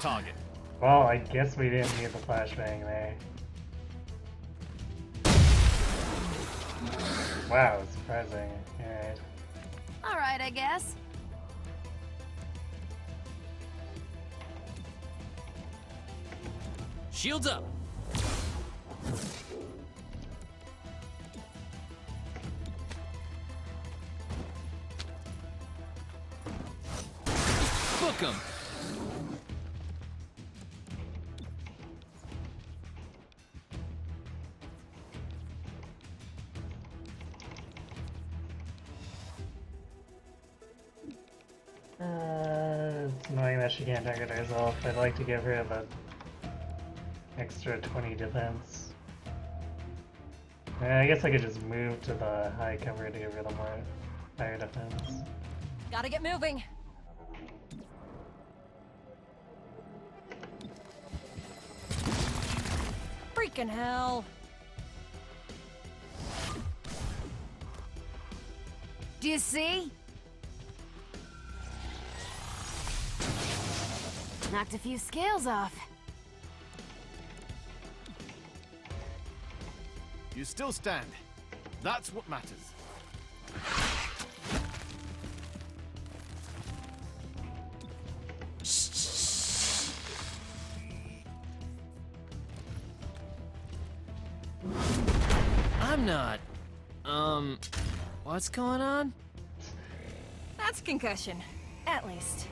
Target. Well, I guess we didn't need the flashbang there. Wow, surprising. Alright. Alright, I guess. Shields up. Book 'em. It's annoying that she can't target herself. I'd like to give her the extra 20 defense. I guess I could just move to the high cover to give her the more higher defense. Gotta get moving. Freaking hell. Do you see? Knocked a few scales off. You still stand. That's what matters. I'm not. What's going on? That's concussion, at least.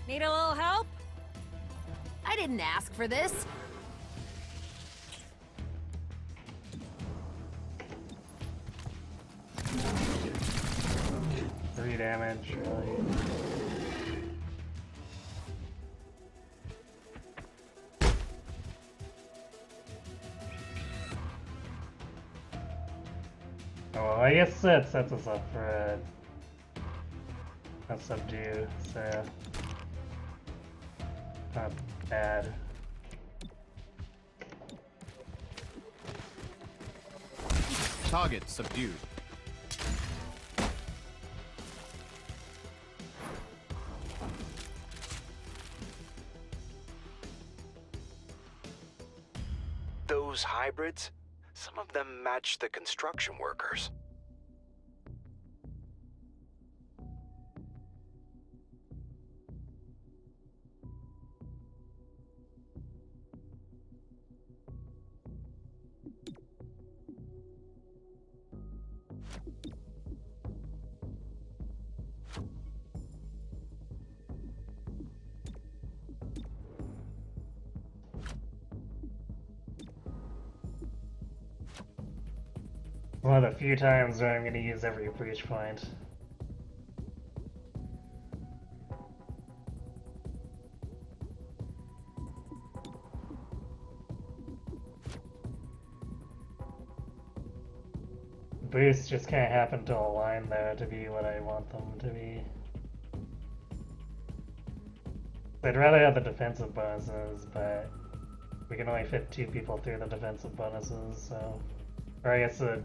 Need a little help? I didn't ask for this. 3 damage, really. Oh, well, I guess that sets us up for a subdue, so not bad. Target subdued. Those hybrids, some of them match the construction workers. One of the few times where I'm going to use every breach point. Boosts just kind of happen to align though to be what I want them to be. I'd rather have the defensive bonuses, but we can only fit 2 people through the defensive bonuses, so... Or I guess the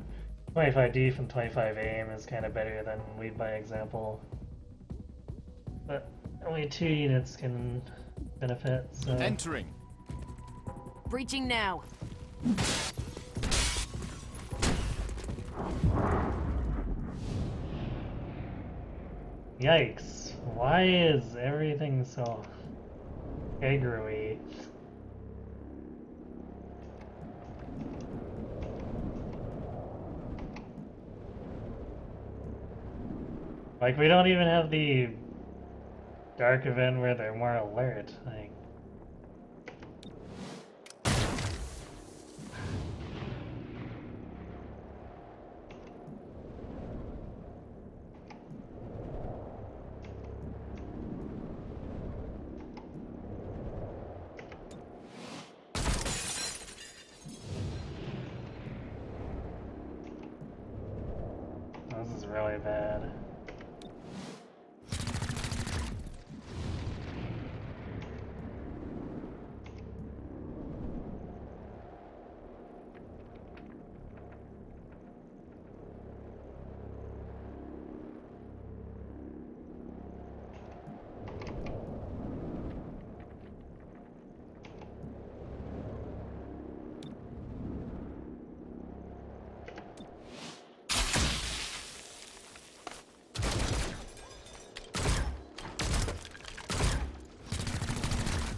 25 def and 25 aim is kind of better than lead by example. But only 2 units can benefit, so... Entering. Breaching now. Yikes. Why is everything so aggro-y? Like, we don't even have the dark event where they're more alert. Like, this is really bad.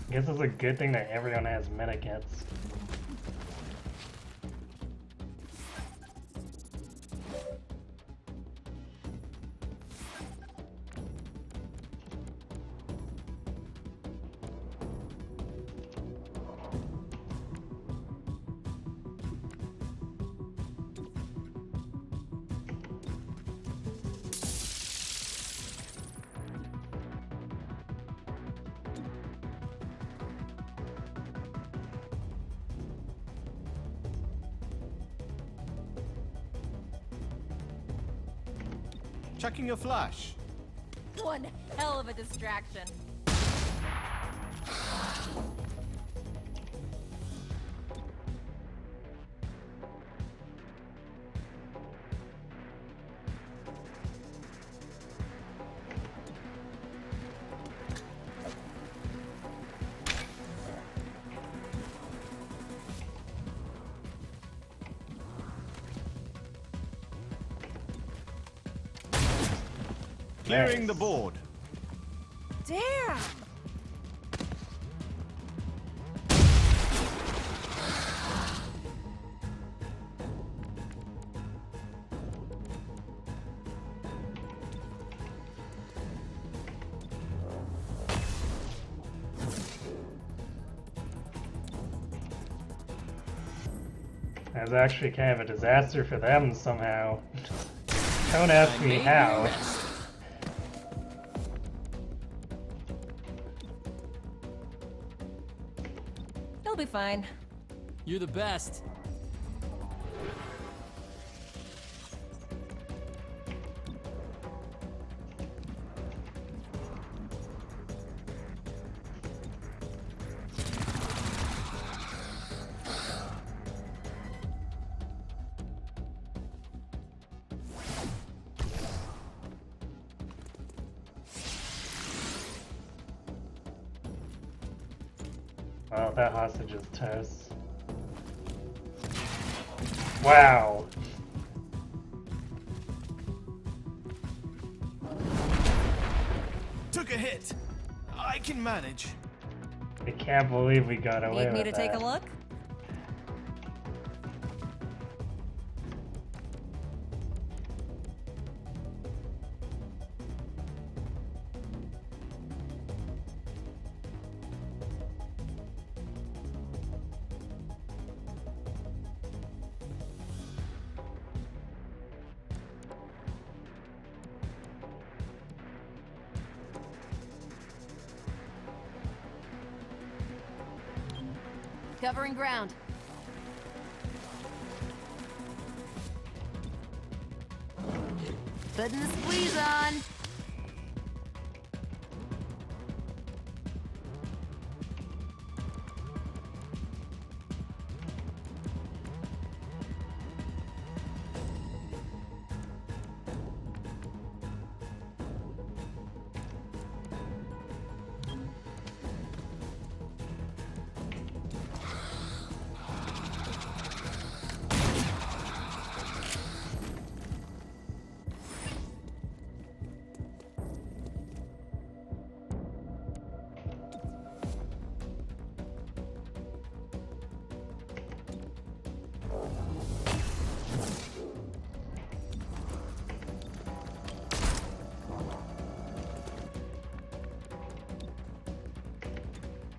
I guess it's a good thing that everyone has medikits. Checking your flash. One hell of a distraction. Clearing the board. Damn! That was actually kind of a disaster for them somehow. Don't ask me how. They'll be fine. You're the best. Well, that hostage is toast. Wow. Took a hit. I can manage. I can't believe we got away with that. Need me to take a look? Covering ground. Putting the squeeze on.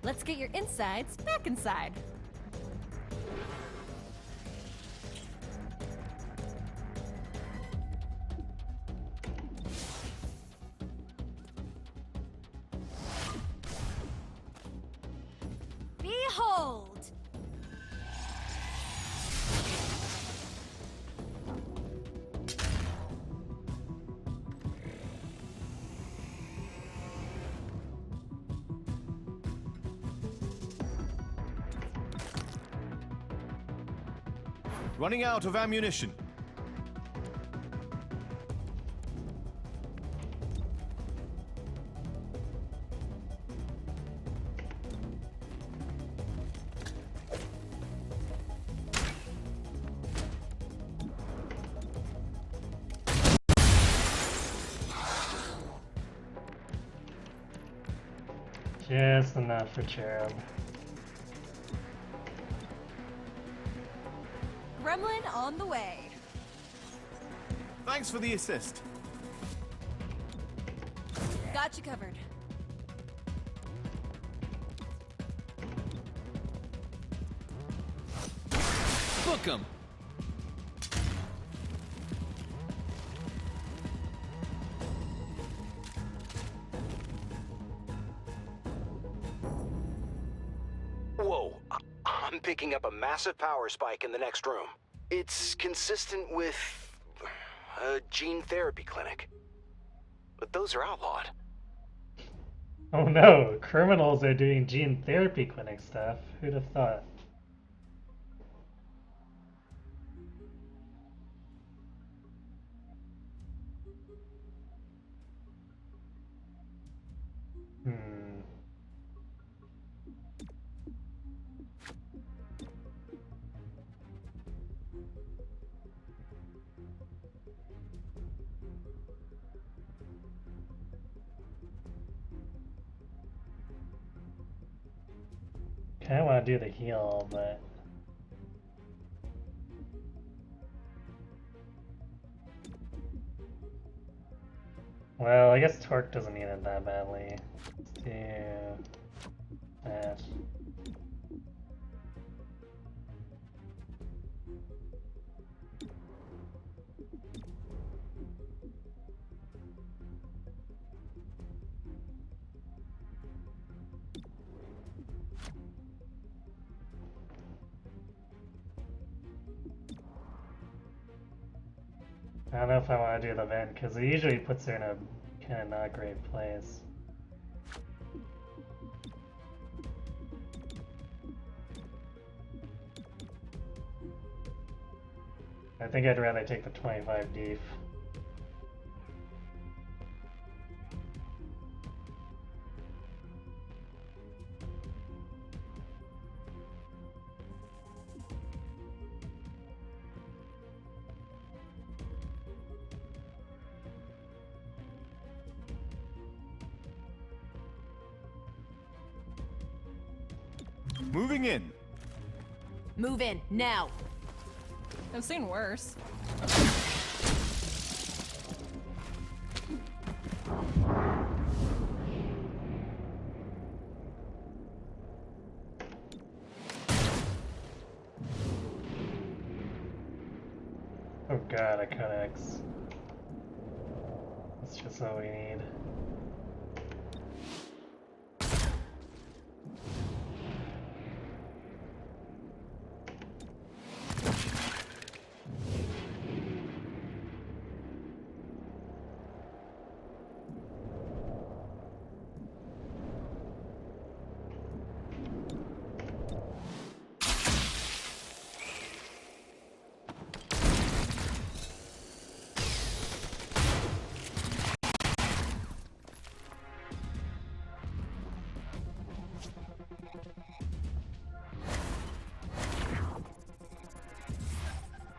Let's get your insides back inside. Behold! Running out of ammunition. Just enough for Cherub. Gremlin on the way. Thanks for the assist. Got you covered. Book 'em. Whoa, I'm picking up a massive power spike in the next room. It's consistent with a gene therapy clinic. But those are outlawed. Oh no, criminals are doing gene therapy clinic stuff. Who'd have thought? Kinda wanna do the heal, but well, I guess Torque doesn't need it that badly. Let's do that. I don't know if I want to do the vent, because it usually puts her in a kind of not great place. I think I'd rather take the 25 deep. Moving in. Move in, now! I've seen worse. Oh god, a codex. That's just what we need.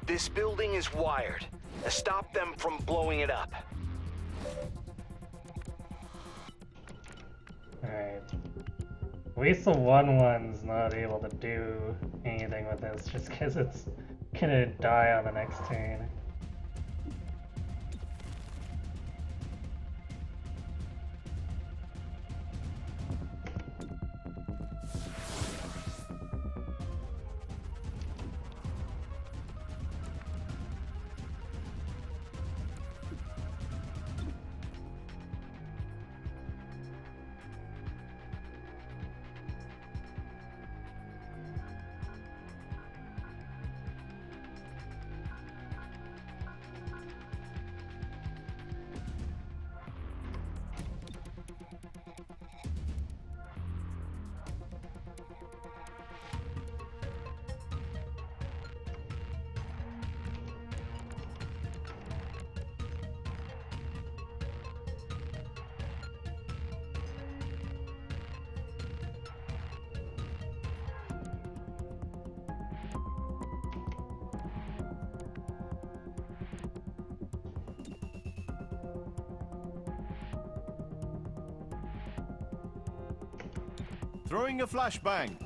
This building is wired. Stop them from blowing it up. Alright. At least the 1-1's not able to do anything with this, just because it's gonna die on the next turn. Throwing a flashbang.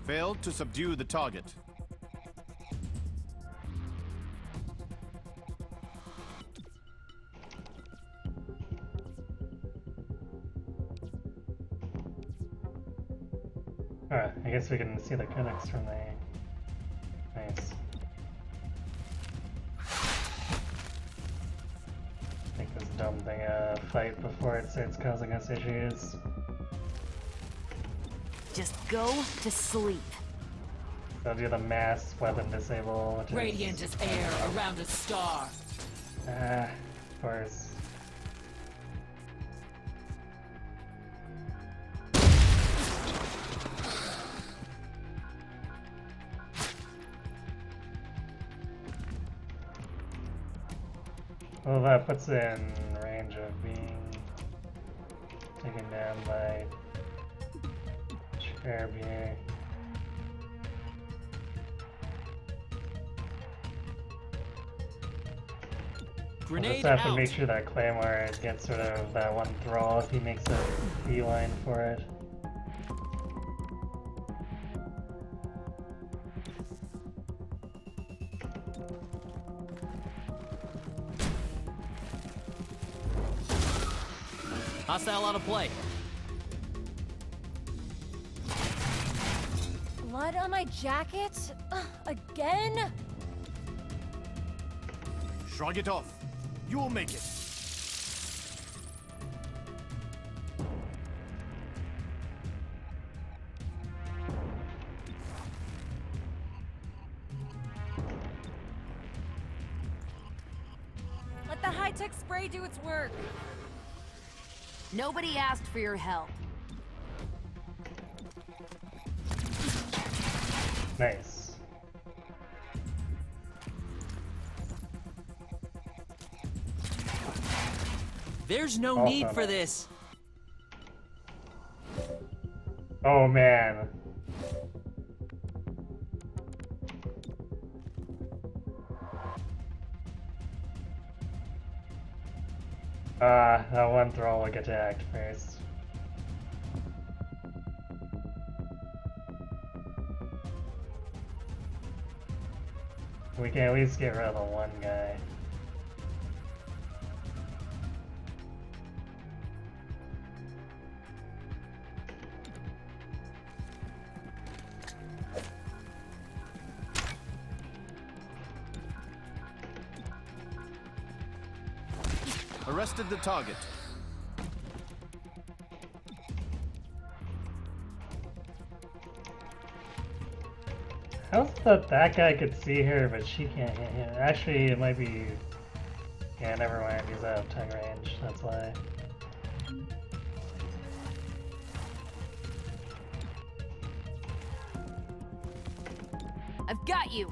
Failed to subdue the target. Alright, I guess we can see the codex from there. Nice. Make this dumb thing fight before it starts causing us issues. Just go to sleep. They'll do the mass weapon disable, which Radiant is... as air around a star. Of course. Well, that puts it in range of being taken down by Chimera. We'll just have to make sure that Claymore gets sort of that one throw if he makes a beeline for it. Hostile out of play. Blood on my jacket? Again? Shrug it off. You'll make it. Let the high-tech spray do its work. Nobody asked for your help. Nice. There's no Also need for nice. this. Oh man. That one Thrall get attacked first. We can at least get rid of the one guy. Arrested the target. How's that guy could see her, but she can't hit him? Actually, it might be... Yeah, never mind. He's out of tongue range. That's why. I've got you.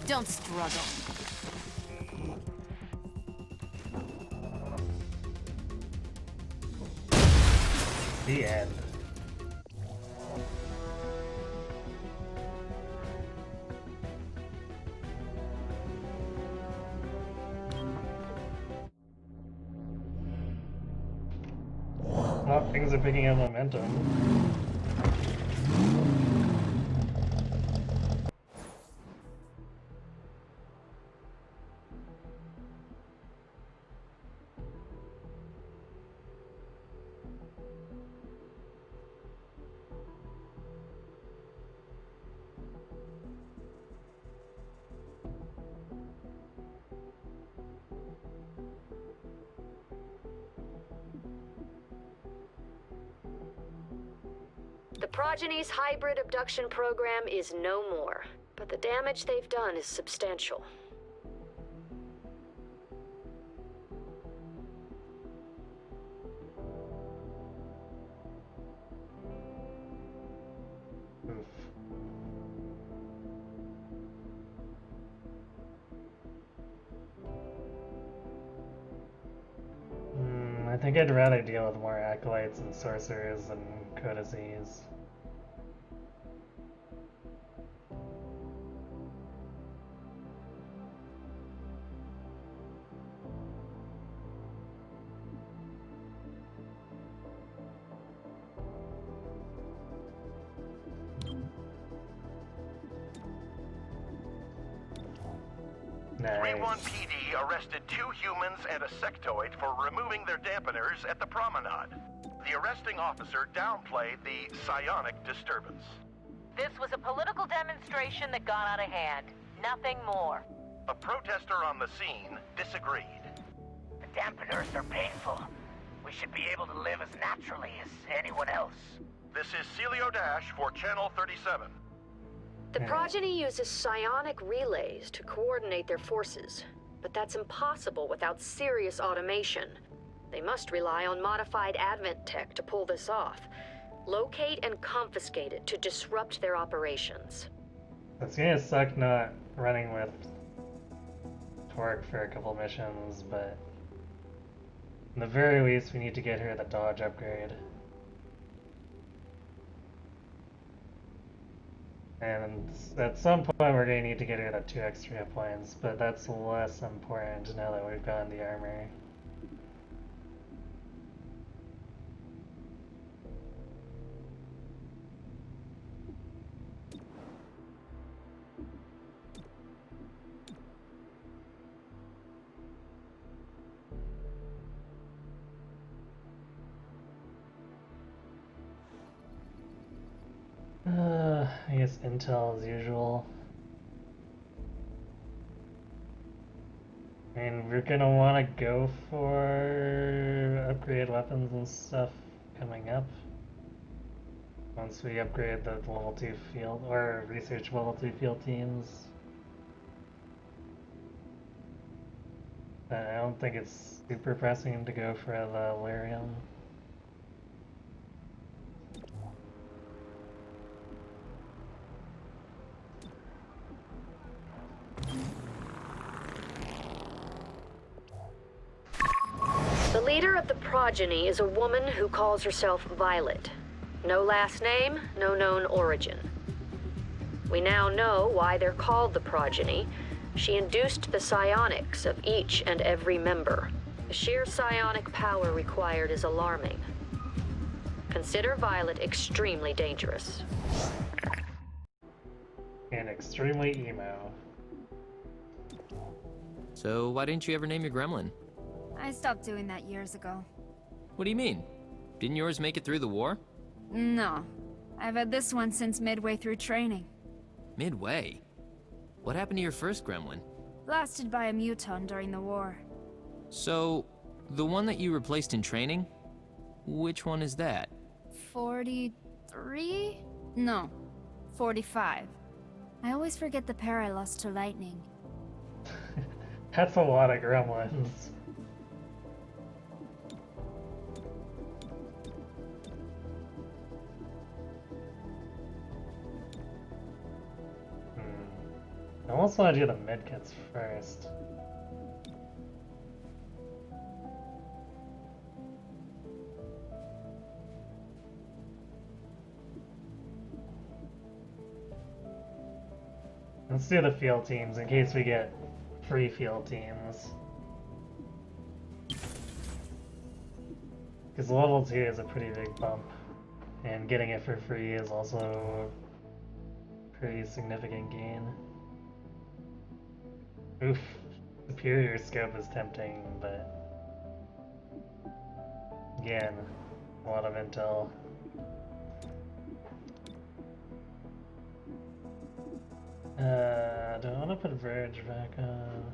Don't struggle. The end. Well, things are picking up momentum. The Progeny's hybrid abduction program is no more, but the damage they've done is substantial. I think I'd rather deal with more acolytes and sorcerers than codices. Nice. 3-1 PD arrested 2 humans and a sectoid for removing their dampeners at the promenade. The arresting officer downplayed the psionic disturbance. This was a political demonstration that got out of hand. Nothing more. A protester on the scene disagreed. The dampeners are painful. We should be able to live as naturally as anyone else. This is Celio Dash for Channel 37. The Progeny uses psionic relays to coordinate their forces, but that's impossible without serious automation. They must rely on modified Advent tech to pull this off. Locate and confiscate it to disrupt their operations. It's gonna suck not running with Torque for a couple missions, but in the very least we need to get her the dodge upgrade. And at some point we're going to need to get her the 2 extra hit points, but that's less important now that we've gotten the armor. I guess intel as usual. I mean, we're gonna want to go for upgrade weapons and stuff coming up. Once we upgrade the level 2 field, or research level 2 field teams. But I don't think it's super pressing to go for the Lyrium. The leader of the progeny is a woman who calls herself Violet. No last name, no known origin. We now know why they're called the progeny. She induced the psionics of each and every member. The sheer psionic power required is alarming. Consider Violet extremely dangerous. And extremely emo. So why didn't you ever name your gremlin? I stopped doing that years ago. What do you mean? Didn't yours make it through the war? No. I've had this one since midway through training. Midway? What happened to your first gremlin? Blasted by a muton during the war. So, the one that you replaced in training? Which one is that? 43? No, 45. I always forget the pair I lost to lightning. That's a lot of gremlins. I almost want to do the medkits first. Let's do the field teams in case we get free field teams. Because level 2 is a pretty big bump, and getting it for free is also a pretty significant gain. Oof, superior scope is tempting, but again, a lot of intel. Do I want to put Verge back on?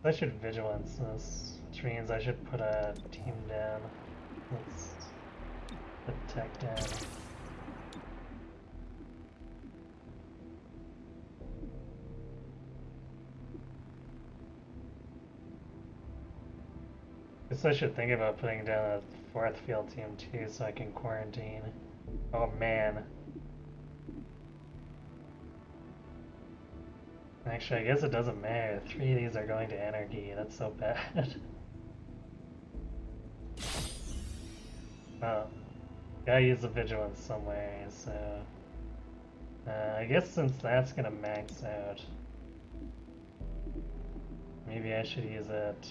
I should vigilance this, which means I should put a team down. Let's put tech down. Guess I should think about putting down a 4th field team too so I can quarantine. Oh man. Actually, I guess it doesn't matter. 3 of these are going to Anarchy. That's so bad. Oh. Gotta use the Vigilance somewhere, so... I guess since that's gonna max out... maybe I should use it...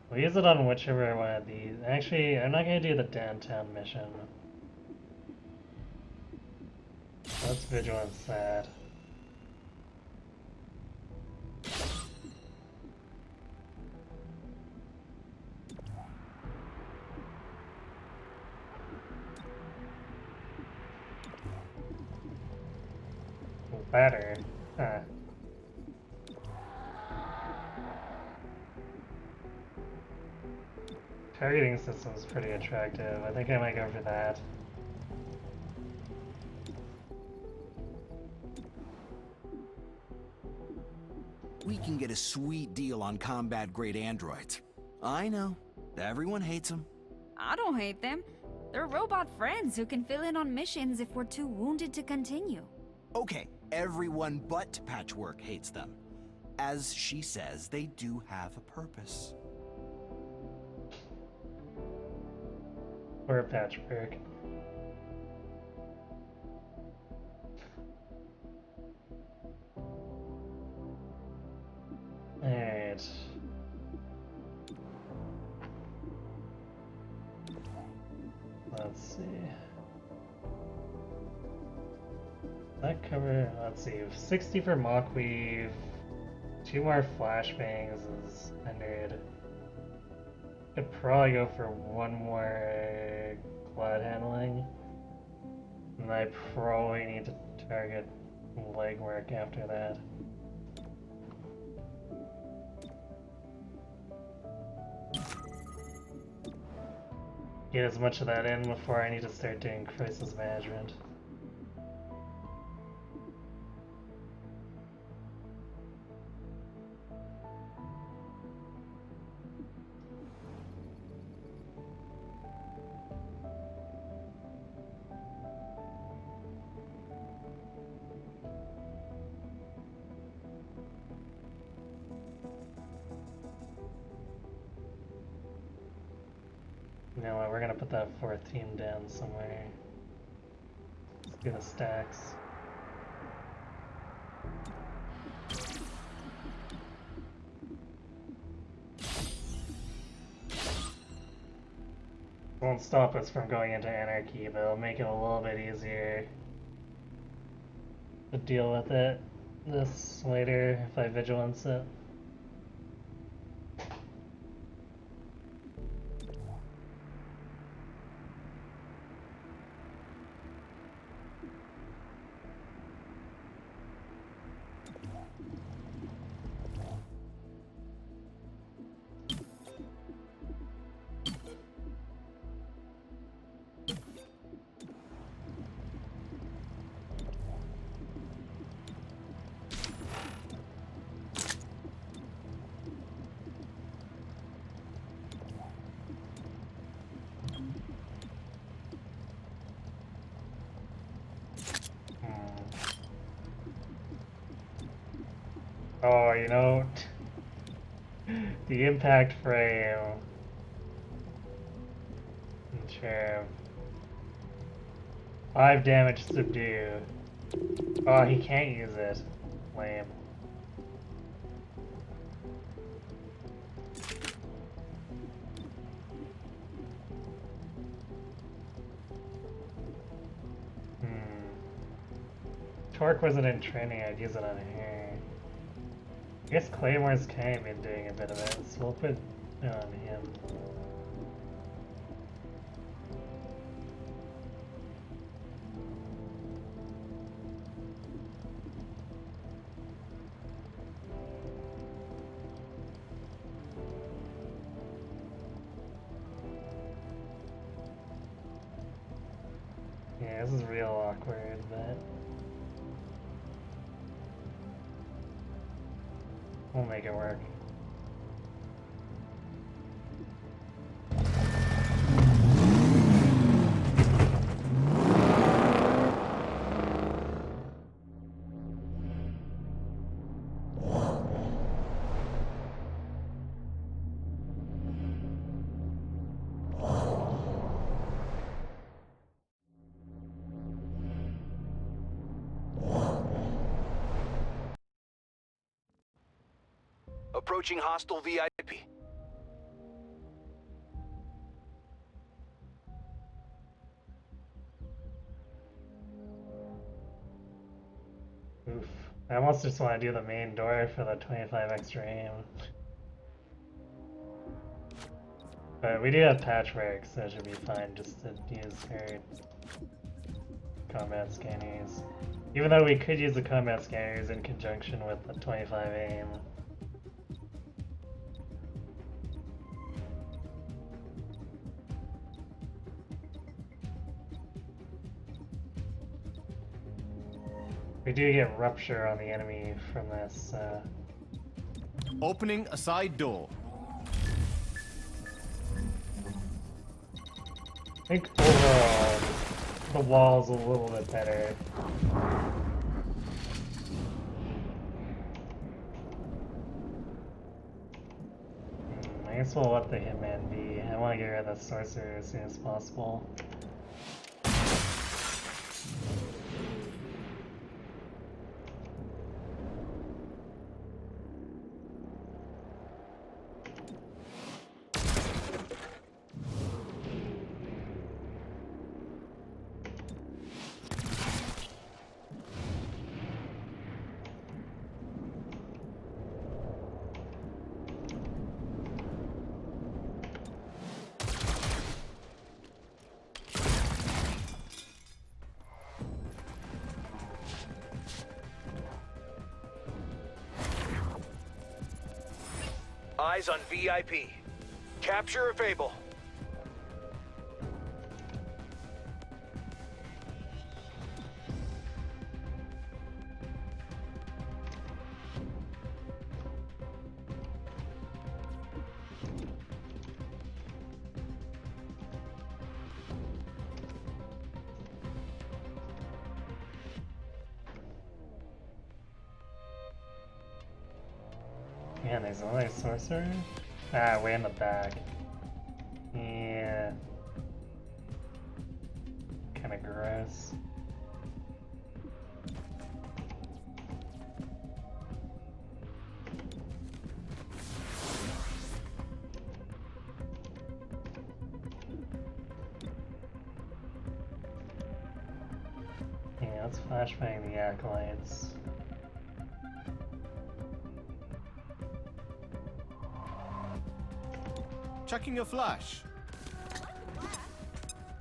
We'll use it on whichever one of these. Actually, I'm not gonna do the downtown mission. Let's Vigilance that. Better. Huh. Targeting system is pretty attractive. I think I might go for that. We can get a sweet deal on combat-grade androids. I know. Everyone hates them. I don't hate them. They're robot friends who can fill in on missions if we're too wounded to continue. Okay, everyone but Patchwork hates them. As she says, they do have a purpose. Or Patchwork. Alright. Let's see. That cover, let's see, 60 for Mockweave, 2 more flashbangs is 100. Could probably go for 1 more cloud handling. And I probably need to target legwork after that. Get as much of that in before I need to start doing crisis management. You know what, we're gonna put that 4th team down somewhere. Let's do the stacks. Won't stop us from going into anarchy, but it'll make it a little bit easier to deal with it this later if I vigilance it. Oh, you know, the impact frame. Sure. 5 damage subdue. Oh, he can't use it. Lame. Torque wasn't in training, I'd use it on here. I guess Claymore's kind of been doing a bit of it, so we'll put it on him. Yeah, this is real awkward, but we'll make it work. Approaching hostile VIP. Oof. I almost just want to do the main door for the 25 extra aim. But we do have patchwork, so it should be fine just to use her combat scanners. Even though we could use the combat scanners in conjunction with the 25 aim. We do get rupture on the enemy from this. Opening a side door. I think overall, the wall's a little bit better. I guess we'll let the hitman be. I want to get rid of the sorcerer as soon as possible. Eyes on VIP. Capture or Fable. Man, there's another sorcerer? Ah, way in the back. Yeah. Kinda gross. Yeah, let's flashbang the acolytes. Chucking a flash.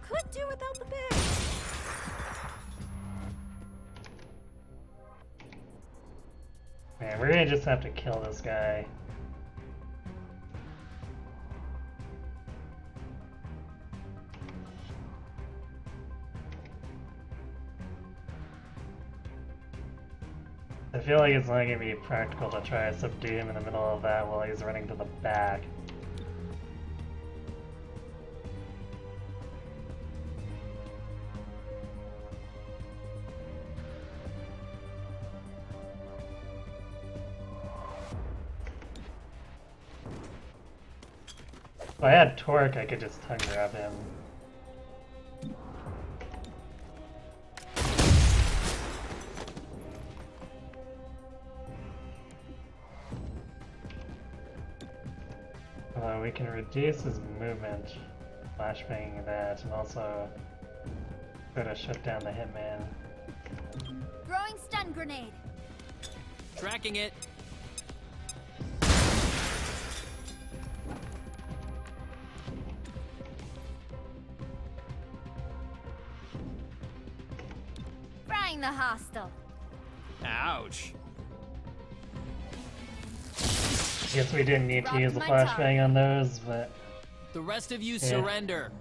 Could do without the bag. Man, we're gonna just have to kill this guy. I feel like it's not gonna be practical to try to subdue him in the middle of that while he's running to the back. If I had torque, I could just tongue grab him. We can reduce his movement, flashbanging that, and also try to shut down the hitman. Throwing stun grenade. Tracking it. Frying the hostile. Ouch. Guess we didn't need to use the flashbang on those, but... The rest of you yeah. surrender.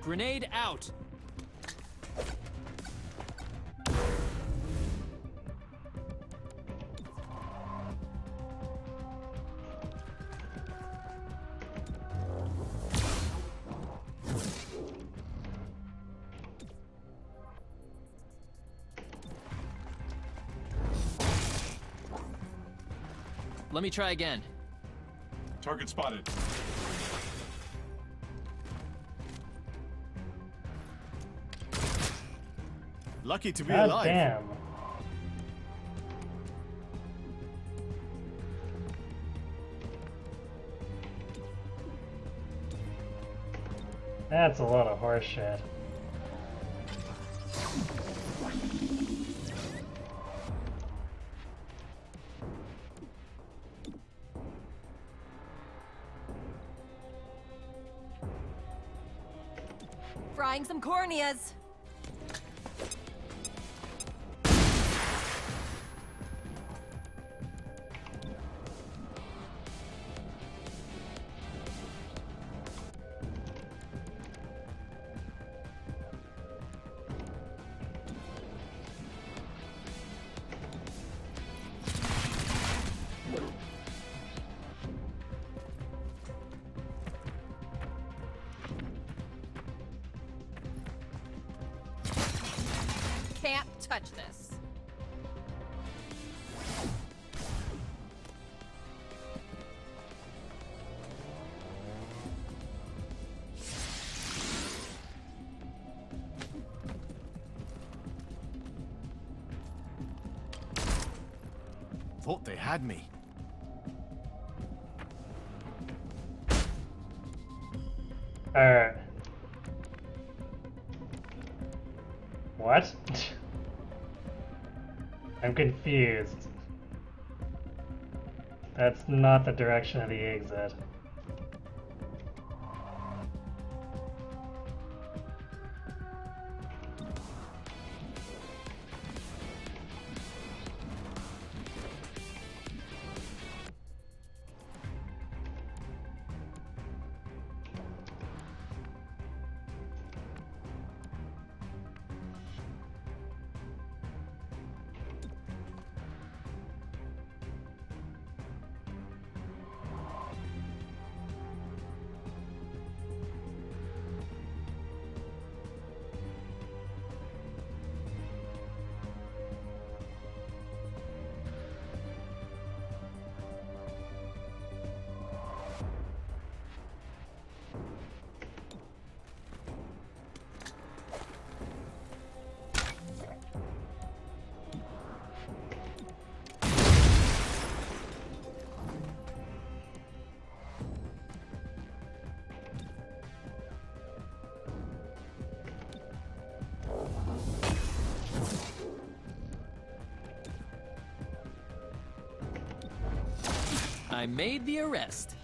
Grenade out. Let me try again. Target spotted. Lucky to be God alive. Damn. That's a lot of horse shit. Frying some corneas. Can't touch this. Thought they had me. Alright. What? I'm confused. That's not the direction of the exit. I made the arrest.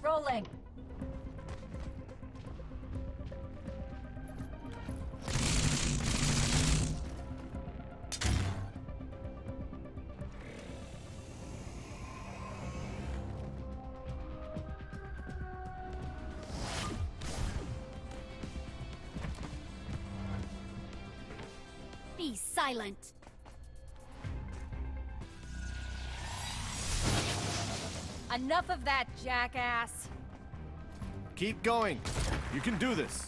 Rolling. Be silent. Enough of that, jackass. Keep going. You can do this.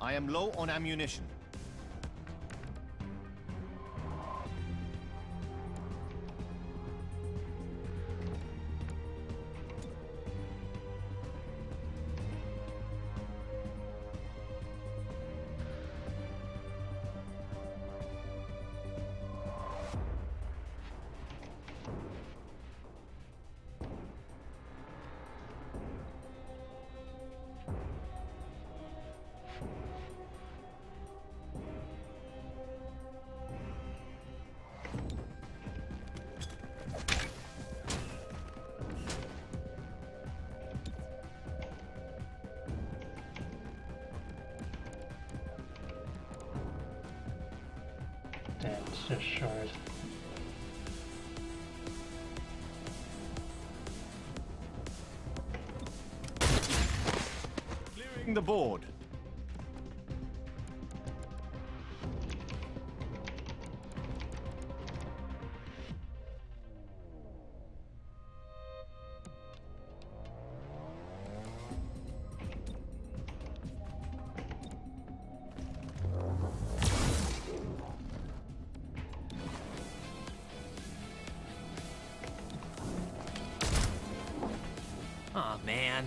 I am low on ammunition. Damn, it's just short. Clearing the board. Aw, man.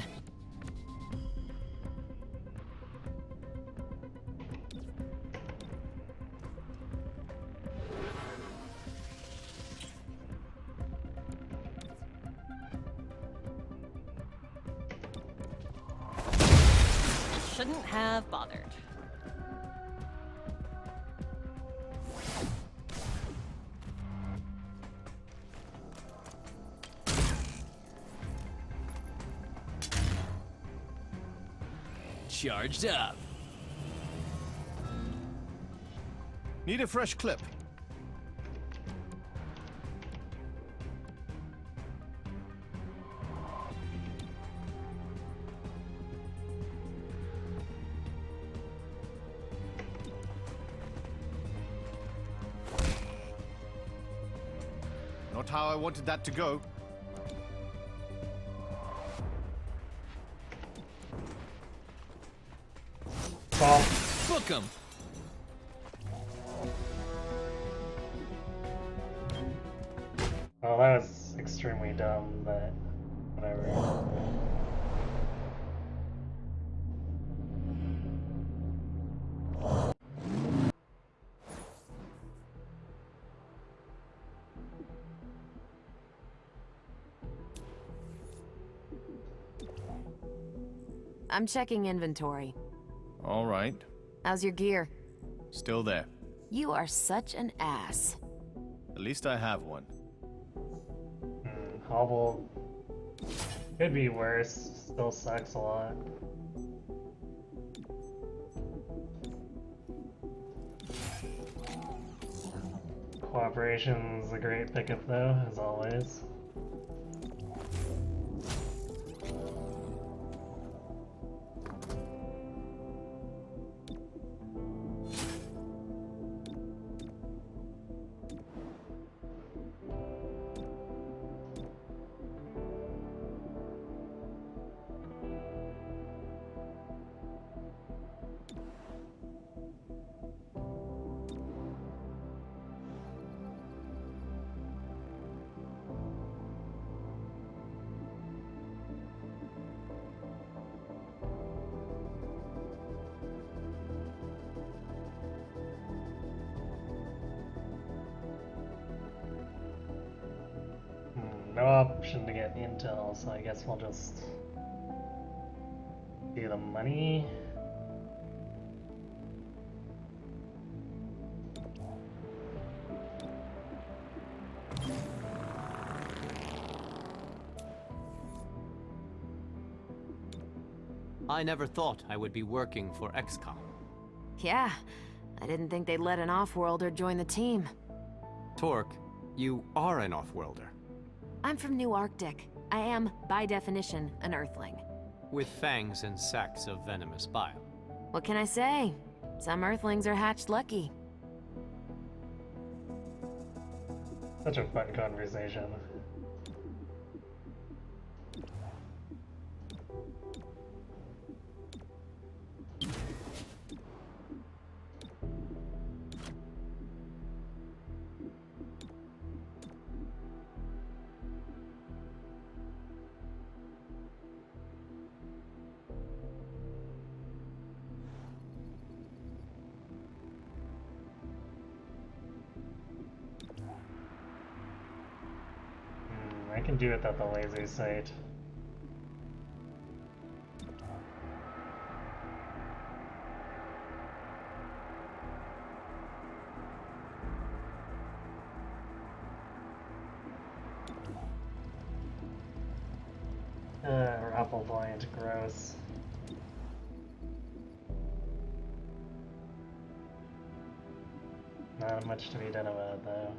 Shouldn't have bothered. Charged up. Need a fresh clip. Not how I wanted that to go. Book 'em. Oh, that was extremely dumb, but whatever. I'm checking inventory. All right. How's your gear? Still there. You are such an ass. At least I have one. Hobble could be worse. Still sucks a lot. Cooperation's a great pickup though, as always. No option to get intel, so I guess we'll just do the money. I never thought I would be working for XCOM. Yeah, I didn't think they'd let an off-worlder join the team. Torque, you are an off-worlder. I'm from New Arctic. I am, by definition, an Earthling. With fangs and sacs of venomous bile. What can I say? Some Earthlings are hatched lucky. Such a fun conversation. I can do it at the laser site. Apple point, gross. Not much to be done about it though.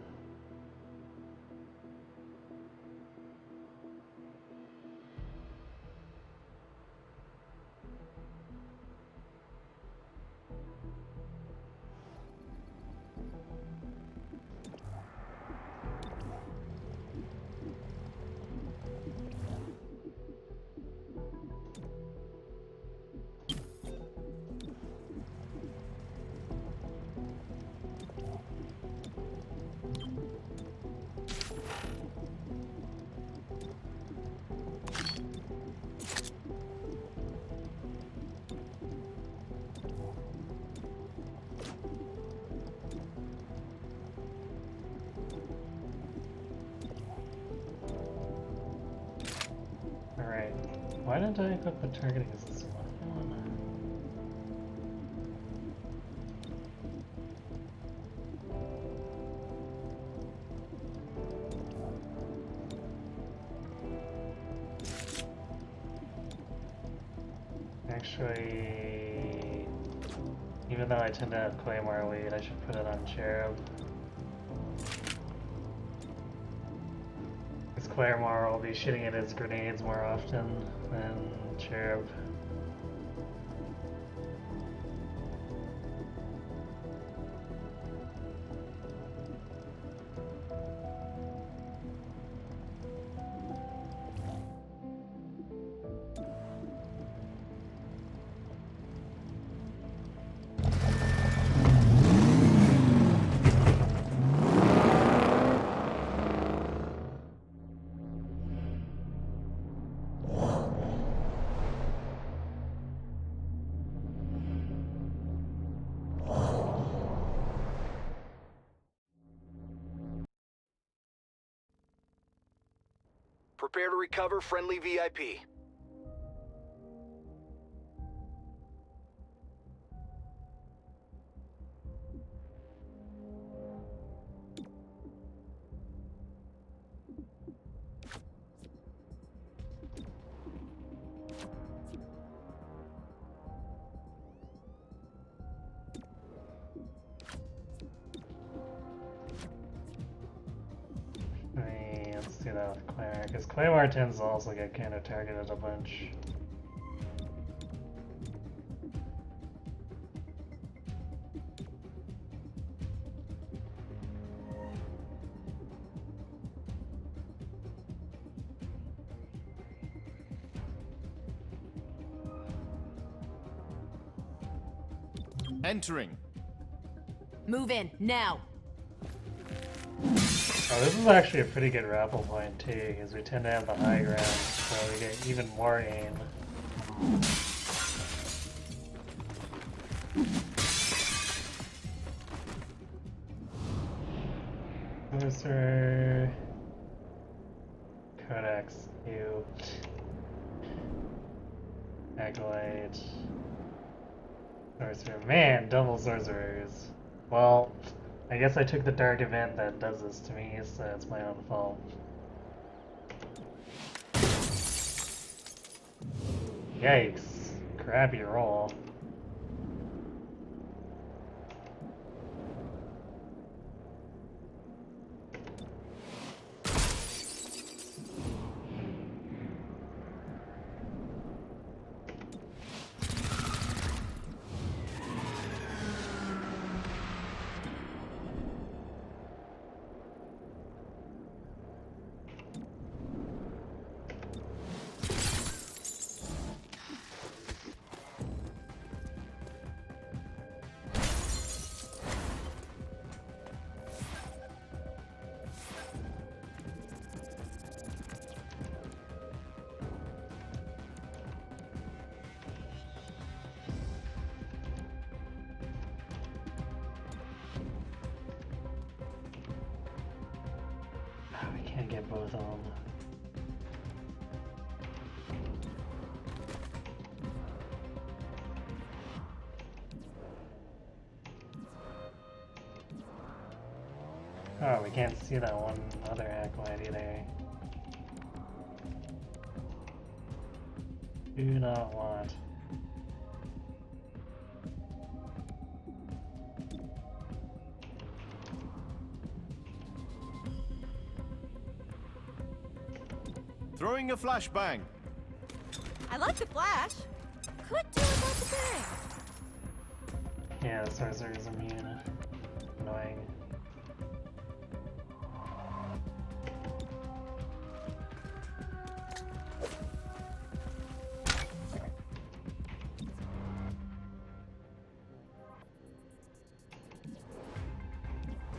Alright, why didn't I equip the targeting system on? Actually, even though I tend to have Claymore lead, I should put it on Cherub. Claymore will be shooting at his grenades more often than Cherub. Prepare to recover friendly VIP. Let's do that with Claymore, because Claymore tends to also get kind of targeted a bunch. Entering. Move in, now! Oh, this is actually a pretty good rappel point too, because we tend to have the high ground, so we get even more aim. Sorcerer... Codex, you... Acolyte... Sorcerer. Man, double sorcerers. Well, I guess I took the dark event that does this to me, so it's my own fault. Yikes. Crappy roll. Get both of them. Oh, we can't see that one other acolyte either. Do not want. Throwing a flashbang. I like the flash. Could do without the bang. Yeah, the sorcerer is immune. Annoying.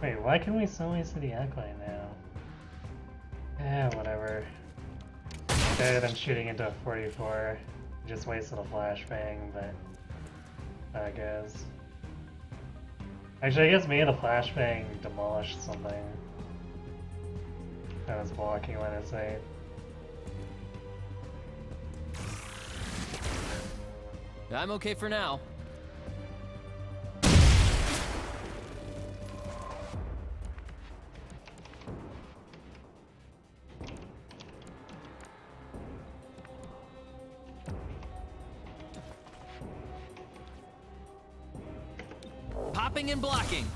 Wait, why can we suddenly see the acolyte now? Whatever. Better than shooting into a 44. Just wasted a flashbang, but that goes. Actually, I guess maybe the flashbang demolished something that was blocking line of sight. I'm okay for now. Popping and blocking.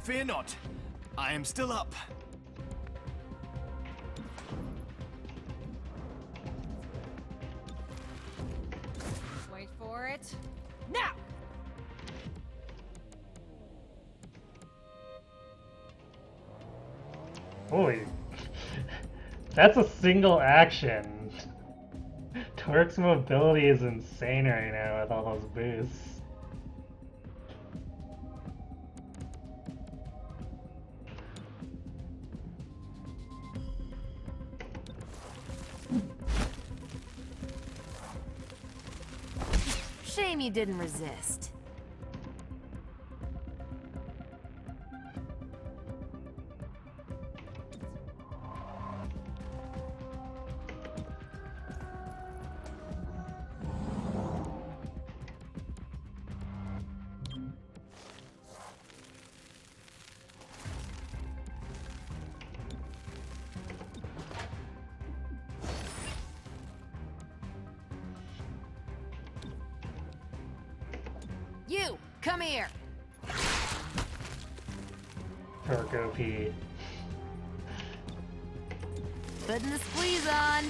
Fear not. I am still up. Wait for it. Now! Holy. That's a single action. Torque's mobility is insane right now with all those boosts. Shame you didn't resist. You, come here. Turco P. Putting the squeeze on.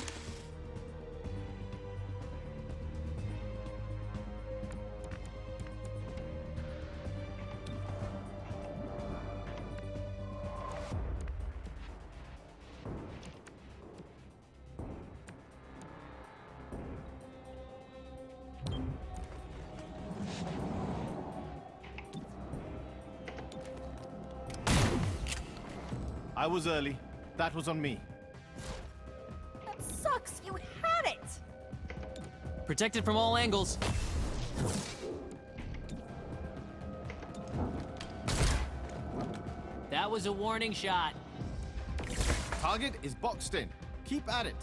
I was early. That was on me. That sucks! You had it! Protected from all angles. That was a warning shot. Target is boxed in. Keep at it.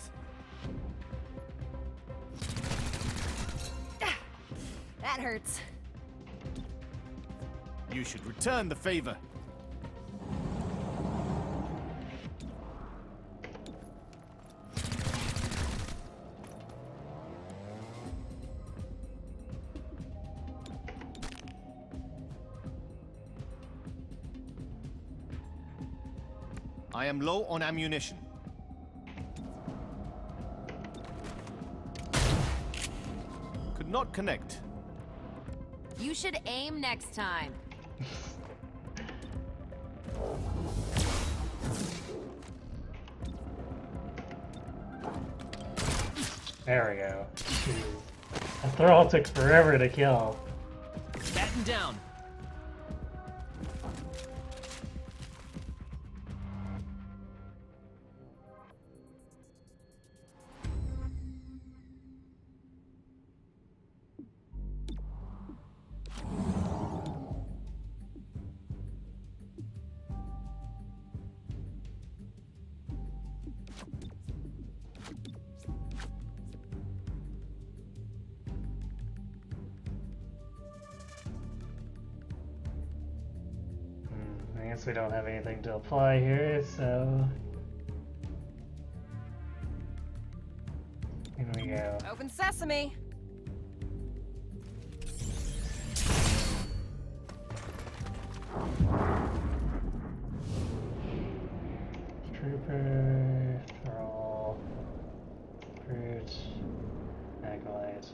That hurts. You should return the favor. I am low on ammunition. Could not connect. You should aim next time. There we go. A throw took forever to kill. Batten down. I guess we don't have anything to apply here, so... In we go. Open sesame! Trooper, Troll, Brute, Acolyte.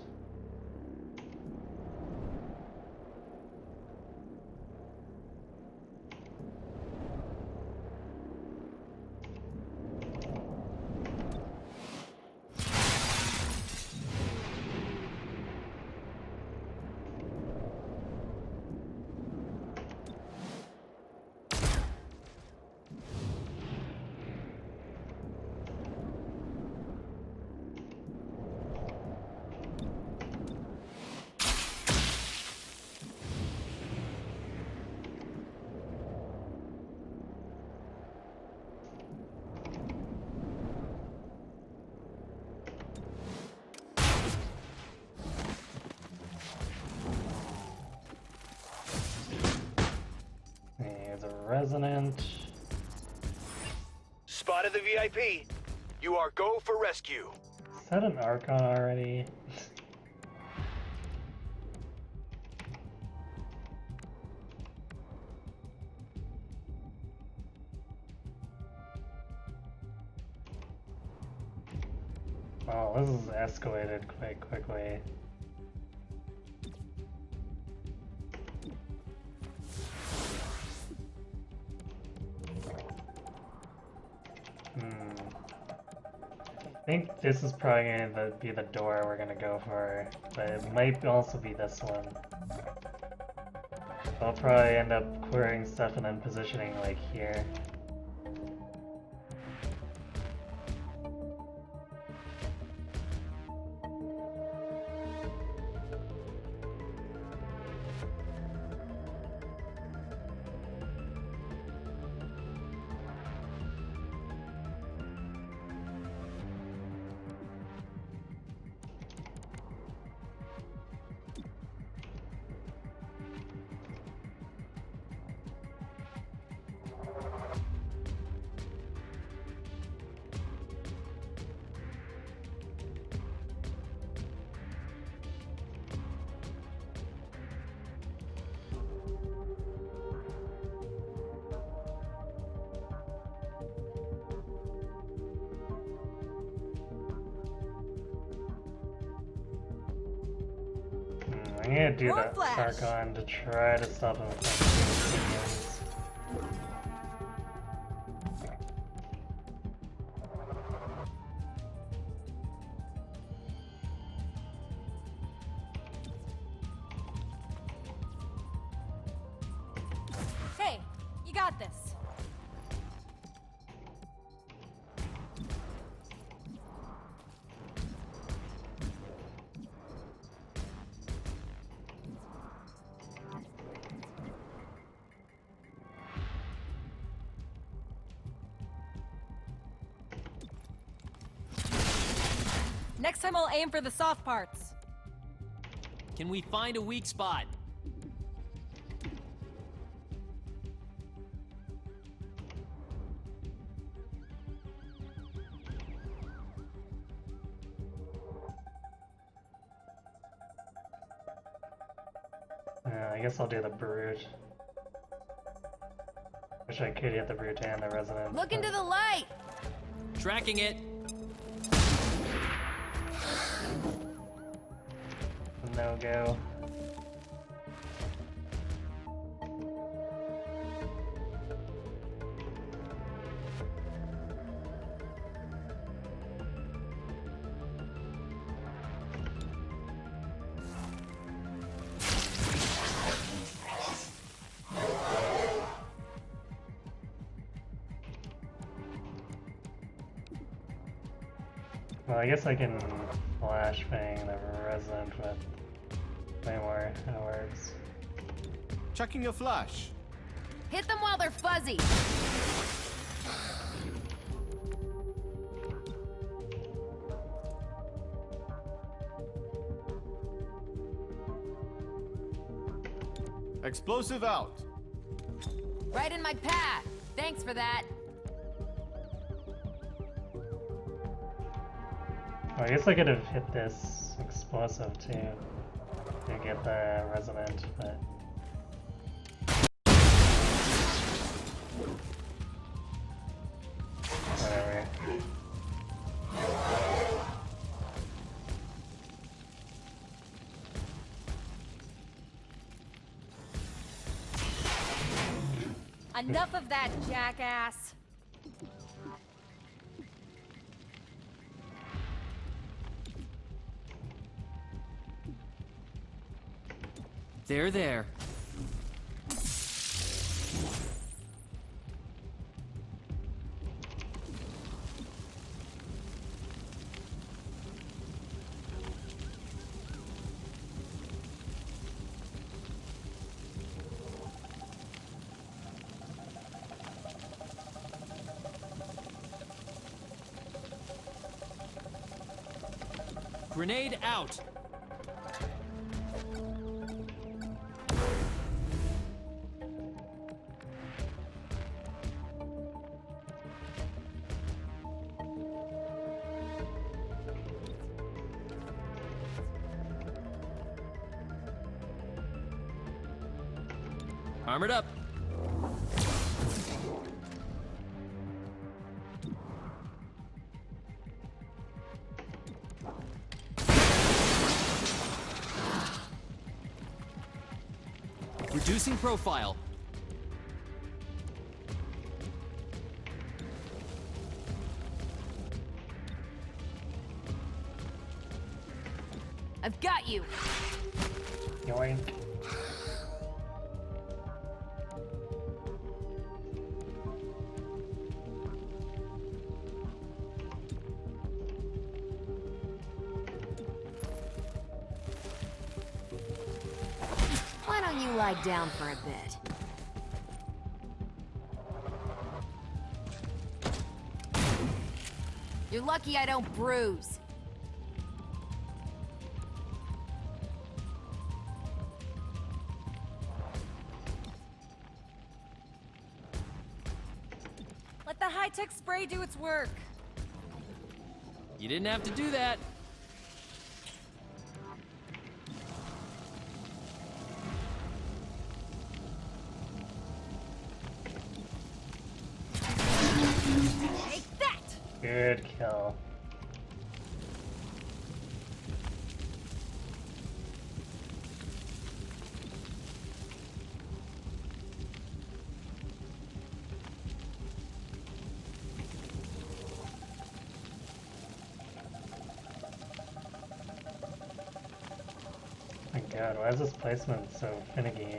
There's a Resonant. Spotted the VIP. You are go for rescue. Is that an Archon already? Wow, this is escalated quite quickly. I think this is probably going to be the door we're going to go for, but it might also be this one. I'll probably end up clearing stuff and then positioning like here. I'm gonna do Roar that flash. Sarkon to try to stop him from minions. Hey, you got this. Next time I'll aim for the soft parts. Can we find a weak spot? I guess I'll do the Brute. Wish I could get the Brute and the Resident. Look into the light! Tracking it. No go. Well, I guess I can flashbang the Resident with Claymore. That works. Chucking a flash. Hit them while they're fuzzy! Explosive out. Right in my path! Thanks for that! Well, I guess I could have hit this explosive too to get the Resident, but whatever. Enough of that, jackass. There. Grenade out. Armored up. Reducing profile. I've got you! Yoink. Why don't you lie down for a bit? You're lucky I don't bruise. Let the high-tech spray do its work. You didn't have to do that. Take that! Good kill. god, why is this placement so finicky?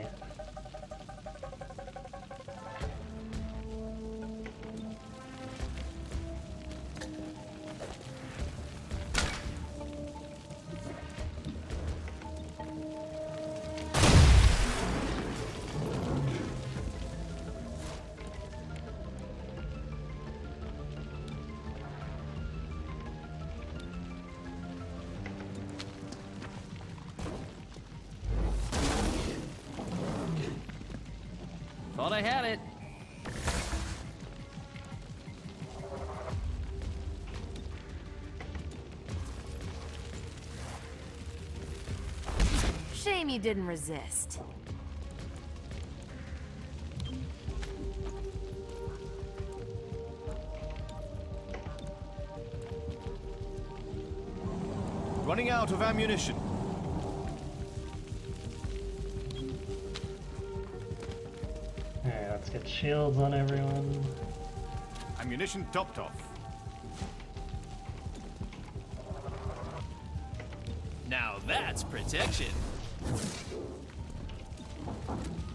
Thought I had it. Shame you didn't resist. Running out of ammunition. Alright, let's get shields on everyone. Ammunition topped off. Now that's protection.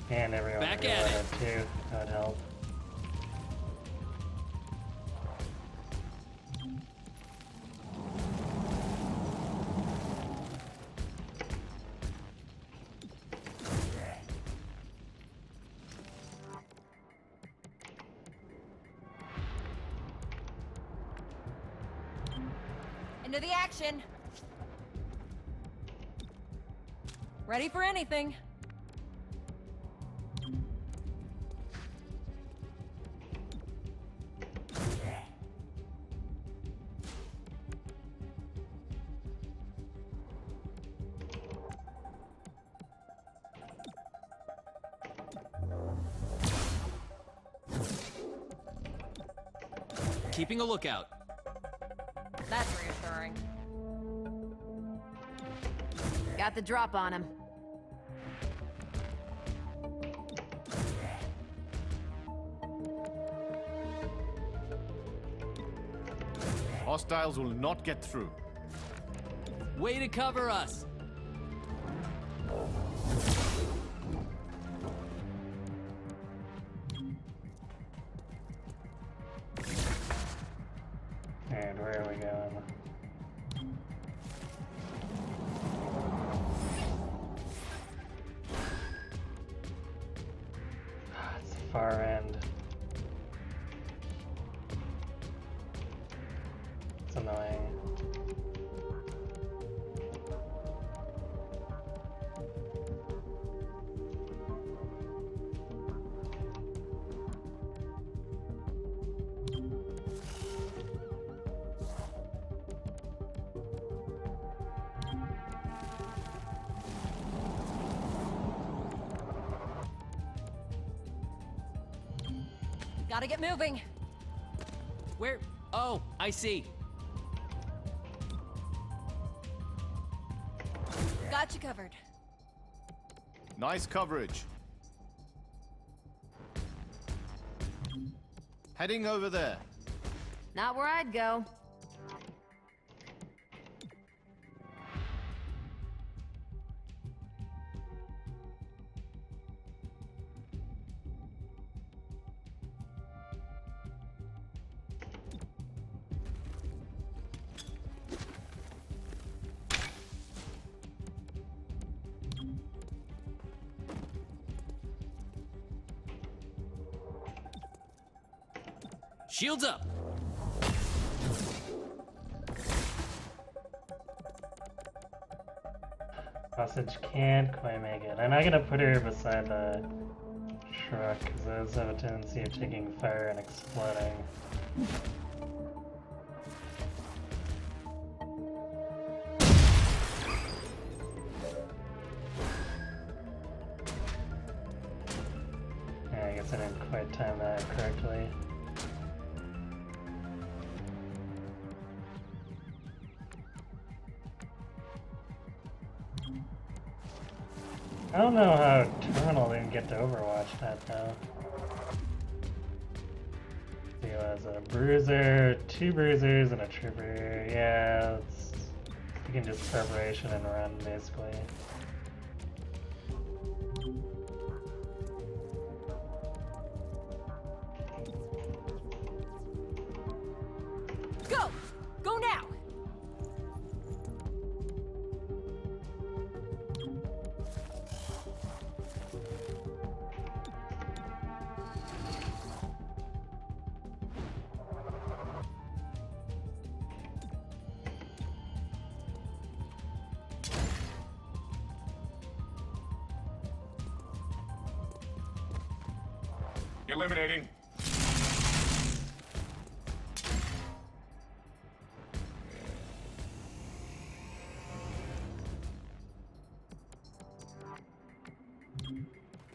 And everyone Back at it. too. That would help. Into the action. Ready for anything. Keeping a lookout. That's reassuring. Got the drop on him. Hostiles will not get through. Way to cover us. And where are we going? It's the far end. It's annoying. Gotta get moving. Where? Oh, I see. Got you covered. Nice coverage. Heading over there. Not where I'd go. Shields up. Hostage can't quite make it. I'm not gonna put her beside the truck because those have a tendency of taking fire and exploding. Yeah, I guess I didn't quite time that correctly. I don't know how Terminal didn't get to Overwatch that though. He was a bruiser, 2 bruisers, and a trooper. Yeah, you can just preparation and run basically. Eliminating.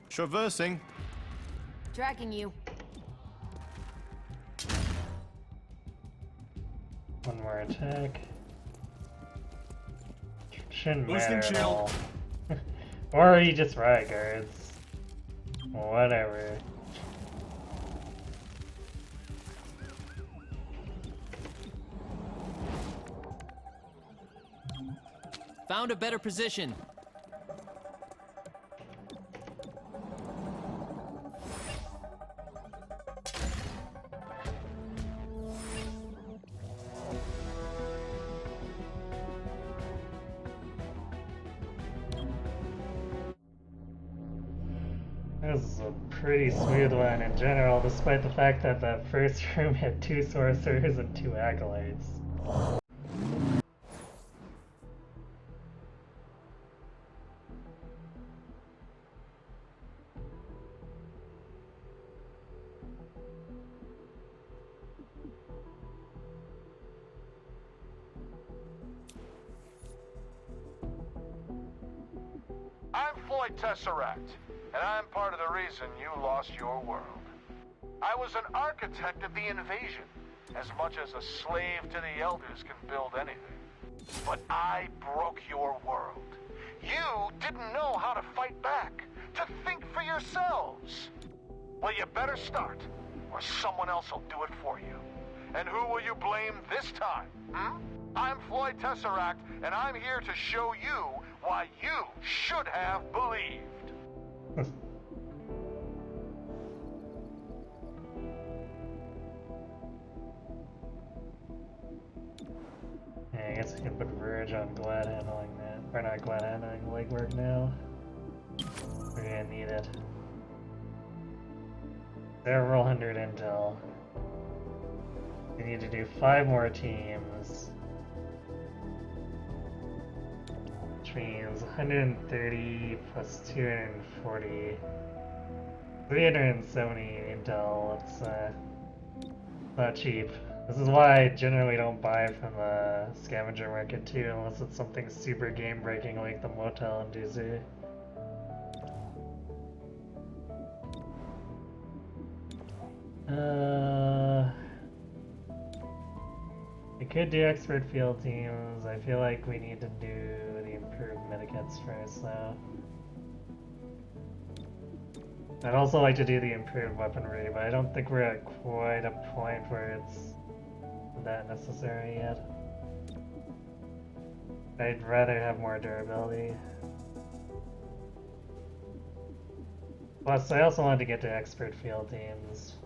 Traversing. Tracking you. One more attack. Shouldn't Boosting matter at shield. all. Or he just riot guards. Whatever. Found a better position. This is a pretty smooth one in general, despite the fact that that first room had 2 sorcerers and 2 acolytes. I'm Floyd Tesseract, and I'm part of the reason you lost your world. I was an architect of the invasion, as much as a slave to the Elders can build anything. But I broke your world. You didn't know how to fight back, to think for yourselves. Well, you better start, or someone else will do it for you. And who will you blame this time, hmm? I'm Floyd Tesseract, and I'm here to show you why you should have believed. Yeah, I guess I can put Verge on glad handling that. Or not glad handling, legwork now. We're gonna need it. Several hundred intel. We need to do 5 more teams. Which means 130 plus 240. 370 intel. It's not cheap. This is why I generally don't buy from the scavenger market too, unless it's something super game breaking like the motel in DZ. I could do expert field teams. I feel like we need to do the improved medikits first though. I'd also like to do the improved weaponry, but I don't think we're at quite a point where it's that necessary yet. I'd rather have more durability. Plus, I also wanted to get to expert field teams.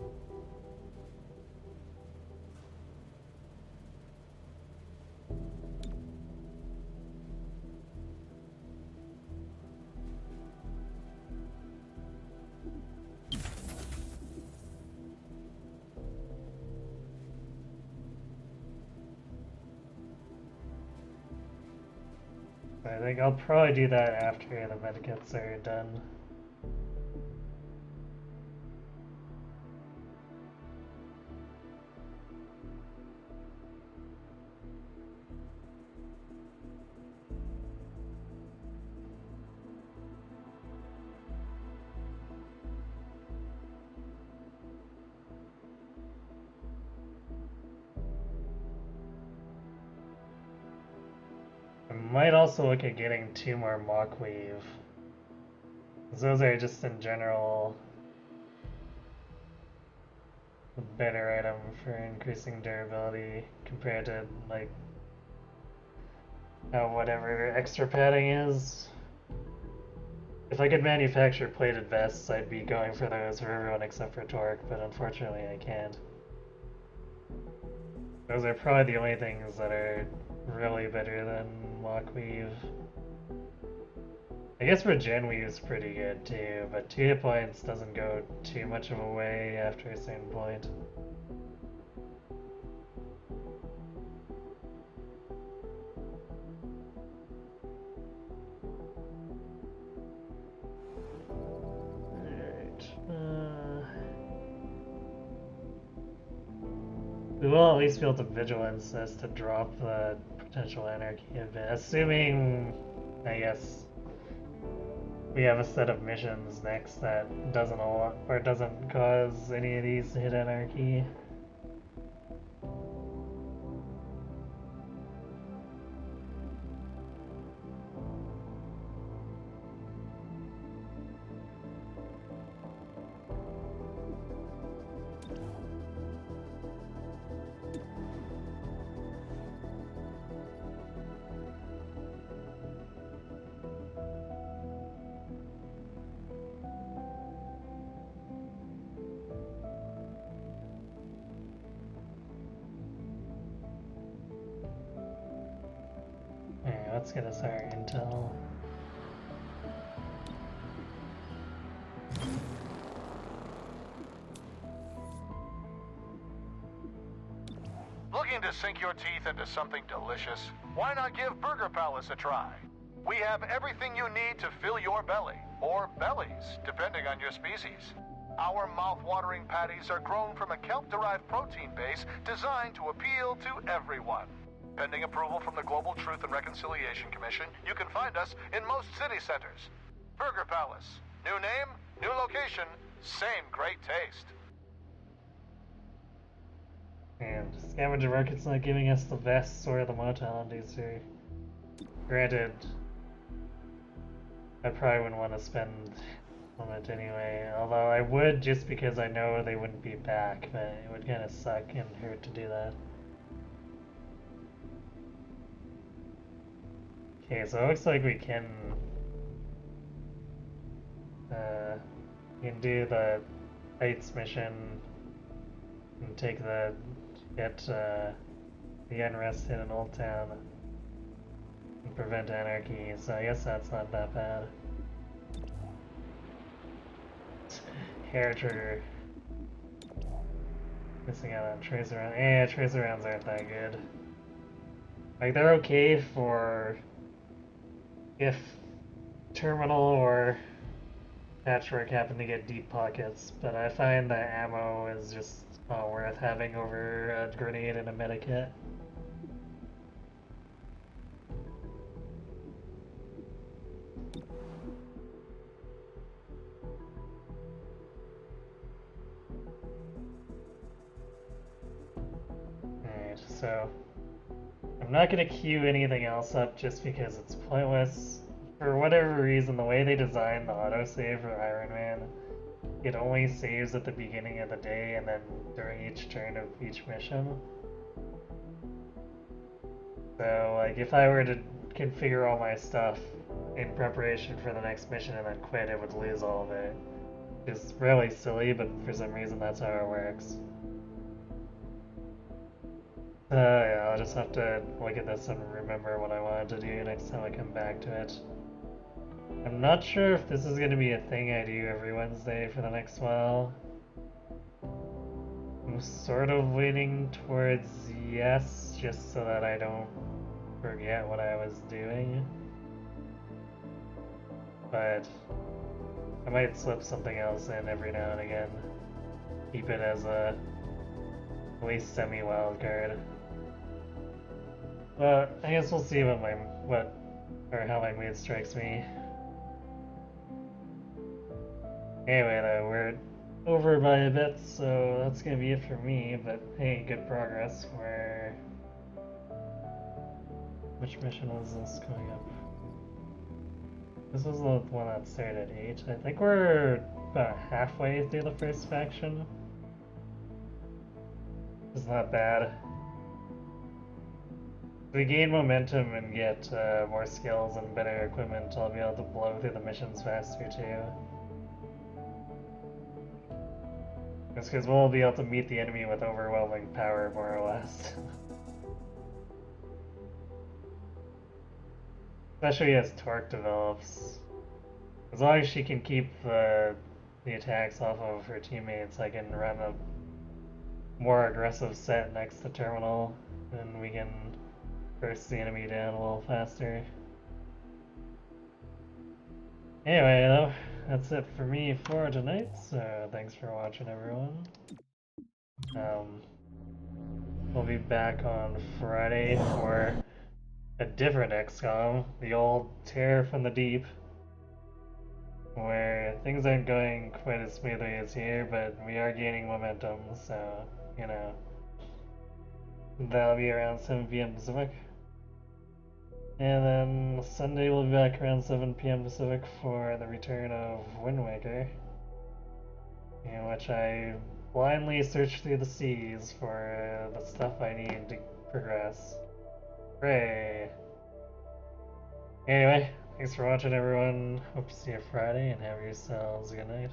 I think I'll probably do that after the medikits are done. Might also look at getting 2 more mock weave. Those are just in general a better item for increasing durability compared to like whatever extra padding is. If I could manufacture plated vests, I'd be going for those for everyone except for Torque, but unfortunately I can't. Those are probably the only things that are really better than mock weave. I guess regen weave's pretty good too, but 2 hit points doesn't go too much of a way after a certain point. Alright. We will at least be able to vigilance this to drop the potential anarchy a bit, assuming, I guess, we have a set of missions next that doesn't cause any of these to hit anarchy. Alright, let's get us our intel. Looking to sink your teeth into something delicious? Why not give Burger Palace a try? We have everything you need to fill your belly, or bellies, depending on your species. Our mouth-watering patties are grown from a kelp-derived protein base designed to appeal to everyone. Pending approval from the Global Truth and Reconciliation Commission, you can find us in most city centers. Burger Palace. New name, new location, same great taste. And scavenger market's not giving us the vests or the modalities here. Granted, I probably wouldn't want to spend on it anyway, although I would just because I know they wouldn't be back, but it would kind of suck and hurt to do that. Okay, so it looks like we can do the Heights mission and take get the unrest in an old town and prevent anarchy, so I guess that's not that bad. Hair trigger. Missing out on tracer rounds. Yeah, tracer rounds aren't that good. Like, they're okay for if Terminal or Patchwork happen to get deep pockets, but I find that ammo is just not worth having over a grenade and a medikit. Alright, so I'm not going to queue anything else up just because it's pointless. For whatever reason, the way they designed the autosave for Iron Man, it only saves at the beginning of the day and then during each turn of each mission. So, like, if I were to configure all my stuff in preparation for the next mission and then quit, it would lose all of it. It's really silly, but for some reason that's how it works. Yeah, I'll just have to look at this and remember what I wanted to do next time I come back to it. I'm not sure if this is going to be a thing I do every Wednesday for the next while. I'm sort of leaning towards yes, just so that I don't forget what I was doing. But I might slip something else in every now and again. Keep it as a at least semi-wild card. But I guess we'll see how my mood strikes me. Anyway, though, we're over by a bit, so that's gonna be it for me, but hey, good progress. Which mission was this coming up? This was the one that started at 8. I think we're about halfway through the first faction. It's not bad. If we gain momentum and get more skills and better equipment, I'll be able to blow through the missions faster too. It's because we'll be able to meet the enemy with overwhelming power, more or less. Especially as Torque develops. As long as she can keep the attacks off of her teammates, I can run a more aggressive set next to Terminal, and we can burst the enemy down a little faster. Anyway, though, that's it for me for tonight, so thanks for watching, everyone. we'll be back on Friday for a different XCOM, the old Terror from the Deep, where things aren't going quite as smoothly as here, but we are gaining momentum, so, you know, that'll be around 7 p.m. Pacific. And then Sunday we'll be back around 7 p.m. Pacific for the return of Wind Waker, in which I blindly search through the seas for the stuff I need to progress. Hooray! Anyway, thanks for watching everyone. Hope to see you Friday and have yourselves a good night.